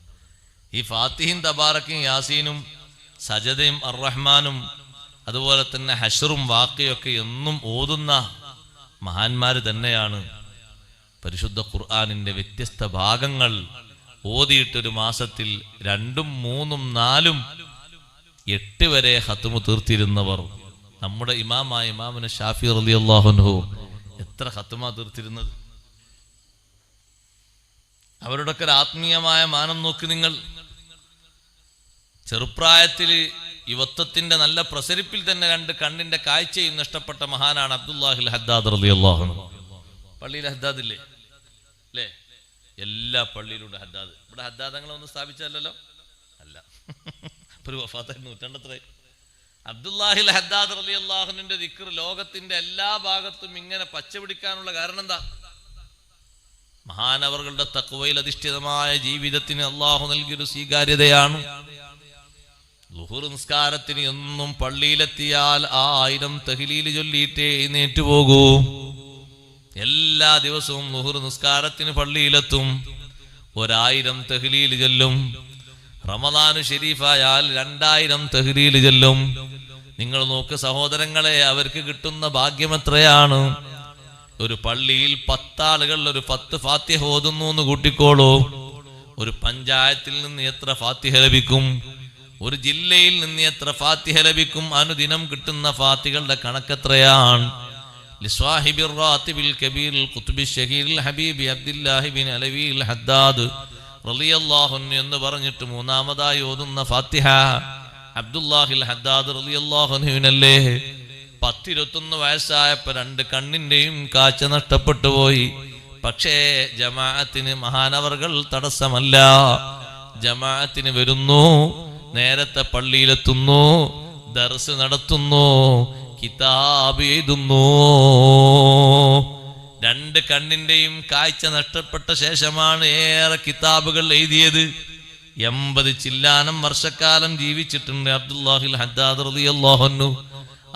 ഈ ഫാത്തിഹയും തബാറക്കും യാസീനും സജദയും അർറഹ്മാനും അതുപോലെ തന്നെ ഹശ്റും വാഖിയൊക്കെ എന്നും ഓതുന്ന മഹാന്മാര് തന്നെയാണ്. പരിശുദ്ധ ഖുർആനിന്റെ വ്യത്യസ്ത ഭാഗങ്ങൾ ഓതിയിട്ടൊരു മാസത്തിൽ 2, 3, 4, 8 വരെ ഖത്മു തീർത്തിരുന്നവർ. നമ്മുടെ ഇമാമായ ഇമാമുന ഷാഫി റളിയല്ലാഹു അൻഹു എത്ര ഖത്മാ തീർത്തിരുന്നത്? അവരുടെയൊക്കെ ഒരു ആത്മീയമായ മാനം നോക്കി നിങ്ങൾ. ചെറുപ്രായത്തിൽ യുവത്വത്തിന്റെ നല്ല പ്രസരിപ്പിൽ തന്നെ 2 കണ്ണിന്റെ കാഴ്ചയും നഷ്ടപ്പെട്ട മഹാനാണ് അബ്ദുല്ലാഹിൽ ഹദ്ദാദ് റളിയല്ലാഹു അൻഹു. പള്ളിയിൽ ഹദ്ദാദ് ഇല്ലേ? അല്ലേ? എല്ലാ പള്ളിയിലും ഹദ്ദാദ്. ഇവിടെ ഹദ്ദാദങ്ങളൊന്നും സ്ഥാപിച്ചല്ലോ അല്ല. ഒരു വഫാത്ത് നൂറ്റാണ്ടത്രേ. അബ്ദുല്ലാഹിൽ ഹദ്ദാദ് റളിയല്ലാഹു അൻഹുവിന്റെ ദിക്ർ ലോകത്തിന്റെ എല്ലാ ഭാഗത്തും ഇങ്ങനെ പച്ചപിടിക്കാനുള്ള കാരണം എന്താ? മഹാനവറുകളുടെ തഖ്വയിൽ അധിഷ്ഠിതമായ ജീവിതത്തിന് അള്ളാഹു നൽകിയൊരു സ്വീകാര്യതയാണ്. ളുഹുർ നിസ്കാരത്തിന് എന്നും പള്ളിയിലെത്തിയാൽ 1000 തഹ്ലീൽ ചൊല്ലിയിട്ടേ എഴുന്നേറ്റ് പോകൂ. എല്ലാ ദിവസവും ളുഹുർ നിസ്കാരത്തിന് പള്ളിയിലെത്തും, 1000 തഹ്ലീൽ ചൊല്ലും. റമദാനു ഷരീഫായാൽ 2000 തഹ്ലീൽ ചൊല്ലും. നിങ്ങൾ നോക്ക് സഹോദരങ്ങളെ, അവർക്ക് കിട്ടുന്ന ഭാഗ്യം എത്രയാണ്! ഒരു പള്ളിയിൽ 10 ആളുകൾ ഒരു 10 ഫാത്തിഹ ഓതുന്നു എന്ന് കൂട്ടിക്കോളൂ. ഒരു പഞ്ചായത്തിൽ നിന്ന് എത്ര ഫാത്തിഹ ലഭിക്കും? ഒരു ജില്ലയിൽ നിന്ന് എത്ര ഫാത്തിഹ ലഭിക്കും? അനുദിനം കിട്ടുന്ന ഫാത്തിഹകളുടെ കണക്കെത്രയാണ്? ലിസ്വാഹിബിർ റാത്തിബിൽ കബീറിൽ ഖുത്ബി ഷഹീറിൽ ഹബീബി അബ്ദുല്ലാഹി ബിൻ അലവിൽ ഹദ്ദാദ് റളിയല്ലാഹു അൻഹു എന്ന് പറഞ്ഞിട്ട് 3-ാമതായി ഓതുന്ന ഫാത്തിഹ അബ്ദുല്ലാഹിൽ ഹദ്ദാദ് റളിയല്ലാഹു അൻഹുവിനല്ലേ? 10-21 വയസ്സായപ്പോ 2 കണ്ണിന്റെയും കാഴ്ച നഷ്ടപ്പെട്ടു പോയി. പക്ഷേ ജമാഅത്തിന് മഹാനവറുകൾ തടസ്സമല്ല. ജമാഅത്തിന് വരുന്നു, നേരത്തെ പള്ളിയിലെത്തുന്നു, ദർസ് നടത്തുന്നു, കിതാബ് എഴുതുന്നു. 2 കണ്ണിന്റെയും കാഴ്ച നഷ്ടപ്പെട്ട ശേഷമാണ് ഏറെ കിതാബുകൾ എഴുതിയത്. 80 ചില്ലാനം വർഷക്കാലം ജീവിച്ചിട്ടുണ്ട് അബ്ദുല്ലാഹിൽ ഹദ്ദാദ് റളിയല്ലാഹു അൻഹു.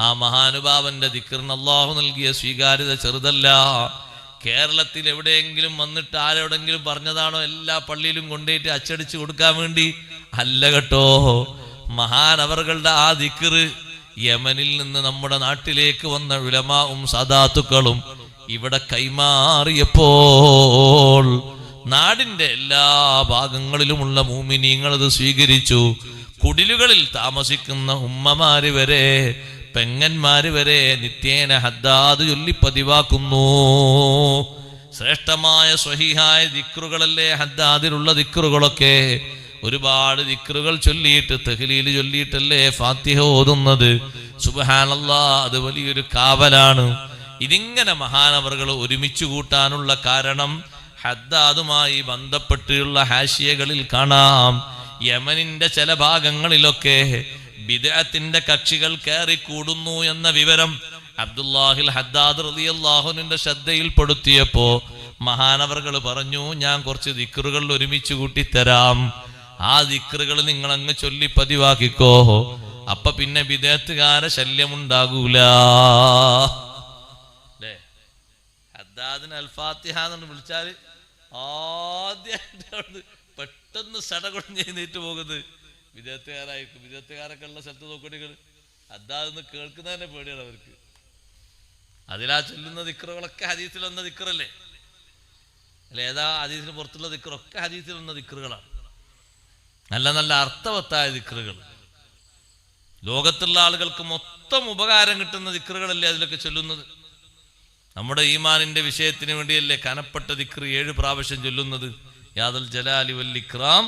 ആ മഹാനുഭാവന്റെ ദിക്റിന് അല്ലാഹു നൽകിയ സ്വീകാര്യത ചെറുതല്ല. കേരളത്തിൽ എവിടെയെങ്കിലും വന്നിട്ട് ആരോടെങ്കിലും പറഞ്ഞതാണോ എല്ലാ പള്ളിയിലും കൊണ്ടുപോയിട്ട് അച്ചടിച്ചു കൊടുക്കാൻ വേണ്ടി? അല്ല കേട്ടോ. മഹാനവറുകളുടെ ആ ദിക്ർ യമനിൽ നിന്ന് നമ്മുടെ നാട്ടിലേക്ക് വന്ന ഉലമാവും സാദാത്തുക്കളും ഇവിടെ കൈമാറിയപ്പോൾ നാടിന്റെ എല്ലാ ഭാഗങ്ങളിലുമുള്ള മുഅ്മിനീങ്ങൾ അത് സ്വീകരിച്ചു. കുടിലുകളിൽ താമസിക്കുന്ന ഉമ്മമാര് വരെ, പെങ്ങന്മാര് വരെ നിത്യേന ഹദ്ദാദ് ചൊല്ലി പതിവാക്കുന്നു. ശ്രേഷ്ഠമായ സ്വഹീഹായ ദിക്റുകളല്ലേ ഹദ്ദാദിലുള്ള ദിക്റുകളൊക്കെ. ഒരുപാട് ദിക്റുകൾ ചൊല്ലിയിട്ട് തഹ്ലീൽ ചൊല്ലിയിട്ടല്ലേ ഫാത്തിഹ ഓതുന്നത്. സുബ്ഹാനല്ലാഹ്, അത് വലിയൊരു കാവലാണ്. ഇതിങ്ങനെ മഹാനവറുകൾ ഒരുമിച്ച് കൂട്ടാനുള്ള കാരണം ഹദ്ദാദുമായി ബന്ധപ്പെട്ടുള്ള ഹാഷിയകളിൽ കാണാം. യമനിന്റെ ചില ഭാഗങ്ങളിലൊക്കെ ബിദ്അത്തിന്റെ കക്ഷികൾ കയറിക്കൂടുന്നു എന്ന വിവരം അബ്ദുല്ലാഹിൽ ഹദ്ദാദ് റളിയല്ലാഹു അൻഹുവിന്റെ ശ്രദ്ധയിൽപ്പെടുത്തിയപ്പോ മഹാനവറുകൾ പറഞ്ഞു, ഞാൻ കുറച്ച് ദിക്റുകൾ ഒരുമിച്ച് കൂട്ടിത്തരാം. ആ ദിക്റുകൾ നിങ്ങൾ അങ്ങ് ചൊല്ലി പതിവാക്കിക്കോ. അപ്പൊ പിന്നെ ബിദ്അത്തുകാരെ ശല്യമുണ്ടാകൂല. അല്ലേ? ഹദ്ദാദിന് അൽ ഫാത്തിഹ എന്ന് വിളിച്ചാല് ആദ്യമായിട്ട് പെട്ടെന്ന് സടകൊടിഞ്ഞ് എഴുന്നേറ്റ് പോകുന്നത് വിദഗ്ധക്കാരായിരിക്കും. വിദഗ്ധക്കാരൊക്കെ ഉള്ള സ്ഥലത്ത് നോക്കണികൾ ഹദ്ദാദ് കേൾക്കുന്നതന്നെ പേടിയാണ് അവർക്ക്. അതിലാ ചൊല്ലുന്ന ദിക്റുകളൊക്കെ ഹദീസിൽ വന്ന ദിക്റല്ലേ? അല്ല, ഏതാ ഹദീസിന് പുറത്തുള്ള ദിക്റൊക്കെ ഹദീസിൽ വന്ന ദിക്റുകളാണ്. നല്ല നല്ല അർത്ഥവത്തായ ദിക്റുകൾ, ലോകത്തുള്ള ആളുകൾക്ക് മൊത്തം ഉപകാരം കിട്ടുന്ന ദിക്റുകളല്ലേ അതിലൊക്കെ ചൊല്ലുന്നത്. നമ്മുടെ ഈമാനിന്റെ വിഷയത്തിന് വേണ്ടിയല്ലേ കനപ്പെട്ട ദിക്ർ 7 പ്രാവശ്യം ചൊല്ലുന്നത്. യാദൽ ജലാലി വൽ ഇക്റാം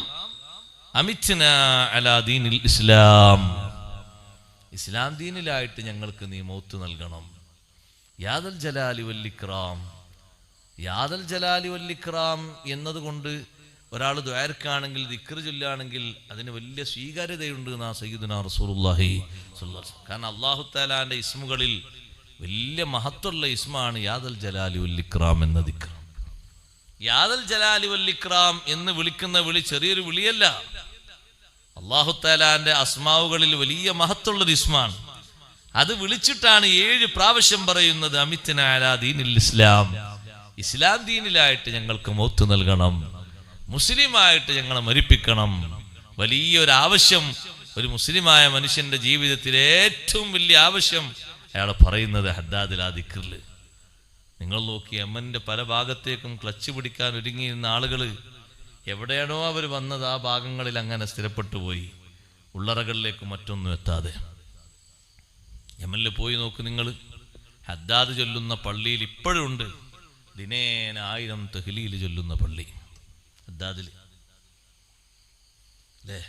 അമിത്നാ അലാ ദീനിൽ ഇസ്ലാം. ഇസ്ലാം ദീനിലായിട്ട് ഞങ്ങൾക്ക് നീ മൗത്ത് നൽകണം. യാദൽ ജലാലി വൽ ഇക്റാം. യാദൽ ജലാലി വൽ ഇക്റാം എന്നതുകൊണ്ട് ഒരാൾ ദുആർക്കാണെങ്കിൽ ദിക്ർ ചൊല്ലുകയാണെങ്കിൽ അതിന് വലിയ സ്വീകാര്യതയുണ്ട് എന്നാ സയ്യിദുനാ റസൂലുള്ളാഹി സ്വല്ലല്ലാഹു അലൈഹി വസല്ലം. കാരണം അല്ലാഹു തആലാന്റെ ഇസ്മുകളിൽ വലിയ മഹത്വമുള്ള ഇസ്മാണ് യാദൽ ജലാലി വൽ ഇക്റാം എന്ന ദിക്ർ. യാദൽ ജലാലി വൽ ഇക്റാം എന്ന് വിളിക്കുന്ന വിളി ചെറിയൊരു വിളിയല്ല. അല്ലാഹു തആലാന്റെ അസ്മാവുകളിൽ വലിയ മഹത്വമുള്ള ഇസ്മാണ്. അത് വിളിച്ചിട്ടാണ് 7 പ്രാവശ്യം പറയുന്നത് അമിത്നാ അലാ ദീനിൽ ഇസ്ലാം. ഇസ്ലാം ദീനിലായിട്ട് ഞങ്ങൾക്ക് മൗത്ത് നൽകണം, മുസ്ലിമായിട്ട് ഞങ്ങളെ മരിപ്പിക്കണം. വലിയൊരാവശ്യം, ഒരു മുസ്ലിമായ മനുഷ്യന്റെ ജീവിതത്തിലെ ഏറ്റവും വലിയ ആവശ്യം അയാൾ പറയുന്നത് ഹദ്ദാദിൽ ആ ദിക്റിൽ. നിങ്ങൾ നോക്കി, യമന്റെ പല ഭാഗത്തേക്കും ക്ലച്ച് പിടിക്കാൻ ഒരുങ്ങിയിരുന്ന ആളുകൾ എവിടെയാണോ അവർ വന്നത് ആ ഭാഗങ്ങളിൽ അങ്ങനെ സ്ഥിരപ്പെട്ടു പോയി, ഉള്ളറകളിലേക്ക് മറ്റൊന്നും എത്താതെ. യമനിൽ പോയി നോക്ക് നിങ്ങൾ, ഹദ്ദാദ് ചൊല്ലുന്ന പള്ളിയിൽ ഇപ്പോഴും ഉണ്ട് ദിനേന 1000 തഹ്ലീൽ ചൊല്ലുന്ന പള്ളി ഹദ്ദാദിൽ. അല്ലേ?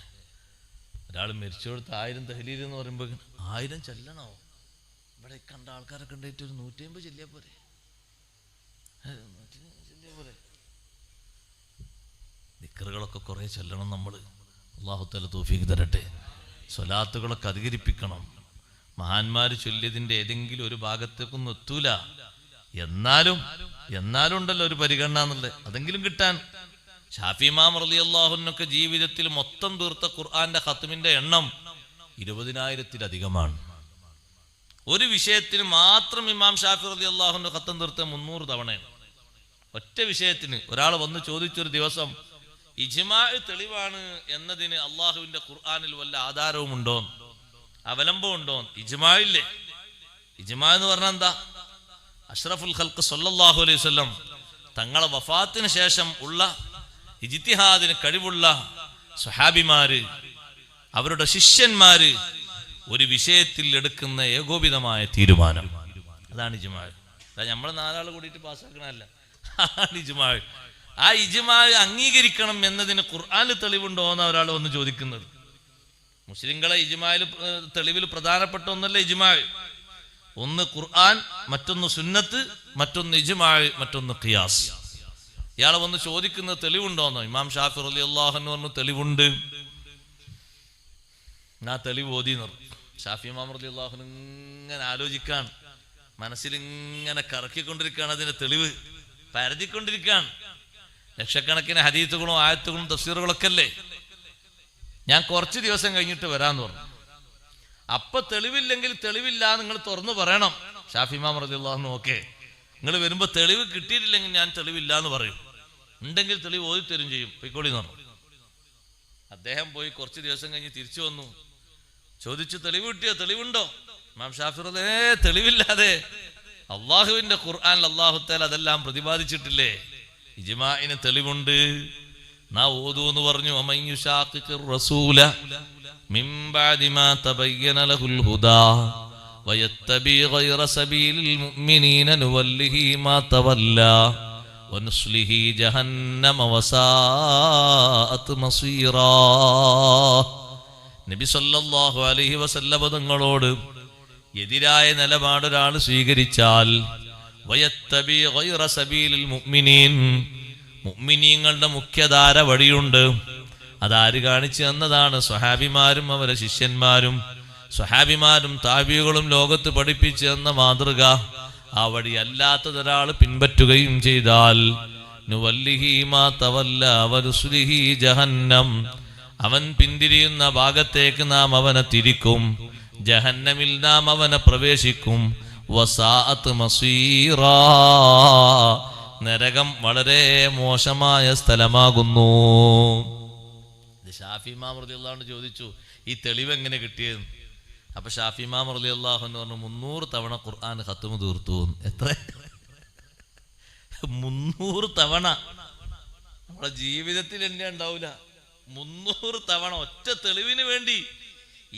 ഒരാൾ മരിച്ചെടുത്ത് 1000 തഹ്ലീൽ എന്ന് പറയുമ്പോൾ 1000 ചെല്ലണോ? ഇവിടെ കണ്ട ആൾക്കാരൊക്കെ ഉണ്ടായിട്ട് ഒരു 150 ചെല്ലിയാ പോരെ? ദിക്റുകളൊക്കെ കുറെ ചെല്ലണം നമ്മൾ. അല്ലാഹു തആല തൗഫീഖ് തരട്ടെ. സ്വലാത്തുകളൊക്കെ അധികരിപ്പിക്കണം. മഹാന്മാർ ചൊല്ലിയതിന്റെ ഏതെങ്കിലും ഒരു ഭാഗത്തേക്കൊന്നും എത്തൂല. എന്നാലും ഉണ്ടല്ലോ ഒരു പരിഗണന എന്നുള്ളത്, അതെങ്കിലും കിട്ടാൻ. ഷാഫി ഇമാം റളിയല്ലാഹു അൻഹുവിനൊക്കെ ജീവിതത്തിൽ മൊത്തം തീർത്ത ഖുർആന്റെ ഖത്മിന്റെ എണ്ണം 20,000-ലധികമാണ്. ഒരു വിഷയത്തിന് മാത്രം ഇമാം ഷാഫി റളിയല്ലാഹു അൻഹു ഖത്തം തീർത്ത 300 തവണയാണ്. ഒറ്റ വിഷയത്തിന് ഒരാൾ വന്ന് ചോദിച്ചൊരു ദിവസം, ഇജ്മാ തെളിവാണ് എന്നതിന് അള്ളാഹുവിന്റെ ഖുർആനിൽ വല്ല ആധാരവും ഉണ്ടോ, അവലംബം ഉണ്ടോ? ഇജ്മാ ഇല്ലേ? ഇജ്മാ എന്ന് പറഞ്ഞാൽ എന്താ? അഷ്റഫുൽ ഖൽഖ് സല്ലല്ലാഹു അലൈഹി വസല്ലം തങ്ങളെ വഫാത്തിന് ശേഷം ഉള്ള ഇജ്തിഹാദിന് കഴിവുള്ള സ്വഹാബിമാര്, അവരുടെ ശിഷ്യന്മാര് ഒരു വിഷയത്തിൽ എടുക്കുന്ന ഏകോപിതമായ തീരുമാനം, അതാണ് ഇജ്മാ. അതാ നമ്മൾ 4 ആൾ കൂടിയിട്ട് പാസ്സാക്കണമല്ല, അതാണ് ഇജ്മാ. ആ ഇജ്മാ അംഗീകരിക്കണം എന്നതിന് ഖുർആനിൽ തെളിവുണ്ടോ എന്ന് ഒരാൾ വന്ന് ചോദിക്കുന്നത്. മുസ്ലിങ്ങളെ ഇജ്മായിൽ തെളിവിൽ പ്രധാനപ്പെട്ട ഒന്നല്ല ഇജ്മാ. ഒന്ന് ഖുർആൻ, മറ്റൊന്ന് സുന്നത്ത്, മറ്റൊന്ന് ഇജ്മാ, മറ്റൊന്ന് ഖിയാസ്. ഇയാളെ വന്ന് ചോദിക്കുന്നത് തെളിവുണ്ടോന്നോ? ഇമാം ഷാഫി റളിയല്ലാഹു അൻഹു പറഞ്ഞു തെളിവുണ്ട്. ഞാൻ തെളിവ് ഓതി പറഞ്ഞു. ഷാഫി ഇമാം റളിയല്ലാഹു അൻഹു ഇങ്ങനെ ആലോചിക്കാൻ, മനസ്സിൽ ഇങ്ങനെ കറക്കിക്കൊണ്ടിരിക്കുകയാണ്. അതിന്റെ തെളിവ് പരതിക്കൊണ്ടിരിക്കുകയാണ്. ലക്ഷക്കണക്കിന് ഹദീസുകളും ആയത്തുകളും തഫ്സീറുകളൊക്കെ അല്ലേ. ഞാൻ കുറച്ച് ദിവസം കഴിഞ്ഞിട്ട് വരാന്ന് പറഞ്ഞു. അപ്പൊ തെളിവില്ലെങ്കിൽ തെളിവില്ല നിങ്ങൾ തുറന്നു പറയണം. ഷാഫി ഇമാം റളിയല്ലാഹു അൻഹു ഓക്കെ, നിങ്ങൾ വരുമ്പോ തെളിവ് കിട്ടിയിട്ടില്ലെങ്കിൽ ഞാൻ തെളിവില്ല എന്ന് പറയും, ഉണ്ടെങ്കിൽ തെളിവ് ഓതി തരും ചെയ്യും, പൊയ്ക്കോളി എന്ന് പറഞ്ഞു. അദ്ദേഹം പോയി കുറച്ച് ദിവസം കഴിഞ്ഞ് തിരിച്ചു വന്നു. ചോദിച്ചു, തെളിവ് കിട്ടിയോ? തെളിവുണ്ടോ? ഇമാം ഷാഫി റളിയല്ലാഹു തെളിവില്ലാതെ അള്ളാഹുവിന്റെ ഖുർആനിൽ അല്ലാഹു തആല അതെല്ലാം പ്രതിപാദിച്ചിട്ടില്ലേ? ഇജ്മാഇന് തെളിവുണ്ട്, നാ ഓതു എന്ന് പറഞ്ഞു. അമയ്യുശാഖിഖിർ റസൂല മിൻ ബഅദി മാ തബയ്യന ലഹുൽ ഹുദാ വയത്തബി ഗൈറ സബീലിൽ മുഅ്മിനീന നുവല്ലിഹി മാ തവല്ലാ വനുസ്ലിഹി ജഹന്നമ വസാഅത് മസീറാ. നബി സല്ലല്ലാഹു അലൈഹി വസല്ലം തങ്ങളോട് എതിരായ നിലപാട് ഒരാൾ സ്വീകരിച്ചാൽ വയത്തബി ഗൈറ സബീലിൽ മുഅ്മിനീൻ, മുഅ്മിനീങ്ങളുടെ മുഖ്യധാര വഴിയുണ്ട്. അതാര് കാണിച്ചു തന്നതാണ്? സ്വഹാബിമാരും അവരെ ശിഷ്യന്മാരും, സ്വഹാബിമാരും താബികളും ലോകത്ത് പഠിപ്പിച്ചു തന്ന മാതൃക. ആ വഴി അല്ലാത്തതൊരാൾ പിൻപറ്റുകയും ചെയ്താൽ നുവല്ലിഹി മാ തവല്ല വനുസ്ലിഹി ജഹന്നം, അവൻ പിന്തിരിയുന്ന ഭാഗത്തേക്ക് നാം അവനെ തിരിക്കും, ജഹന്നമിൽ നാം അവനെ പ്രവേശിക്കും. വസാഅത്ത് മസീറാ, നരകം വളരെ മോശമായ സ്ഥലമാകുന്നു. ഷാഫി ഇമാം റളിയല്ലാഹു അൻഹു ചോദിച്ചു, ഈ തെളിവ് എങ്ങനെ കിട്ടിയെന്ന്. അപ്പൊ ഷാഫി ഇമാം റളിയല്ലാഹു അൻഹു പറഞ്ഞു, 300 തവണ ഖുർആൻ ഖത്മ് തീർത്തു. എത്ര? 300 തവണ. നമ്മുടെ ജീവിതത്തിൽ എന്നെ ഉണ്ടാവില്ല. 300 തവണ ഒറ്റ തെളിവിന് വേണ്ടി,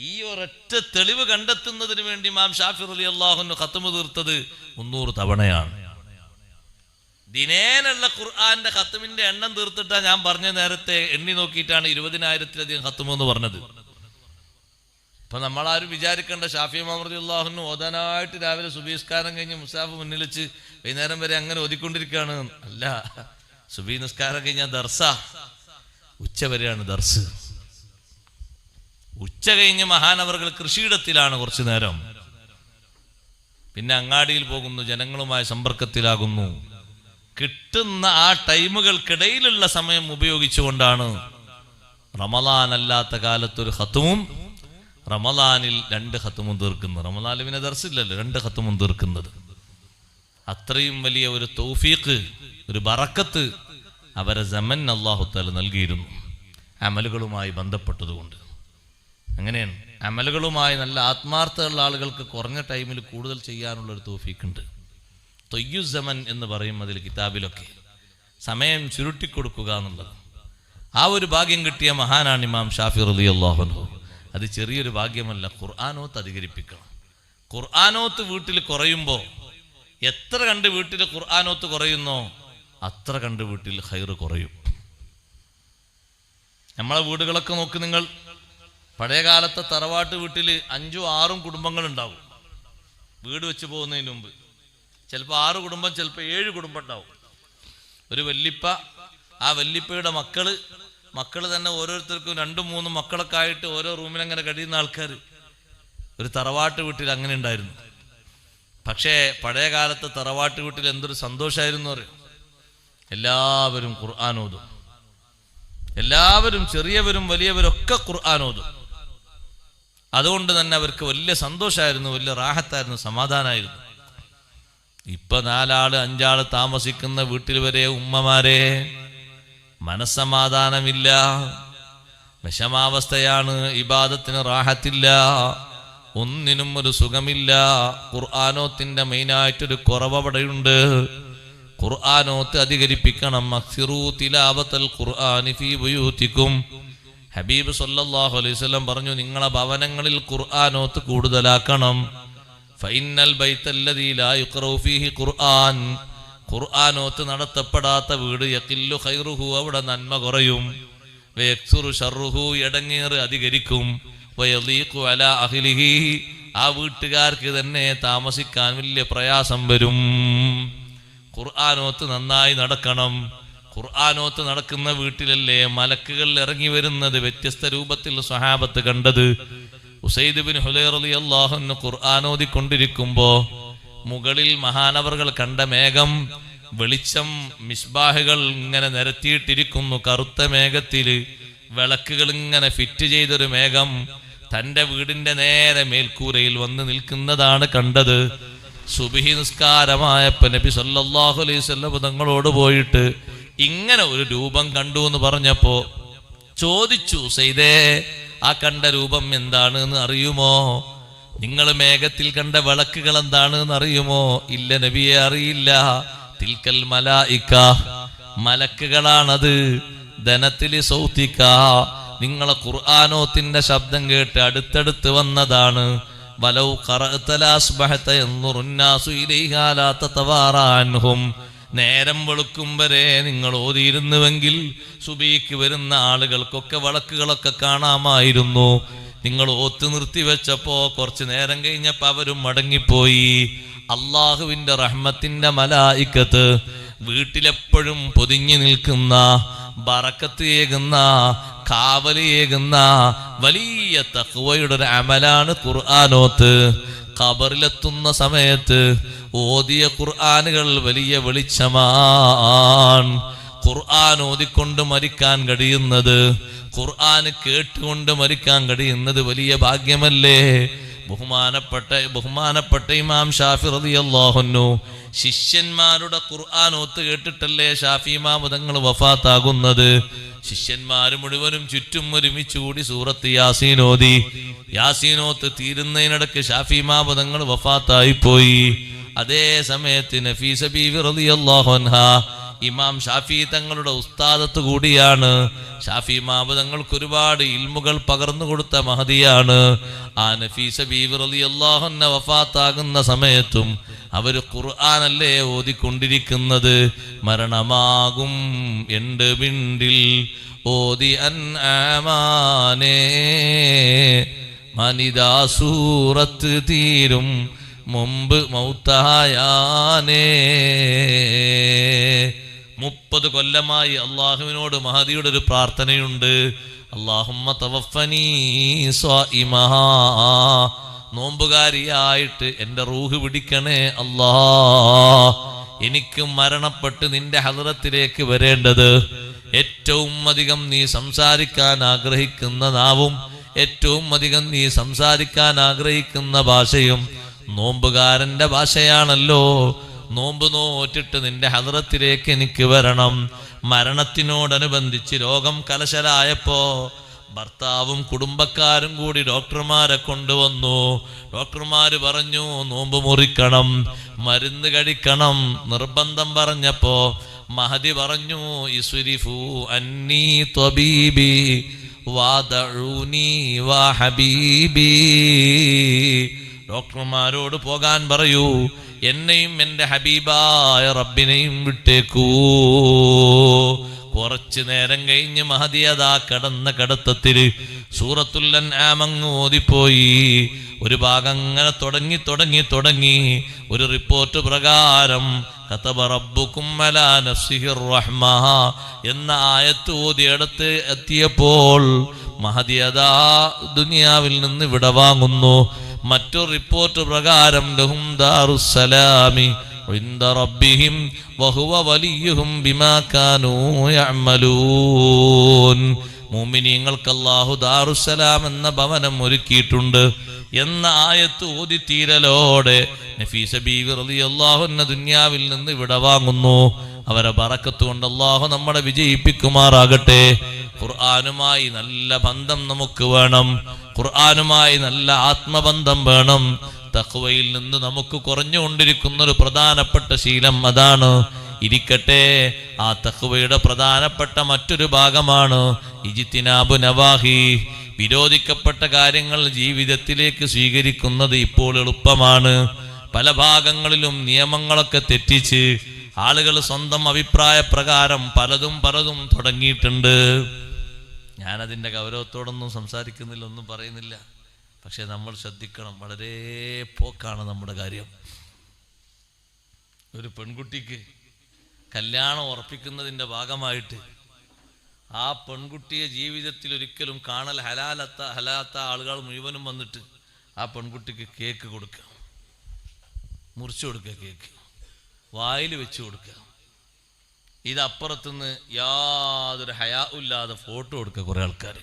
ഈ ഒരൊറ്റ തെളിവ് കണ്ടെത്തുന്നതിന് വേണ്ടി ഇമാം ഷാഫി റളിയല്ലാഹു അൻഹു ഖത്മ് തീർത്തത് 300 തവണയാണ്. ദിനേനുള്ള ഖുർആന്റെ ഖത്മിന്റെ എണ്ണം തീർത്തിട്ടാ ഞാൻ പറഞ്ഞ നേരത്തെ എണ്ണി നോക്കിയിട്ടാണ് 20,000-ലധികം ഖത്മ് എന്ന് പറഞ്ഞത്. ഇപ്പൊ നമ്മളാരും വിചാരിക്കേണ്ട ഷാഫി ഇമാം റളിയല്ലാഹു അൻഹു ഓതാനായിട്ട് രാവിലെ സുബഹി കഴിഞ്ഞ് മുസാഫ് മുന്നിൽ വെച്ച് വൈകുന്നേരം വരെ അങ്ങനെ ഓതിക്കൊണ്ടിരിക്കുകയാണ്. അല്ല, സുബഹി നിസ്കാരം കഴിഞ്ഞാൽ ദർസാ, ഉച്ച വരെയാണ് ദർസ്. ഉച്ച കഴിഞ്ഞ് മഹാനവറുകൾ കൃഷിയിടത്തിലാണ് കുറച്ചു നേരം, പിന്നെ അങ്ങാടിയിൽ പോകുന്നു, ജനങ്ങളുമായി സമ്പർക്കത്തിലാകുന്നു. കിട്ടുന്ന ആ ടൈമുകൾക്കിടയിലുള്ള സമയം ഉപയോഗിച്ചുകൊണ്ടാണ് റമളാൻ അല്ലാത്ത കാലത്തൊരു ഖത്മും റമളാനിൽ 2 ഖത്മും തീർക്കുന്നത്. റമളാനിൽ പിന്നെ ദർസില്ലല്ലോ, 2 ഖത്മും തീർക്കുന്നത്. അത്രയും വലിയ ഒരു തൗഫീഖ്, ഒരു ബറക്കത്ത് അവരെ സമൻ അല്ലാഹു തആല നൽകിയിരുന്നു, അമലുകളുമായി ബന്ധപ്പെട്ടതുകൊണ്ട്. അങ്ങനെയാണ്, അമലുകളുമായി നല്ല ആത്മാർത്ഥമുള്ള ആളുകൾക്ക് കുറഞ്ഞ ടൈമിൽ കൂടുതൽ ചെയ്യാനുള്ളൊരു തൗഫീഖ് ഉണ്ട്. തൊയ്യുസമൻ എന്ന് പറയും അതിൽ കിതാബിലൊക്കെ, സമയം ചുരുട്ടിക്കൊടുക്കുക എന്നുള്ളത്. ആ ഒരു ഭാഗ്യം കിട്ടിയ മഹാനാണ് ഇമാം ഷാഫി റളിയല്ലാഹു അൻഹു. അത് ചെറിയൊരു ഭാഗ്യമല്ല, ഖുർആനോത്ത് അധികരിപ്പിക്കണം. ഖുർആനോത്ത് വീട്ടിൽ കുറയുമ്പോൾ, എത്ര കണ്ട് വീട്ടിൽ ഖുർആനോത്ത് കുറയുന്നോ അത്ര കണ്ട് വീട്ടിൽ ഖൈറ് കുറയും. നമ്മളെ വീടുകളൊക്കെ നോക്ക് നിങ്ങൾ. പഴയ കാലത്തെ തറവാട്ട് വീട്ടിൽ 5-6 കുടുംബങ്ങൾ ഉണ്ടാവും. വീട് വെച്ച് പോകുന്നതിന് മുമ്പ് ചിലപ്പോൾ 6 കുടുംബം, ചിലപ്പോൾ 7 കുടുംബം ഉണ്ടാവും. ഒരു വല്ലിപ്പ, ആ വല്ലിപ്പയുടെ മക്കള് തന്നെ ഓരോരുത്തർക്കും 2-3 മക്കളൊക്കെ ആയിട്ട് ഓരോ റൂമിലങ്ങനെ കഴിയുന്ന ആൾക്കാർ ഒരു തറവാട്ട് വീട്ടിൽ അങ്ങനെ ഉണ്ടായിരുന്നു. പക്ഷേ പഴയ കാലത്ത് തറവാട്ട് വീട്ടിൽ എന്തൊരു സന്തോഷമായിരുന്നു അറിയോ? എല്ലാവരും ഖുർആൻ ഓതും. എല്ലാവരും, ചെറിയവരും വലിയവരൊക്കെ ഖുർആൻ ഓതും. അതുകൊണ്ട് തന്നെ അവർക്ക് വലിയ സന്തോഷമായിരുന്നു, വലിയ റാഹത്തായിരുന്നു, സമാധാനമായിരുന്നു. ഇപ്പൊ 4 ആള് 5 ആള് താമസിക്കുന്ന വീട്ടിൽ വരെ ഉമ്മമാരെ മനസ്സമാധാനമില്ല, വിഷമാവസ്ഥയാണ്, ഇബാദത്തിന് റാഹത്തില്ല, ഒന്നിനും ഒരു സുഖമില്ല. ഖുർആനോത്തിന്റെ മെയിനായിട്ടൊരു കുറവ് അവിടെയുണ്ട്. ഖുർആനോത്ത് അധികരിപ്പിക്കണം. അക്സിറൂ തിലാവത്തൽ ഖുർആനി ഫീ ബുയൂതികും. ഹബീബ് സല്ലല്ലാഹു അലൈഹി വസല്ലം പറഞ്ഞു, നിങ്ങളെ ഭവനങ്ങളിൽ ഖുർആനോത്ത് കൂടുതലാക്കണം. ഫഇന്നൽ ബൈത്തല്ലദീ ലാ യുഖറഉ ഫീഹി ഖുർആൻ, ഖുർആനോത്ത് നടത്തപ്പെടാത്ത വീട് യഖില്ലു ഖൈറുഹു, അവിടെ നന്മ കുറയും. വയക്സുറു ശർറുഹു, ഇടങ്ങേറ് അധികരിക്കും. വയളീഖു അലാ അഹ്ലിഹി, ആ വീട്ടുകാർക്ക് തന്നെ താമസിക്കാൻ വലിയ പ്രയാസം വരും. ഖുർആനോത്ത് നന്നായി നടക്കണം. ഖുർആനോത്ത് നടക്കുന്ന വീട്ടിലല്ലേ മലക്കുകൾ ഇറങ്ങി വരുന്നത് വ്യത്യസ്ത രൂപത്തിൽ സ്വഹാബത്ത് കണ്ടത്. ഉസൈദ് ബിൻ ഹുലൈർ റളിയല്ലാഹു അൻഹു ഖുർആൻ ഓതിക്കൊണ്ടിരിക്കുമ്പോ മുകളിൽ മഹാനവറുകൾ കണ്ട മേഘം, വെളിച്ചം, മിസ്ബാഹുകൾ ഇങ്ങനെ നിരത്തിയിട്ടിരിക്കുന്നു. കറുത്ത മേഘത്തില് വിളക്കുകൾ ഇങ്ങനെ ഫിറ്റ് ചെയ്തൊരു മേഘം തന്റെ വീടിന്റെ നേരെ മേൽക്കൂരയിൽ വന്ന് നിൽക്കുന്നതാണ് കണ്ടത്. സുബ്ഹി നിസ്കാരമായപ്പോ നബി സല്ലല്ലാഹു അലൈഹി വസല്ലം തങ്ങളോട് പോയിട്ട് ഇങ്ങനെ ഒരു രൂപം കണ്ടു എന്ന് പറഞ്ഞപ്പോ ചോദിച്ചു, സൈദേ, ആ കണ്ട രൂപം എന്താണ് എന്ന് അറിയുമോ? നിങ്ങൾ മേഘത്തിൽ കണ്ട വിളക്കുകൾ എന്താണ് എന്ന് അറിയുമോ? ഇല്ല നബിയെ, അറിയില്ല. തിൽക്കൽ മലായിക, മലക്കുകളാണത്. ധനത്തില് സൗത്തിക്ക, നിങ്ങളെ ഖുർആനോത്തിന്റെ ശബ്ദം കേട്ട് അടുത്തടുത്ത് വന്നതാണ്. വലൗ ഖറഅത ലാസ്ബഹത യൻദുറു الناس ഇലൈഹാ ലാ തതവാറാ അൻഹും, നേരം വെളുക്കും വരെ നിങ്ങൾ ഓതിയിരുന്നുവെങ്കിൽ സുബീക്ക് വരുന്ന ആളുകൾക്കൊക്കെ വിളക്കുകളൊക്കെ കാണാമായിരുന്നു. നിങ്ങൾ ഓത്ത് നിർത്തിവെച്ചപ്പോ കുറച്ചു നേരം കഴിഞ്ഞപ്പോ അവരും മടങ്ങിപ്പോയി. അള്ളാഹുവിന്റെ റഹ്മത്തിന്റെ മലായിക്കത്ത് വീട്ടിലെപ്പോഴും പൊതിഞ്ഞു നിൽക്കുന്ന, ബറക്കത്ത് ഏകുന്ന, കാവലിയേകുന്ന വലിയ തഖ്വയുടെ ഒരു അമലാണ് ഖുർആനോത്ത്. ഖബറിലെത്തുന്ന സമയത്ത് ഓതിയ ഖുർആനുകൾ വലിയ വെളിച്ചമാണ്. ഖുർആൻ ഓതിക്കൊണ്ട് മരിക്കാൻ കഴിയുന്നത്, ഖുർആൻ കേട്ടുകൊണ്ട് മരിക്കാൻ കഴിയുന്നത് വലിയ ഭാഗ്യമല്ലേ? ബഹുമാനപ്പെട്ട ഇമാം ഷാഫി റളിയല്ലാഹു അൻഹു ശിഷ്യന്മാരുടെ ഖുർആൻ ഓത്ത് കേട്ടിട്ടല്ലേ ഷാഫി ഇമാം തങ്ങൾ വഫാത്താകുന്നത്. ശിഷ്യന്മാർ മുഴുവനും ചുറ്റും ഒരുമിച്ച് കൂടി സൂറത്ത് യാസീൻ ഓതി. യാസീനോത്ത് തീരുന്നതിനിടക്ക് ഷാഫി ഇമാം തങ്ങൾ വഫാത്തായി പോയി. അതേ സമയത്ത് നഫീസ ബീവി റളിയല്ലാഹു അൻഹാ ഇമാം ഷാഫി തങ്ങളുടെ ഉസ്താദത്ത് കൂടിയാണ്. ഷാഫി ഇമാം തങ്ങൾക്ക് ഒരുപാട് ഇൽമുകൾ പകർന്നു കൊടുത്ത മഹദിയാണ്. ആ നഫീസ ബീവി റളിയല്ലാഹു അൻഹ വഫാത്താകുന്ന സമയത്തും അവര് ഖുർആനല്ലേ ഓതിക്കൊണ്ടിരിക്കുന്നത്. മരണമാകും എൻ്റെ ബിണ്ടിൽ ഓതി അൻആമാനേ, മനിദാ സൂറത്ത് തീരും മുമ്പ് മൗത്തായാനേ. 30 കൊല്ലമായി അള്ളാഹുവിനോട് മഹദിയുടെ ഒരു പ്രാർത്ഥനയുണ്ട്. അല്ലാഹുമ്മ തവഫനി സ്വാഇമാ, നോമ്പുകാരിയായിട്ട് എൻ്റെ റൂഹ് പിടിക്കണേ അല്ലാ. എനിക്ക് മരണപ്പെട്ട് നിന്റെ ഹദ്റത്തിലേക്ക് വരേണ്ടത്. ഏറ്റവും അധികം നീ സംസാരിക്കാൻ ആഗ്രഹിക്കുന്ന നാവും ഏറ്റവും അധികം നീ സംസാരിക്കാൻ ആഗ്രഹിക്കുന്ന ഭാഷയും നോമ്പുകാരന്റെ ഭാഷയാണല്ലോ. നോമ്പ് നോറ്റിട്ട് നിന്റെ ഹദ്റത്തിലേക്ക് എനിക്ക് വരണം. മരണത്തിനോടനുബന്ധിച്ച് രോഗം കലശലായപ്പോ ഭർത്താവും കുടുംബക്കാരും കൂടി ഡോക്ടർമാരെ കൊണ്ടുവന്നു. ഡോക്ടർമാര് പറഞ്ഞു നോമ്പ് മുറിക്കണം, മരുന്ന് കഴിക്കണം. നിർബന്ധം പറഞ്ഞപ്പോ മഹദി പറഞ്ഞു ഇസ്രിഫു അന്നീ ത്വബീബി വദഊനി വഹബീബി. ഡോക്ടർമാരോട് പോകാൻ പറയൂ, എന്നെയും എൻ്റെ ഹബീബായ റബ്ബിനെയും വിട്ടേക്കൂ. കുറച്ചു നേരം കഴിഞ്ഞ് മഹദി അതാ കിടന്ന കിടത്തത്തിൽ സൂറത്തുൽ അൻആം അങ്ങ് ഓതിപ്പോയി. ഒരു ഭാഗം അങ്ങനെ തുടങ്ങി ഒരു റിപ്പോർട്ട് പ്രകാരം കതബ റബ്ബുക്കും അലാ നഫ്സിഹിർ റഹ്മ എന്ന ആയത്ത് ഓതിയടുത്ത് എത്തിയപ്പോൾ മഹദി അതാ ദുനിയാവിൽ നിന്ന് വിട വാങ്ങുന്നു. മറ്റൊരു റിപ്പോർട്ട് പ്രകാരം ലഹും ദാറുസ്സലാമി ഇൻദ റബ്ബിഹിം വഹുവ വലിയുഹും ബിമാ കാനൂ യഅമലൂൻ. മുഅ്മിനീങ്ങൾക്ക് അല്ലാഹു ദാറുസ്സലാം എന്ന ഭവനം ഒരുക്കിയിട്ടുണ്ട് എന്ന ആയത്ത് ഓതി തീരലോടെ നഫീസ ബീവി റളിയല്ലാഹു അൻഹ ദുനിയാവിൽ നിന്ന് വിട വാങ്ങുന്നു. അവരെ ബറക്കത്ത് കൊണ്ട് അല്ലാഹു നമ്മളെ വിജയിപ്പിക്കുമാറാകട്ടെ. ഖുർആനുമായി നല്ല ബന്ധം നമുക്ക് വേണം. ഖുർആനുമായി നല്ല ആത്മബന്ധം വേണം. തഖ്വയിൽ നിന്ന് നമുക്ക് കുറഞ്ഞുകൊണ്ടിരിക്കുന്ന ഒരു പ്രധാനപ്പെട്ട ശീലം അതാണ്. ഇരിക്കട്ടെ, ആ തഖ്വയുടെ പ്രധാനപ്പെട്ട മറ്റൊരു ഭാഗമാണ് ഇജ്തിനാബു നവാഹി. വിരോധിക്കപ്പെട്ട കാര്യങ്ങൾ ജീവിതത്തിലേക്ക് സ്വീകരിക്കുന്നത് ഇപ്പോൾ എളുപ്പമാണ്. പല ഭാഗങ്ങളിലും നിയമങ്ങളൊക്കെ തെറ്റിച്ച് ആളുകൾ സ്വന്തം അഭിപ്രായ പ്രകാരം പലതും തുടങ്ങിയിട്ടുണ്ട്. ഞാനതിൻ്റെ ഗൗരവത്തോടൊന്നും സംസാരിക്കുന്നില്ല, ഒന്നും പറയുന്നില്ല. പക്ഷെ നമ്മൾ ശ്രദ്ധിക്കണം, വളരെ പോക്കാണ് നമ്മുടെ കാര്യം. ഒരു പെൺകുട്ടിക്ക് കല്യാണം ഉറപ്പിക്കുന്നതിൻ്റെ ഭാഗമായിട്ട് ആ പെൺകുട്ടിയെ ജീവിതത്തിൽ ഒരിക്കലും കാണൽ ഹലാത്ത ആളുകൾ മുഴുവനും വന്നിട്ട് ആ പെൺകുട്ടിക്ക് കേക്ക് കൊടുക്കുക, മുറിച്ചു കൊടുക്കുക, കേക്ക് വായിൽ വെച്ച് കൊടുക്കുക. ഇതപ്പുറത്തുനിന്ന് യാതൊരു ഹയാ ഇല്ലാതെ ഫോട്ടോ കൊടുക്കുക കുറേ ആൾക്കാർ.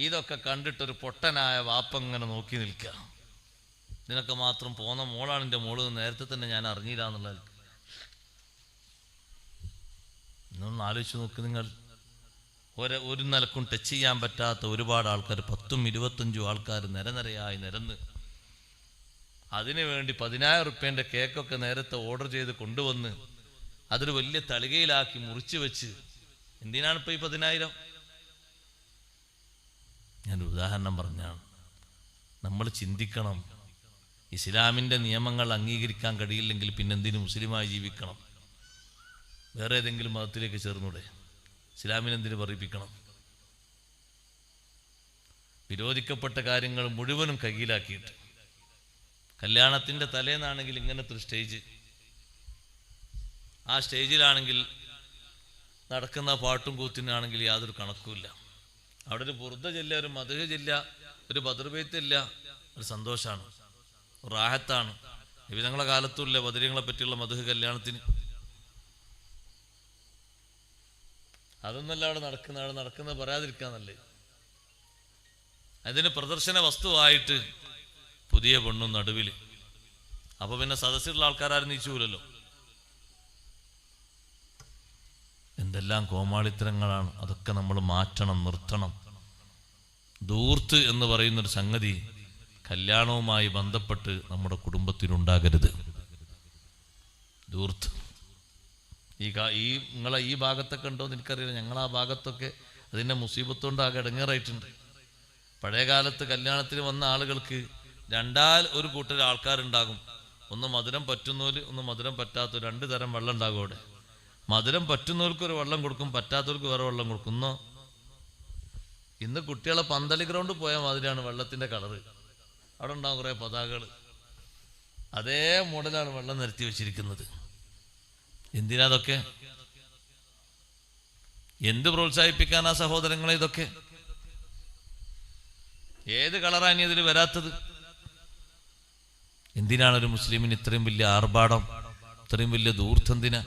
ഇതൊക്കെ കണ്ടിട്ടൊരു പൊട്ടനായ വാപ്പങ്ങനെ നോക്കി നിൽക്കുക. ഇതിനൊക്കെ മാത്രം പോന്ന മോളാണ് എൻ്റെ മോള്, നേരത്തെ തന്നെ ഞാൻ അറിഞ്ഞില്ല എന്നുള്ളത്. ഇന്നൊന്ന് ആലോചിച്ച് നോക്ക് നിങ്ങൾ. ഒരു നിലക്കും ടച്ച് ചെയ്യാൻ പറ്റാത്ത ഒരുപാട് ആൾക്കാർ, 10ഉം 25ഉം ആൾക്കാർ നിരനിരയായി നിരന്ന് അതിനു വേണ്ടി 10,000 റുപ്യേൻ്റെ കേക്കൊക്കെ നേരത്തെ ഓർഡർ ചെയ്ത് കൊണ്ടുവന്ന് അതൊരു വലിയ തളികയിലാക്കി മുറിച്ച് വെച്ച്. എന്തിനാണ് ഇപ്പോൾ ഈ 10,000? ഞാനൊരു ഉദാഹരണം പറഞ്ഞാണ്. നമ്മൾ ചിന്തിക്കണം, ഇസ്ലാമിൻ്റെ നിയമങ്ങൾ അംഗീകരിക്കാൻ കഴിയില്ലെങ്കിൽ പിന്നെന്തിനു മുസ്ലിമായി ജീവിക്കണം? വേറെ ഏതെങ്കിലും മതത്തിലേക്ക് ചേർന്നൂടെ? ഇസ്ലാമിനെന്തിന് പറയിപ്പിക്കണം? വിരോധിക്കപ്പെട്ട കാര്യങ്ങൾ മുഴുവനും കയ്യിലാക്കിയിട്ട് കല്യാണത്തിൻ്റെ തലേന്നാണെങ്കിൽ ഇങ്ങനത്തെ ഒരു സ്റ്റേജ്, ആ സ്റ്റേജിലാണെങ്കിൽ നടക്കുന്ന പാട്ടും കൂത്തിനാണെങ്കിൽ യാതൊരു കണക്കുമില്ല. അവിടെ ഒരു ബുർദ ജില്ല, ഒരു മദ്ഹ് ജില്ല, ഒരു ബദർബൈത്തില്ല, ഒരു സന്തോഷമാണ്, ഒരു റാഹത്താണ്. വിവിധങ്ങളെ കാലത്തുമില്ല ബദരീങ്ങളെ പറ്റിയുള്ള മദ്ഹ് കല്യാണത്തിന്. അതൊന്നല്ല അവിടെ നടക്കുന്നത് പറയാതിരിക്കാന്നല്ലേ. അതിന് പ്രദർശന വസ്തുവായിട്ട് പുതിയ പെണ്ണും നടുവിൽ. അപ്പൊ പിന്നെ സദസ്സിലുള്ള ആൾക്കാരും നീച്ചുകൂലല്ലോ. എന്തെല്ലാം കോമാളിത്തരങ്ങളാണ്. അതൊക്കെ നമ്മൾ മാറ്റണം, നിർത്തണം. ധൂർത്ത് എന്ന് പറയുന്നൊരു സംഗതി കല്യാണവുമായി ബന്ധപ്പെട്ട് നമ്മുടെ കുടുംബത്തിലുണ്ടാകരുത്. ധൂർത്ത് നിങ്ങളെ ഈ ഭാഗത്തൊക്കെ ഉണ്ടോ എന്ന് എനിക്കറിയില്ല. ഞങ്ങൾ ആ ഭാഗത്തൊക്കെ അതിൻ്റെ മുസീബത്തുകൊണ്ടാകെ ഇടങ്ങേറായിട്ടുണ്ട്. പഴയ കാലത്ത് കല്യാണത്തിന് വന്ന ആളുകൾക്ക് ഒരു കൂട്ടർ ആൾക്കാരുണ്ടാകും. ഒന്ന് മധുരം പറ്റുന്നവർ, ഒന്ന് മധുരം പറ്റാത്തവർ. 2 തരം വെള്ളം ഉണ്ടാകും അവിടെ. മധുരം പറ്റുന്നവർക്ക് ഒരു വെള്ളം കൊടുക്കും, പറ്റാത്തവർക്ക് വേറെ വെള്ളം കൊടുക്കും. ഇന്ന് കുട്ടികളെ പന്തലി ഗ്രൗണ്ട് പോയ മാതിരിയാണ് വെള്ളത്തിൻ്റെ കളറ്. അവിടെ ഉണ്ടാകും കുറേ പതാകകൾ. അതേ മോഡലാണ് വെള്ളം നിരത്തി വെച്ചിരിക്കുന്നത്. എന്തിനാ അതൊക്കെ? എന്ത് പ്രോത്സാഹിപ്പിക്കാനാ സഹോദരങ്ങളെ ഇതൊക്കെ? ഏത് കളറാണ് ഇതിൽ വരാത്തത്? എന്തിനാണ് ഒരു മുസ്ലിമിന് ഇത്രയും വലിയ ആർഭാടം, ഇത്രയും വലിയ ധൂർത്തെന്തിനാ?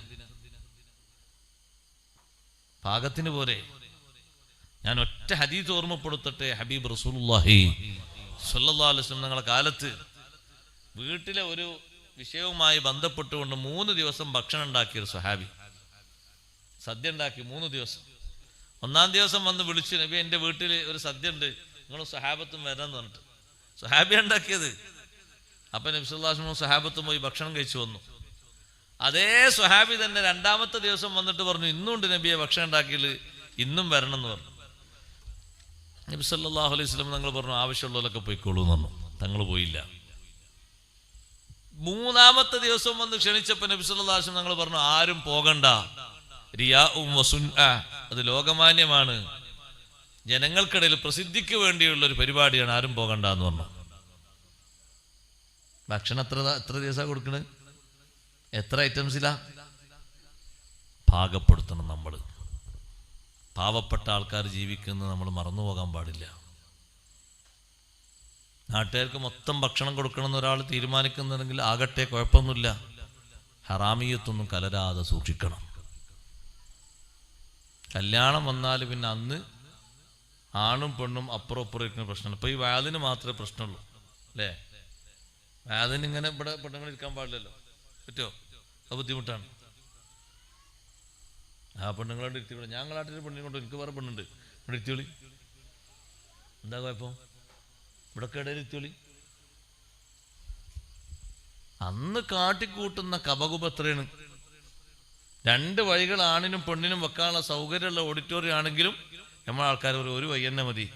പാകത്തിന് പോരെ. ഞാൻ ഒറ്റ ഹദീസ് ഓർമ്മപ്പെടുത്തട്ടെ. ഹബീബ് റസൂലുള്ളാഹി സ്വല്ലല്ലാഹു അലൈഹി വസല്ലം ഞങ്ങളുടെ കാലത്ത് വീട്ടിലെ ഒരു വിഷയവുമായി ബന്ധപ്പെട്ടുകൊണ്ട് 3 ദിവസം ഭക്ഷണം ഉണ്ടാക്കിയൊരു സ്വഹാബി സദ്യ ഉണ്ടാക്കി. 3 ദിവസം. 1-ാം ദിവസം വന്ന് വിളിച്ചു, നബി എൻ്റെ വീട്ടിൽ ഒരു സദ്യ ഉണ്ട്, നിങ്ങൾ സ്വഹാബത്തും വരാന്ന് പറഞ്ഞിട്ട്. സ്വഹാബി ഉണ്ടാക്കിയത്. അപ്പം നബി സല്ലല്ലാഹു അലൈഹി വസല്ലം സ്വഹാബത്തും പോയി ഭക്ഷണം കഴിച്ചു വന്നു. അതേ സ്വഹാബി തന്നെ 2-ാമത്തെ ദിവസം വന്നിട്ട് പറഞ്ഞു, ഇന്നുണ്ട് നബിയെ ഭക്ഷണം ഉണ്ടാക്കിയത്, ഇന്നും വരണം എന്ന് പറഞ്ഞു. നബി സല്ലല്ലാഹു അലൈഹി വസല്ലം തങ്ങൾ പറഞ്ഞു, ആവശ്യമുള്ളവരൊക്കെ പോയിക്കോളൂ എന്ന് പറഞ്ഞു. തങ്ങൾ പോയില്ല. 3-ാമത്തെ ദിവസം വന്ന് ക്ഷണിച്ചപ്പോൾ നബി സല്ലല്ലാഹു അലൈഹി വസല്ലം തങ്ങൾ പറഞ്ഞു, ആരും പോകണ്ട, റിയാഉം വസുൻആ, അത് ലോകമാന്യമാണ്, ജനങ്ങൾക്കിടയിൽ പ്രസിദ്ധിക്ക് വേണ്ടിയുള്ള ഒരു പരിപാടിയാണ്, ആരും പോകണ്ട എന്ന് പറഞ്ഞു. ഭക്ഷണം എത്ര ദിവസമാണ് കൊടുക്കണത്? എത്ര ഐറ്റംസിലാ? പാകപ്പെടുത്തണം. നമ്മൾ പാവപ്പെട്ട ആൾക്കാർ ജീവിക്കുന്നത് നമ്മൾ മറന്നു പോകാൻ പാടില്ല. നാട്ടുകാർക്ക് മൊത്തം ഭക്ഷണം കൊടുക്കണം എന്ന് ഒരാൾ തീരുമാനിക്കുന്നുണ്ടെങ്കിൽ ആകട്ടെ, കുഴപ്പമൊന്നുമില്ല. ഹറാമിയത്തൊന്നും കലരാതെ സൂക്ഷിക്കണം. കല്യാണം വന്നാൽ പിന്നെ അന്ന് ആണും പെണ്ണും അപ്പുറം അപ്പുറം ഇരിക്കുന്ന പ്രശ്നമാണ്. ഇപ്പോൾ ഈ വാതിന് മാത്രമേ പ്രശ്നമുള്ളൂ അല്ലേ? വാതിന് ഇങ്ങനെ ഇവിടെ പെണ്ണുങ്ങൾ ഇരിക്കാൻ പാടില്ലല്ലോ. പറ്റുമോ? അത് ബുദ്ധിമുട്ടാണ്. ആ പെണ്ണുങ്ങളോട് ഇരുത്തിക്കൂടെ. ഞങ്ങൾ നാട്ടിൽ പെണ്ണിനെ കൊണ്ട്, എനിക്ക് വേറെ പെണ്ണുണ്ട്, ഇവിടെ ഇരുത്തിയോളി. എന്താ കുഴപ്പം? ഇവിടൊക്കെ ഇടയിൽ ഇരുത്തിയോളി. അന്ന് കാട്ടിക്കൂട്ടുന്ന കപകുപ എത്രയാണ്? 2 വഴികൾ ആണിനും പെണ്ണിനും വെക്കാനുള്ള സൗകര്യമുള്ള ഓഡിറ്റോറിയം ആണെങ്കിലും നമ്മളെ ആൾക്കാർ ഒരു വഴി തന്നെ മതി,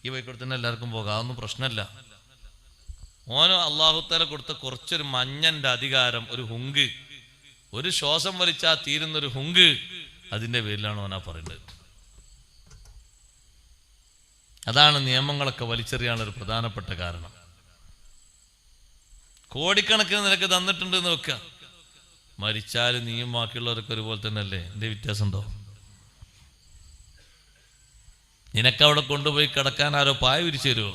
ഈ വഴിക്കൂടെ തന്നെ എല്ലാവർക്കും പോകാം, അതൊന്നും പ്രശ്നമല്ല. ഓനോ അള്ളാഹുത്താല കൊടുത്ത കുറച്ചൊരു മഞ്ഞൻ്റെ അധികാരം, ഒരു ഹുങ്ക്, ഒരു ശ്വാസം വലിച്ചാൽ തീരുന്നൊരു ഹുങ്ക്, അതിൻ്റെ പേരിലാണ് ഓനാ പറയുന്നത്. അതാണ് നിയമങ്ങളൊക്കെ വലിച്ചെറിയാനൊരു പ്രധാനപ്പെട്ട കാരണം. കോടിക്കണക്കിന് നിനക്ക് തന്നിട്ടുണ്ട് എന്ന് വെക്കുക, മരിച്ചാൽ നീയും ബാക്കിയുള്ളവരൊക്കെ ഒരുപോലെ തന്നെ അല്ലേ? എൻ്റെ വ്യത്യാസം ഉണ്ടോ? നിനക്കവിടെ കൊണ്ടുപോയി കിടക്കാൻ ആരോ പായ വിരിച്ചു തരുമോ?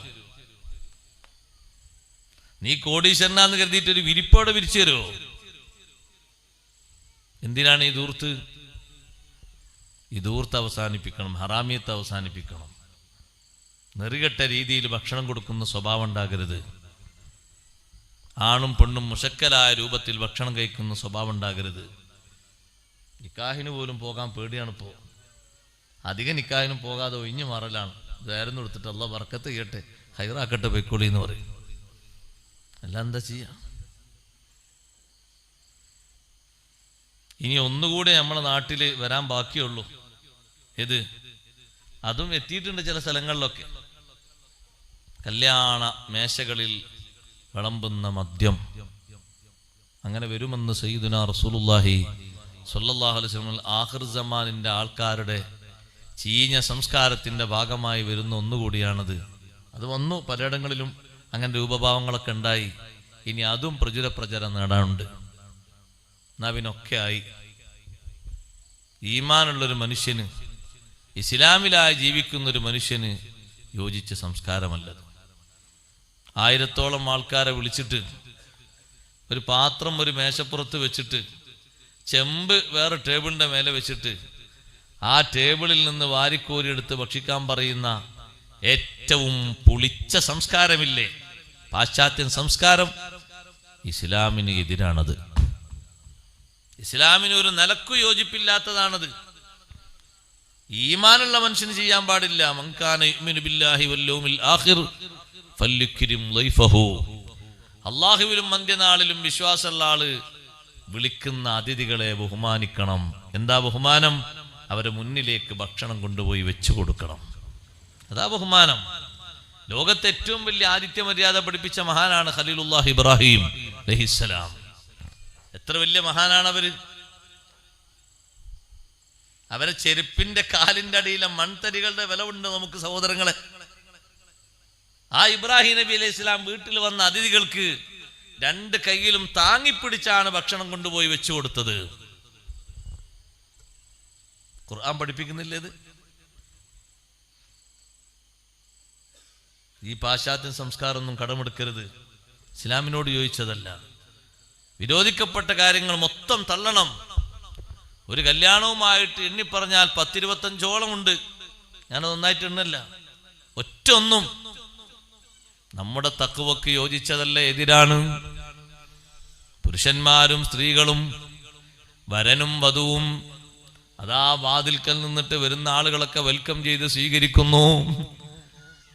നീ കോടീശ്വരനാന്ന് കരുതിയിട്ട് ഒരു വിരിപ്പോടെ വിരിച്ചു തരുമോ? എന്തിനാണ് ഈ ധൂർത്ത്? ഈ ധൂർത്ത് അവസാനിപ്പിക്കണം, ഹറാമിയത്ത് അവസാനിപ്പിക്കണം. നെറികെട്ട രീതിയിൽ ഭക്ഷണം കൊടുക്കുന്ന സ്വഭാവം ഉണ്ടാകരുത്. ആണും പെണ്ണും മുശക്കലായ രൂപത്തിൽ ഭക്ഷണം കഴിക്കുന്ന സ്വഭാവം ഉണ്ടാകരുത്. നിക്കാഹിന് പോലും പോകാൻ പേടിയാണിപ്പോൾ. അധികം നിക്കാഹിനും പോകാതെ ഒഴിഞ്ഞു മാറലാണ്. ഇതായിരുന്നു കൊടുത്തിട്ട് അള്ളാഹ് ബർക്കത്ത് ചെയ്യട്ടെ, ഹൈറാക്കട്ടെ, പൊയ്ക്കോളി എന്ന് പറയും. അല്ല എന്താ ചെയ്യാ? ഇനി ഒന്നുകൂടെ നമ്മളെ നാട്ടിൽ വരാൻ ബാക്കിയുള്ളൂ. ഏത്? അതും എത്തിയിട്ടുണ്ട് ചില സ്ഥലങ്ങളിലൊക്കെ. കല്യാണ മേശകളിൽ വിളമ്പുന്ന മദ്യം അങ്ങനെ വരുമെന്ന് സയ്യിദുനാ റസൂലുള്ളാഹി സല്ലല്ലാഹു അലൈഹി വസല്ലം ആഖിർ സമാനിന്റെ ആൾക്കാരുടെ ചീഞ്ഞ സംസ്കാരത്തിന്റെ ഭാഗമായി വരുന്ന ഒന്നുകൂടിയാണത്. അത് വന്നു, പലയിടങ്ങളിലും അങ്ങനെ രൂപഭാവങ്ങളൊക്കെ ഉണ്ടായി. ഇനി അതും പ്രചുരം നേടാനുണ്ട്. എന്നാ പിന്നൊക്കെ ആയി. ഈമാനുള്ളൊരു മനുഷ്യന്, ഇസ്ലാമിലായി ജീവിക്കുന്നൊരു മനുഷ്യന് യോജിച്ച സംസ്കാരമല്ലത്. 1000-ഓളം ആൾക്കാരെ വിളിച്ചിട്ട് ഒരു പാത്രം ഒരു മേശപ്പുറത്ത് വെച്ചിട്ട് ചെമ്പ് വേറെ ടേബിളിന്റെ മേലെ വെച്ചിട്ട് ആ ടേബിളിൽ നിന്ന് വാരിക്കോരിയെടുത്ത് ഭക്ഷിക്കാൻ പറയുന്ന ഏറ്റവും പുളിച്ച സംസ്കാരമില്ലേ പാശ്ചാത്യൻ സംസ്കാരം, ഇസ്ലാമിന് എതിരാണത്. ഇസ്ലാമിന് ഒരു നിലക്കു യോജിപ്പില്ലാത്തതാണത്. ഈമാനുള്ള മനുഷ്യന് ചെയ്യാൻ പാടില്ല. മൻകാന യുഅ്മിനു ബില്ലാഹി വൽ യൗമിൽ ആഖിർ ഫല്യുക്രിം ലൈഫഹു. അല്ലാഹുവിലും അന്ത്യനാളിലും വിശ്വാസമുള്ള ആള് വിളിക്കുന്ന അതിഥികളെ ബഹുമാനിക്കണം. എന്താ ബഹുമാനം? അവരെ മുന്നിലേക്ക് ഭക്ഷണം കൊണ്ടുപോയി വെച്ചു കൊടുക്കണം. അതാ ബഹുമാനം. ലോകത്തെ ഏറ്റവും വലിയ ആതിഥ്യ മര്യാദ പഠിപ്പിച്ച മഹാനാണ് ഖലീലുല്ലാഹി ഇബ്രാഹിം അലൈഹിസ്സലാം. എത്ര വലിയ മഹാനാണ് അവര്! അവരെ ചെരുപ്പിന്റെ കാലിന്റെ അടിയിലെ മൺതരികളുടെ വില ഉണ്ട് നമുക്ക് സഹോദരങ്ങളെ. ആ ഇബ്രാഹിം നബി അലൈഹി സ്വലാം വീട്ടിൽ വന്ന അതിഥികൾക്ക് 2 കൈയിലും താങ്ങിപ്പിടിച്ചാണ് ഭക്ഷണം കൊണ്ടുപോയി വെച്ചു കൊടുത്തത്. ഖുർആൻ പഠിപ്പിക്കുന്നില്ലേ ഇത്? ഈ പാശ്ചാത്യ സംസ്കാരമൊന്നും കടമെടുക്കരുത്. ഇസ്ലാമിനോട് യോജിച്ചതല്ല. വിരോധിക്കപ്പെട്ട കാര്യങ്ങൾ മൊത്തം തള്ളണം. ഒരു കല്യാണവുമായിട്ട് എണ്ണിപ്പറഞ്ഞാൽ 10-25ഓളം ഉണ്ട്. ഞാനതൊന്നായിട്ട് എണ്ണല്ല, ഒറ്റ ഒന്നും നമ്മുടെ തഖ്വക്ക് യോജിച്ചതല്ല, എതിരാണ്. പുരുഷന്മാരും സ്ത്രീകളും വരനും വധുവും അതാ വാതിൽക്കൽ നിന്നിട്ട് വരുന്ന ആളുകളൊക്കെ വെൽക്കം ചെയ്ത് സ്വീകരിക്കുന്നു.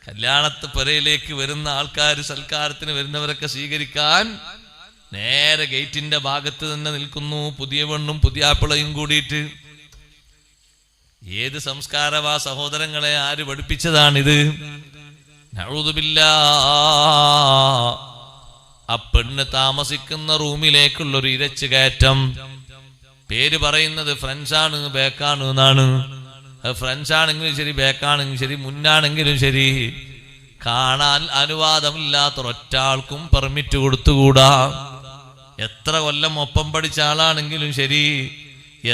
കല്യാണത്ത് പുരയിലേക്ക് വരുന്ന ആൾക്കാർ, സൽക്കാരത്തിന് വരുന്നവരൊക്കെ സ്വീകരിക്കാൻ നേരെ ഗേറ്റിന്റെ ഭാഗത്ത് തന്നെ നിൽക്കുന്നു, പുതിയ പെണ്ണും പുതിയാപ്പിളയും കൂടിയിട്ട്. ഏത് സംസ്കാരവാ സഹോദരങ്ങളെ? ആര് പഠിപ്പിച്ചതാണിത്? നഊദു ബില്ലാഹ്. ആ പെണ്ണ് താമസിക്കുന്ന റൂമിലേക്കുള്ളൊരു ഇരച്ചു കയറ്റം. പേര് പറയുന്നത് ഫ്രണ്ട്സാണ്, ബേക്കാണ് എന്നാണ്. ഫ്രണ്ട്സ് ആണെങ്കിലും ശരി, ബേക്കാണെങ്കിലും ശരി, മുന്നാണെങ്കിലും ശരി, കാണാൻ അനുവാദമില്ലാത്ത ഒറ്റ ആൾക്കും പെർമിറ്റ് കൊടുത്തുകൂടാ. എത്ര കൊല്ലം ഒപ്പം പഠിച്ച ആളാണെങ്കിലും ശരി,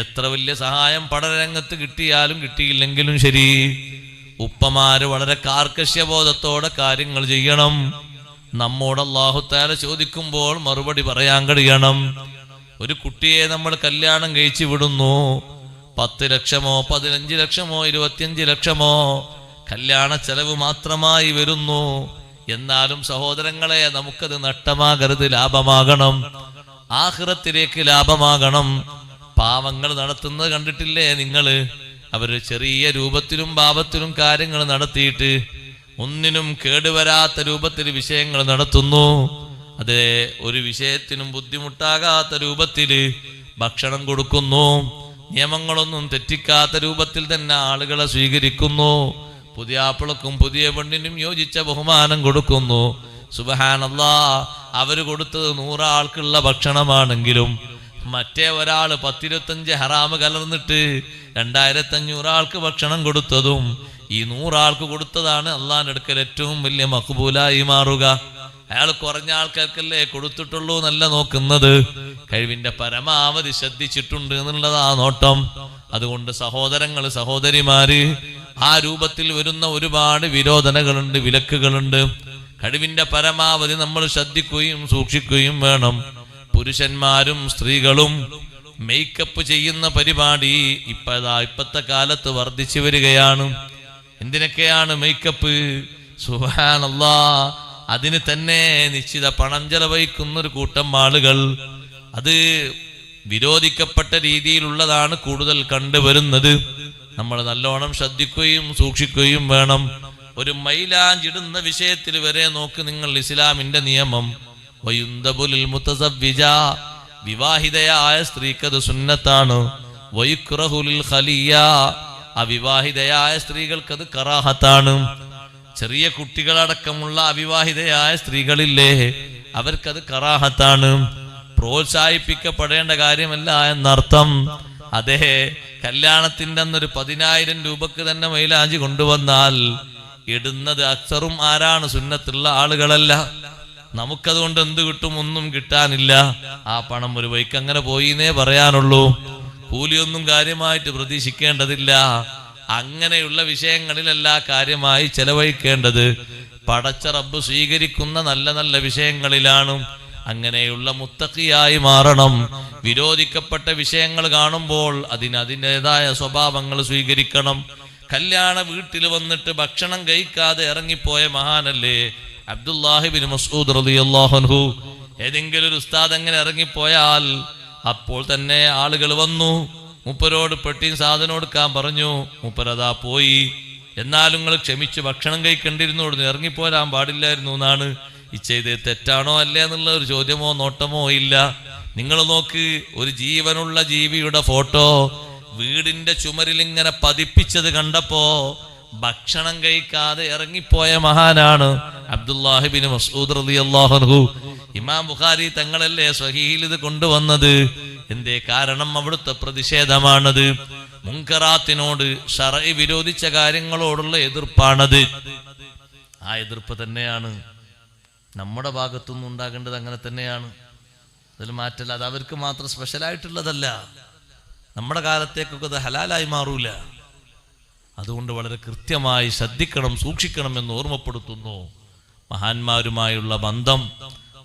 എത്ര വലിയ സഹായം പഠനരംഗത്ത് കിട്ടിയാലും കിട്ടിയില്ലെങ്കിലും ശരി, ഉപ്പമാര് വളരെ കാർക്കശ്യബോധത്തോടെ കാര്യങ്ങൾ ചെയ്യണം. നമ്മോട് അല്ലാഹു തആല ചോദിക്കുമ്പോൾ മറുപടി പറയാൻ കഴിയണം. ഒരു കുട്ടിയെ നമ്മൾ കല്യാണം കഴിച്ചു വിടുന്നു, 10 ലക്ഷമോ 15 ലക്ഷമോ 25 ലക്ഷമോ കല്യാണ ചെലവ് മാത്രമായി വരുന്നു. എന്നാലും സഹോദരങ്ങളെ, നമുക്കത് നഷ്ടമാകരുത്, ലാഭമാകണം. ആഖിറത്തിലേക്ക് ലാഭമാകണം. പാവങ്ങൾ നടത്തുന്നത് കണ്ടിട്ടില്ലേ നിങ്ങള്? അവര് ചെറിയ രൂപത്തിലും ഭാവത്തിലും കാര്യങ്ങൾ നടത്തിയിട്ട് ഒന്നിനും കേടുവരാത്ത രൂപത്തിൽ വിഷയങ്ങൾ നടത്തുന്നു. അത് ഒരു വിഷയത്തിനും ബുദ്ധിമുട്ടാകാത്ത രൂപത്തിൽ ഭക്ഷണം കൊടുക്കുന്നു. നിയമങ്ങളൊന്നും തെറ്റിക്കാത്ത രൂപത്തിൽ തന്നെ ആളുകളെ സ്വീകരിക്കുന്നു. പുതിയ ആപ്പിളക്കും പുതിയ പെണ്ണിനും യോജിച്ച ബഹുമാനം കൊടുക്കുന്നു. സുബ്ഹാനല്ലാഹ്, അവര് കൊടുത്തത് 100 ആൾക്കുള്ള ഭക്ഷണമാണെങ്കിലും മറ്റേ ഒരാൾ 10-25 ഹറാമ് കലർന്നിട്ട് 2500 ആൾക്ക് ഭക്ഷണം കൊടുത്തതും ഈ 100 ആൾക്ക് കൊടുത്തതാണ് അള്ളാന്റെ അടുക്കൽ ഏറ്റവും വലിയ മഖ്ബൂലായി മാറുക. അയാൾ കുറഞ്ഞ ആൾക്കാർക്കല്ലേ കൊടുത്തിട്ടുള്ളൂ എന്നല്ല നോക്കുന്നത്, കഴിവിന്റെ പരമാവധി ശ്രദ്ധിച്ചിട്ടുണ്ട് എന്നുള്ളതാ നോട്ടം. അതുകൊണ്ട് സഹോദരങ്ങള്, സഹോദരിമാര്, ആ രൂപത്തിൽ വരുന്ന ഒരുപാട് വിരോധനകളുണ്ട്, വിലക്കുകളുണ്ട്. കഴിവിന്റെ പരമാവധി നമ്മൾ ശ്രദ്ധിക്കുകയും സൂക്ഷിക്കുകയും വേണം. പുരുഷന്മാരും സ്ത്രീകളും മേക്കപ്പ് ചെയ്യുന്ന പരിപാടി ഇപ്പത്തെ കാലത്ത് വർദ്ധിച്ചു വരികയാണ്. എന്തിനൊക്കെയാണ് മേക്കപ്പ്? സുബ്ഹാനല്ലാഹ്, അതിന് തന്നെ നിശ്ചിത പണം ചെലവഴിക്കുന്ന ഒരു കൂട്ടം ആളുകൾ. അത് വിരോധിക്കപ്പെട്ട രീതിയിലുള്ളതാണ് കൂടുതൽ കണ്ടുവരുന്നത്. നമ്മൾ നല്ലോണം ശ്രദ്ധിക്കുകയും സൂക്ഷിക്കുകയും വേണം. ഒരു മൈലാഞ്ചിടുന്ന വിഷയത്തിൽ വരെ നോക്ക് നിങ്ങൾ ഇസ്ലാമിന്റെ നിയമം. വയുന്തബുൽ മുതസവ്വിജ, വിവാഹിതയായ സ്ത്രീക്കത് സുന്നത്താണ്. വയുക്റഹുൽ ഖലിയ, അവിവാഹിതയായ സ്ത്രീകൾക്കത് കറാഹത്താണ്. ചെറിയ കുട്ടികളടക്കമുള്ള അവിവാഹിതയായ സ്ത്രീകളില്ലേ, അവർക്കത് കറാഹത്താണ്. പ്രോത്സാഹിപ്പിക്കപ്പെടേണ്ട കാര്യമല്ല എന്നർത്ഥം. അതേ, കല്യാണത്തിന്റെ അന്നൊരു 10,000 രൂപക്ക് തന്നെ മൈലാഞ്ചി കൊണ്ടുവന്നാൽ ഇടുന്നത് അക്സറും ആരാണ്? സുന്നത്തുള്ള ആളുകളല്ല. നമുക്കതുകൊണ്ട് എന്ത് കിട്ടും? ഒന്നും കിട്ടാനില്ല. ആ പണം ഒരു വഴിക്ക് അങ്ങനെ പോയിന്നേ പറയാനുള്ളൂ. കൂലിയൊന്നും കാര്യമായിട്ട് പ്രതീക്ഷിക്കേണ്ടതില്ല. അങ്ങനെയുള്ള വിഷയങ്ങളിലല്ല കാര്യമായി ചെലവഴിക്കേണ്ടത്. പടച്ച റബ്ബ് സ്വീകരിക്കുന്ന നല്ല നല്ല വിഷയങ്ങളിലാണ്. അങ്ങനെയുള്ള മുത്തഖിയായി മാറണം. വിരോധിക്കപ്പെട്ട വിഷയങ്ങൾ കാണുമ്പോൾ അതിൻ്റെതായ സ്വഭാവങ്ങൾ സ്വീകരിക്കണം. കല്യാണ വീട്ടിൽ വന്നിട്ട് ഭക്ഷണം കഴിക്കാതെ ഇറങ്ങിപ്പോയ മഹാനല്ലേ അബ്ദുല്ലാഹി ബിൻ മസ്ഊദ് റളിയല്ലാഹു അൻഹു. ഏതെങ്കിലും ഒരു ഉസ്താദ് അങ്ങനെ ഇറങ്ങിപ്പോയാൽ അപ്പോൾ തന്നെ ആളുകൾ വന്നു മൂപ്പരോട് പെട്ടിയും സാധനം കൊടുക്കാൻ പറഞ്ഞു. മൂപ്പരതാ പോയി. എന്നാലും നിങ്ങൾ ക്ഷമിച്ച് ഭക്ഷണം കഴിക്കേണ്ടിരുന്നു, ഇറങ്ങിപ്പോരാൻ പാടില്ലായിരുന്നു എന്നാണ്. ഈ ചെയ്ത് തെറ്റാണോ അല്ലേ എന്നുള്ള ഒരു ചോദ്യമോ നോട്ടമോ ഇല്ല. നിങ്ങൾ നോക്ക്, ഒരു ജീവനുള്ള ജീവിയുടെ ഫോട്ടോ വീടിന്റെ ചുമരിൽ ഇങ്ങനെ പതിപ്പിച്ചത് കണ്ടപ്പോ ഭക്ഷണം കഴിക്കാതെ ഇറങ്ങിപ്പോയ മഹാനാണ് അബ്ദുല്ലാഹി ബിൻ മസ്ഊദ് റളിയല്ലാഹു അൻഹു. ഇമാം ബുഖാരി തങ്ങളല്ലേ സ്വഹീഹിൽ ഇത് കൊണ്ടുവന്നത്. എന്തേ കാരണം? അവിടുത്തെ പ്രതിഷേധമാണത്. മുൻകറാത്തിനോട് ശർഈ വിരോധിച്ച കാര്യങ്ങളോടുള്ള എതിർപ്പാണത്. ആ എതിർപ്പ് തന്നെയാണ് നമ്മുടെ ഭാഗത്തുനിന്ന് ഉണ്ടാകേണ്ടത്. അങ്ങനെ തന്നെയാണ്. അതിൽ മാറ്റല്ല. അത് അവർക്ക് മാത്രം സ്പെഷ്യലായിട്ടുള്ളതല്ല. നമ്മുടെ കാലത്തേക്കൊക്കെ അത് ഹലാലായി മാറൂല. അതുകൊണ്ട് വളരെ കൃത്യമായി ശ്രദ്ധിക്കണം, സൂക്ഷിക്കണം എന്ന് ഓർമ്മപ്പെടുത്തുന്നു. മഹാന്മാരുമായുള്ള ബന്ധം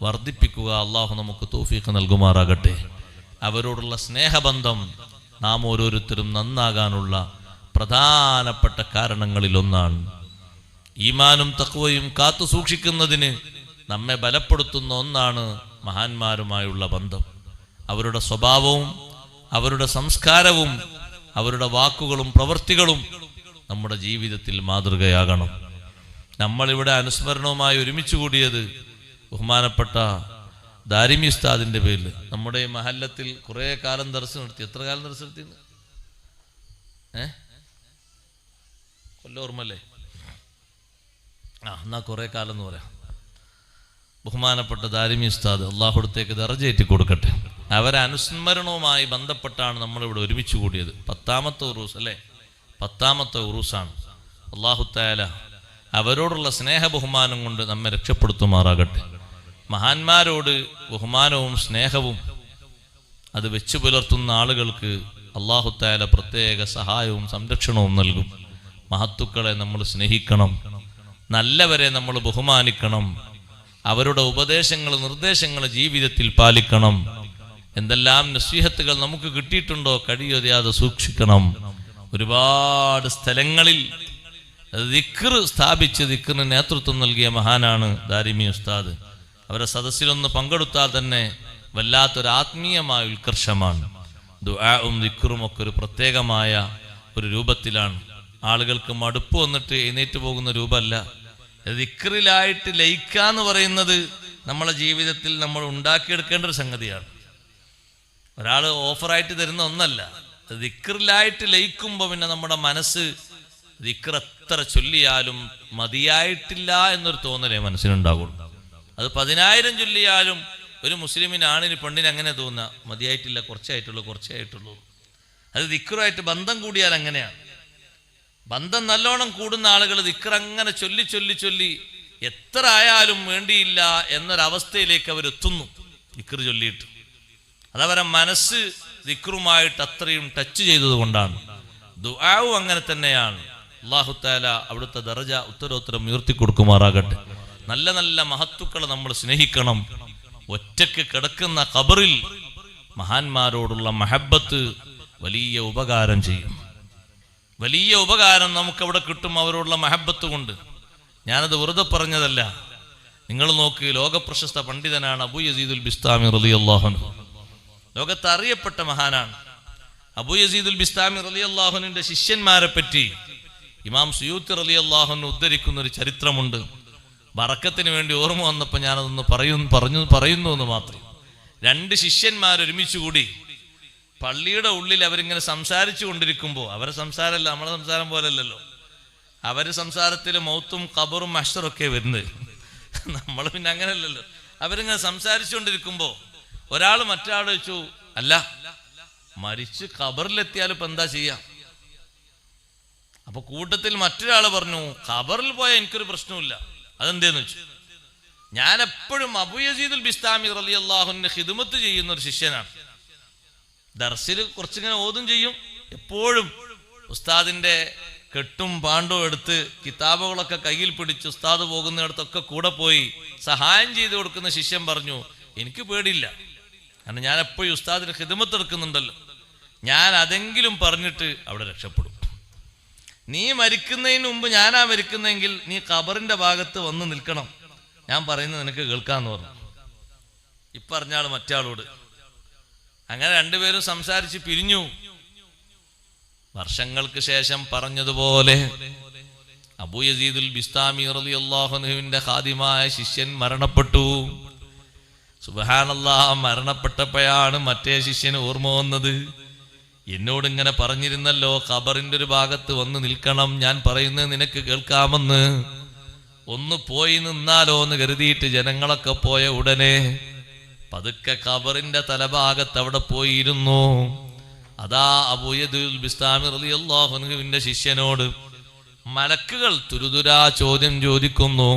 വർദ്ധിപ്പിക്കുക. അള്ളാഹു നമുക്ക് തൗഫീഖ് നൽകുമാറാകട്ടെ. അവരോടുള്ള സ്നേഹബന്ധം നാം ഓരോരുത്തരും നന്നാകാനുള്ള പ്രധാനപ്പെട്ട കാരണങ്ങളിലൊന്നാണ്. ഈമാനും തഖ്വയും കാത്തു സൂക്ഷിക്കുന്നതിന് നമ്മെ ബലപ്പെടുത്തുന്ന ഒന്നാണ് മഹാന്മാരുമായുള്ള ബന്ധം. അവരുടെ സ്വഭാവവും അവരുടെ സംസ്കാരവും അവരുടെ വാക്കുകളും പ്രവൃത്തികളും നമ്മുടെ ജീവിതത്തിൽ മാതൃകയാകണം. നമ്മളിവിടെ അനുസ്മരണവുമായി ഒരുമിച്ച് കൂടിയത് ബഹുമാനപ്പെട്ട ദാരിമി ഉസ്താദിന്റെ പേരിൽ നമ്മുടെ മഹല്ലത്തിൽ കുറെ കാലം ദർശനം നടത്തി. എത്ര കാലം ദർശനം നടത്തി? കൊല്ലോർമ്മല്ലേ? എന്നാ കുറെ കാലം എന്ന് പറയാം. ബഹുമാനപ്പെട്ട ദാരിമി ഉസ്താദ് അള്ളാഹുടത്തേക്ക് ദർജയേറ്റി കൊടുക്കട്ടെ. അവരെ അനുസ്മരണവുമായി ബന്ധപ്പെട്ടാണ് നമ്മളിവിടെ ഒരുമിച്ച് കൂടിയത്. 10ാമത്തെ ഉറൂസ് അല്ലേ? 10ാമത്തെ ഉറൂസാണ്. അല്ലാഹു തആല അവരോടുള്ള സ്നേഹ ബഹുമാനം കൊണ്ട് നമ്മെ രക്ഷപ്പെടുത്തുമാറാകട്ടെ. മഹാന്മാരോട് ബഹുമാനവും സ്നേഹവും അത് വെച്ചു പുലർത്തുന്ന ആളുകൾക്ക് അല്ലാഹു തആല പ്രത്യേക സഹായവും സംരക്ഷണവും നൽകും. മഹത്തുക്കളെ നമ്മൾ സ്നേഹിക്കണം, നല്ലവരെ നമ്മൾ ബഹുമാനിക്കണം, അവരുടെ ഉപദേശങ്ങൾ നിർദ്ദേശങ്ങൾ ജീവിതത്തിൽ പാലിക്കണം. എന്തെല്ലാം നസീഹത്തുകൾ നമുക്ക് കിട്ടിയിട്ടുണ്ടോ കഴിയാതെ സൂക്ഷിക്കണം. ഒരുപാട് സ്ഥലങ്ങളിൽ ദിക്ർ സ്ഥാപിച്ച് ദിക്റിന് നേതൃത്വം നൽകിയ മഹാനാണ് ദാരിമി ഉസ്താദ്. അവരെ സദസ്സിലൊന്ന് പങ്കെടുത്താൽ തന്നെ വല്ലാത്തൊരു ആത്മീയമായ ഉത്കർഷമാണ്. ദുആഉം ദിക്റും ഒക്കെ ഒരു പ്രത്യേകമായ ഒരു രൂപത്തിലാണ്. ആളുകൾക്ക് മടുപ്പ് വന്നിട്ട് എഴുന്നേറ്റ് പോകുന്ന രൂപമല്ല. ദിക്റിലായിട്ട് ലയിക്കാന്ന് പറയുന്നത് നമ്മളെ ജീവിതത്തിൽ നമ്മൾ ഉണ്ടാക്കിയെടുക്കേണ്ട ഒരു സംഗതിയാണ്. ഒരാൾ ഓഫറായിട്ട് തരുന്ന ഒന്നല്ല. ദിക്റിലായിട്ട് ലയിക്കുമ്പോൾ പിന്നെ നമ്മുടെ മനസ്സ് ദിക്ർ എത്ര ചൊല്ലിയാലും മതിയായിട്ടില്ല എന്നൊരു തോന്നലേ മനസ്സിനുണ്ടാകുള്ളൂ. അത് 10,000 ചൊല്ലിയാലും ഒരു മുസ്ലിമിന് ആണിന് പെണ്ണിന് അങ്ങനെ തോന്നുക, മതിയായിട്ടില്ല, കുറച്ചായിട്ടുള്ളൂ. അത് ദിക്റുമായിട്ട് ബന്ധം കൂടിയാൽ അങ്ങനെയാണ്. ബന്ധം നല്ലോണം കൂടുന്ന ആളുകൾ ദിക്ർ അങ്ങനെ ചൊല്ലി ചൊല്ലി ചൊല്ലി എത്ര ആയാലും വേണ്ടിയില്ല എന്നൊരവസ്ഥയിലേക്ക് അവരെത്തുന്നു ദിക്ർ ചൊല്ലിയിട്ട്. അതവരെ മനസ്സ് ദിക്റുമായിട്ട് അത്രയും ടച്ച് ചെയ്തത് കൊണ്ടാണ്. ദുആവും അങ്ങനെ തന്നെയാണ്. അല്ലാഹു തആല അവിടുത്തെ ദറജ ഉത്തരോത്തരം ഉയർത്തി കൊടുക്കുമാറാകട്ടെ. നല്ല നല്ല മഹത്തുക്കളെ നമ്മൾ സ്നേഹിക്കണം. ഒറ്റയ്ക്ക് കിടക്കുന്ന ഖബറിൽ മഹാന്മാരോടുള്ള മഹബത്ത് വലിയ ഉപകാരം ചെയ്യും. വലിയ ഉപകാരം നമുക്കവിടെ കിട്ടും അവരോടുള്ള മഹബത്ത് കൊണ്ട്. ഞാനത് വെറുതെ പറഞ്ഞതല്ല. നിങ്ങൾ നോക്ക്, ലോകപ്രശസ്ത പണ്ഡിതനാണ് അബൂ യസീദുൽ ബിസ്താമി റളിയല്ലാഹു അൻഹു. ലോകത്ത് അറിയപ്പെട്ട മഹാനാണ്. അബൂ യസീദുൽ ബിസ്താമി റളിയല്ലാഹു അൻഹുവിന്റെ ശിഷ്യന്മാരെ പറ്റി ഇമാം സുയൂത്തി റളിയല്ലാഹു അൻഹു ഉദ്ധരിക്കുന്ന ഒരു ചരിത്രമുണ്ട്. ബറക്കത്തിന് വേണ്ടി ഓർമ്മ വന്നപ്പോൾ ഞാനതൊന്ന് പറയുന്നു എന്ന് മാത്രം. 2 ശിഷ്യന്മാർ ഒരുമിച്ച് കൂടി പള്ളിയുടെ ഉള്ളിൽ അവരിങ്ങനെ സംസാരിച്ചു കൊണ്ടിരിക്കുമ്പോൾ, അവരെ സംസാരമല്ല നമ്മളെ സംസാരം പോലല്ലല്ലോ, അവര് സംസാരത്തിൽ മൗത്തും ഖബറും മഹ്ശറൊക്കെ വരുന്നത്. നമ്മൾ പിന്നെ അങ്ങനെയല്ലല്ലോ. അവരിങ്ങനെ സംസാരിച്ചു കൊണ്ടിരിക്കുമ്പോൾ ഒരാൾ മറ്റൊരാൾ ചോദിച്ചു, അല്ല മരിച്ച് ഖബറിലെത്തിയാൽ ഇപ്പൊ എന്താ ചെയ്യാം? അപ്പൊ കൂട്ടത്തിൽ മറ്റൊരാൾ പറഞ്ഞു, ഖബറിൽ പോയാൽ എനിക്കൊരു പ്രശ്നമില്ല. അതെന്തേന്ന് വെച്ചു, ഞാൻ എപ്പോഴും അബൂ യസീദുൽ ബിസ്താമി റളിയല്ലാഹു അൻഹു ഖിദ്മത്ത് ചെയ്യുന്ന ഒരു ശിഷ്യനാണ്. ദർസിൽ കുറച്ചിങ്ങനെ ഓതും ചെയ്യും. എപ്പോഴും ഉസ്താദിന്റെ കെട്ടും പാണ്ടും എടുത്ത് കിതാബുകളൊക്കെ കയ്യിൽ പിടിച്ച് ഉസ്താദ് പോകുന്നിടത്തൊക്കെ കൂടെ പോയി സഹായം ചെയ്തു കൊടുക്കുന്ന ശിഷ്യൻ പറഞ്ഞു, എനിക്ക് പേടിയില്ല, കാരണം ഞാൻ എപ്പോഴും ഉസ്താദിന് ഖിദ്മത്ത് എടുക്കുന്നുണ്ടല്ലോ, ഞാൻ അതെങ്കിലും പറഞ്ഞിട്ട് അവിടെ രക്ഷപ്പെടും. നീ മരിക്കുന്നതിന് മുമ്പ് ഞാനാ മരിക്കുന്നെങ്കിൽ നീ ഖബറിന്റെ ഭാഗത്ത് വന്ന് നിൽക്കണം, ഞാൻ പറയുന്നത് നിനക്ക് കേൾക്കാന്ന് പറഞ്ഞു. ഇപ്പറഞ്ഞാൾ മറ്റാളോട്. അങ്ങനെ രണ്ടുപേരും സംസാരിച്ച് പിരിഞ്ഞു. വർഷങ്ങൾക്ക് ശേഷം പറഞ്ഞതുപോലെ അബൂ യസീദുൽ ബിസ്താമി റളിയല്ലാഹു അൻഹുവിന്റെ ഖാദിമായ ശിഷ്യൻ മരണപ്പെട്ടു. സുബ്ഹാനല്ലാഹ്, മരണപ്പെട്ടപ്പോഴാണ് മറ്റേ ശിഷ്യന് ഓർമ്മ വന്നത്, എന്നോട് ഇങ്ങനെ പറഞ്ഞിരുന്നല്ലോ ഖബറിന്റെ ഒരു ഭാഗത്ത് വന്ന് നിൽക്കണം, ഞാൻ പറയുന്നത് നിനക്ക് കേൾക്കാമെന്ന്. ഒന്ന് പോയി നിന്നാലോ എന്ന് കരുതിയിട്ട് ജനങ്ങളൊക്കെ പോയ ഉടനെ പതുക്കെ ഖബറിന്റെ തലഭാഗത്ത് അവിടെ പോയിരുന്നു. അതാ അബൂ യസീദുൽ ബിസ്താമി റളിയല്ലാഹു അൻഹുവിന്റെ ശിഷ്യനോട് മലക്കുകൾ തുരുതുരാ ചോദ്യം ചോദിക്കുന്നു.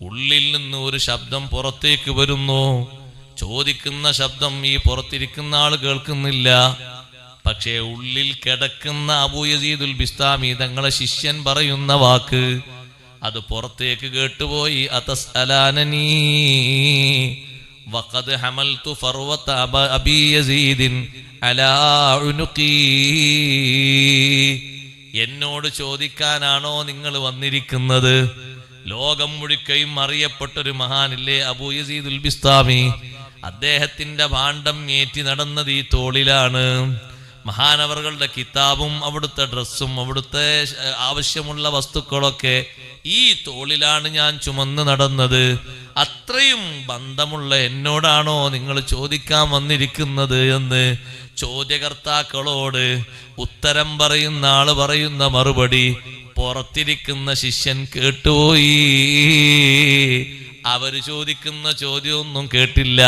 ഉള്ളിൽ നിന്ന് ഒരു ശബ്ദം പുറത്തേക്ക് വരുന്നു. ചോദിക്കുന്ന ശബ്ദം ഈ പുറത്തിരിക്കുന്ന ആൾ കേൾക്കുന്നില്ല. പക്ഷേ ഉള്ളിൽ കിടക്കുന്ന അബൂ യസീദുൽ ബിസ്താമി തങ്ങളെ ശിഷ്യൻ പറയുന്ന വാക്ക് അത് പുറത്തേക്ക് കേട്ടുപോയി. അതസ്അലാനനി വഖദ് ഹമൽതു ഫർവത അബീ യസീദിൻ അലാ ഉനുഖി. എന്നോട് ചോദിക്കാനാണോ നിങ്ങൾ വന്നിരിക്കുന്നത്? ലോകം മുഴുക്കയും അറിയപ്പെട്ടൊരു മഹാനില്ലേ അബൂ യസീദുൽ ബിസ്താമി, അദ്ദേഹത്തിന്റെ ഭാണ്ഡം ഏറ്റി നടന്നത് ഈ തോളിലാണ്. മഹാനവറുകളുടെ കിതാബും അവിടുത്തെ ഡ്രസ്സും അവിടുത്തെ ആവശ്യമുള്ള വസ്തുക്കളൊക്കെ ഈ തോളിലാണ് ഞാൻ ചുമന്ന് നടന്നത്. അത്രയും ബന്ധമുള്ള എന്നോടാണോ നിങ്ങൾ ചോദിക്കാൻ വന്നിരിക്കുന്നത് എന്ന് ചോദ്യകർത്താക്കളോട് ഉത്തരം പറയുന്ന ആള് പറയുന്ന മറുപടി പുറത്തിരിക്കുന്ന ശിഷ്യൻ കേട്ടുപോയി. അവര് ചോദിക്കുന്ന ചോദ്യമൊന്നും കേട്ടില്ല.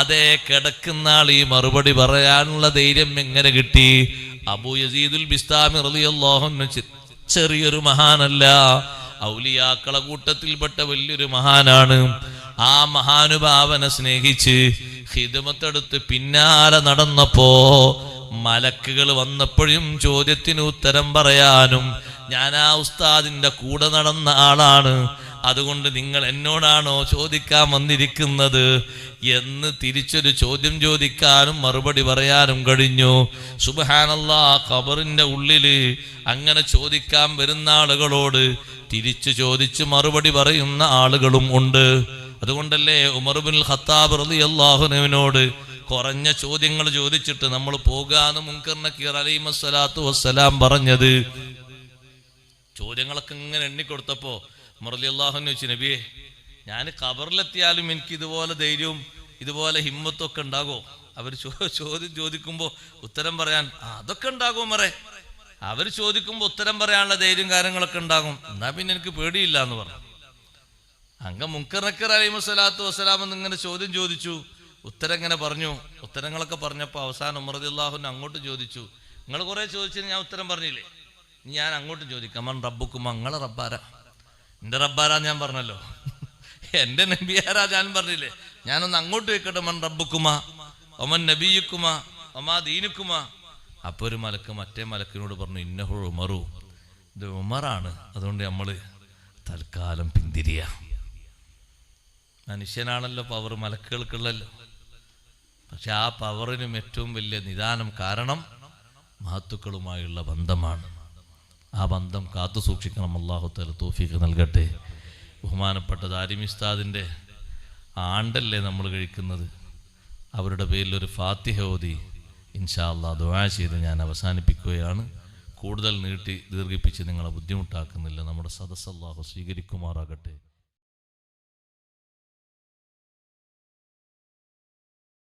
അതേ കിടക്കുന്ന ആൾ ഈ മറുപടി പറയാനുള്ള ധൈര്യം എങ്ങനെ കിട്ടി? അബൂ യസീദുൽ ബിസ്താമി റളിയല്ലാഹു അൻഹു ചെറിയൊരു മഹാനല്ല, ഔലിയാക്കളെ കൂട്ടത്തിൽപ്പെട്ട വലിയൊരു മഹാനാണ്. ആ മഹാനുഭാവനെ സ്നേഹിച്ച് ഖിദ്മത്തെടുത്ത് പിന്നാലെ നടന്നപ്പോ മലക്കുകൾ വന്നപ്പോഴും ചോദ്യത്തിന് ഉത്തരം പറയാനും ഞാൻ ആ ഉസ്താദിന്റെ കൂടെ നടന്ന ആളാണ്, അതുകൊണ്ട് നിങ്ങൾ എന്നോടാണോ ചോദിക്കാൻ വന്നിരിക്കുന്നത് എന്ന് തിരിച്ചൊരു ചോദ്യം ചോദിക്കാനും മറുപടി പറയാനും കഴിഞ്ഞു. സുബ്ഹാനല്ലാഹ്, ഖബറിന്റെ ഉള്ളില് അങ്ങനെ ചോദിക്കാൻ വരുന്ന ആളുകളോട് തിരിച്ചു ചോദിച്ച് മറുപടി പറയുന്ന ആളുകളും ഉണ്ട്. അതുകൊണ്ടല്ലേ ഉമർ ഇബ്നുൽ ഖത്താബ് റളിയല്ലാഹു അൻഹുവിനോട് കുറഞ്ഞ ചോദ്യങ്ങൾ ചോദിച്ചിട്ട് നമ്മൾ പോകാന്ന് മുൻകർ നക്കീർ അലൈഹിസ്സലാത്തു വസ്സലാം പറഞ്ഞത്. ചോദ്യങ്ങളൊക്കെ ഇങ്ങനെ എണ്ണിക്കൊടുത്തപ്പോ ഉമർ റളിയല്ലാഹു അൻഹു ചോദിച്ചു, നബിയെ, ഞാൻ ഖബറിലെത്തിയാലും എനിക്ക് ഇതുപോലെ ധൈര്യവും ഇതുപോലെ ഹിമ്മത്തൊക്കെ ഉണ്ടാകോ? അവർ ചോദ്യം ചോദിക്കുമ്പോൾ ഉത്തരം പറയാൻ അതൊക്കെ ഉണ്ടാകും ഉമറേ. അവർ ചോദിക്കുമ്പോൾ ഉത്തരം പറയാനുള്ള ധൈര്യം കാര്യങ്ങളൊക്കെ ഉണ്ടാകും, എന്നാ പിന്നെ എനിക്ക് പേടിയില്ല എന്ന് പറഞ്ഞു. അങ്ങ് മുൻകർ നക്കീർ അലൈഹിസ്സലാത്തു വസ്സലാം എന്നിങ്ങനെ ചോദ്യം ചോദിച്ചു, ഉത്തരം ഇങ്ങനെ പറഞ്ഞു. ഉത്തരങ്ങളൊക്കെ പറഞ്ഞപ്പോൾ അവസാനം ഉമർ റളിയല്ലാഹു അൻഹു അങ്ങോട്ട് ചോദിച്ചു, നിങ്ങൾ കുറെ ചോദിച്ചതിന് ഞാൻ ഉത്തരം പറഞ്ഞില്ലേ, ഞാൻ അങ്ങോട്ട് ചോദിക്കാം, മൻ റബ്ബുക്കും, നിങ്ങളെ റബ്ബാരാ? എൻ്റെ റബ്ബാരാ ഞാൻ പറഞ്ഞല്ലോ, എൻ്റെ നബിയാരാ ഞാൻ പറഞ്ഞില്ലേ, ഞാനൊന്ന് അങ്ങോട്ട് വെക്കട്ടെ, മൻ റബ്ബുക്കുമാ ഒമൻ നബിയുക്കുമാ ഒമാ ദീനുക്കുമാ. അപ്പോൾ ഒരു മലക്ക് മറ്റേ മലക്കിനോട് പറഞ്ഞു, ഇന്നഹു ഉമറു, ഇത് ഉമറാണ്, അതുകൊണ്ട് നമ്മൾ തൽക്കാലം പിന്തിരിയ. മനുഷ്യനാണല്ലോ പവർ, മലക്കുകൾക്കുള്ളല്ലോ. പക്ഷെ ആ പവറിനും ഏറ്റവും വലിയ നിദാനം കാരണം മഹത്തുക്കളുമായുള്ള ബന്ധമാണ്. ആ ബന്ധം കാത്തു സൂക്ഷിക്കണം. അല്ലാഹു തആല തൗഫീഖ് നൽകട്ടെ. ബഹുമാനപ്പെട്ട ദാരിമി ഉസ്താദിൻ്റെ ആണ്ടല്ലേ നമ്മൾ കഴിക്കുന്നത്, അവരുടെ പേരിൽ ഒരു ഫാത്തിഹ ഓതി ഇൻഷാ അല്ലാഹ് ദുആ ചെയ്ത് ഞാൻ അവസാനിപ്പിക്കുകയാണ്. കൂടുതൽ നീട്ടി ദീർഘിപ്പിച്ച് നിങ്ങളെ ബുദ്ധിമുട്ടാക്കുന്നില്ല. നമ്മുടെ സദസ്സ് അല്ലാഹു സ്വീകരിക്കുമാറാകട്ടെ.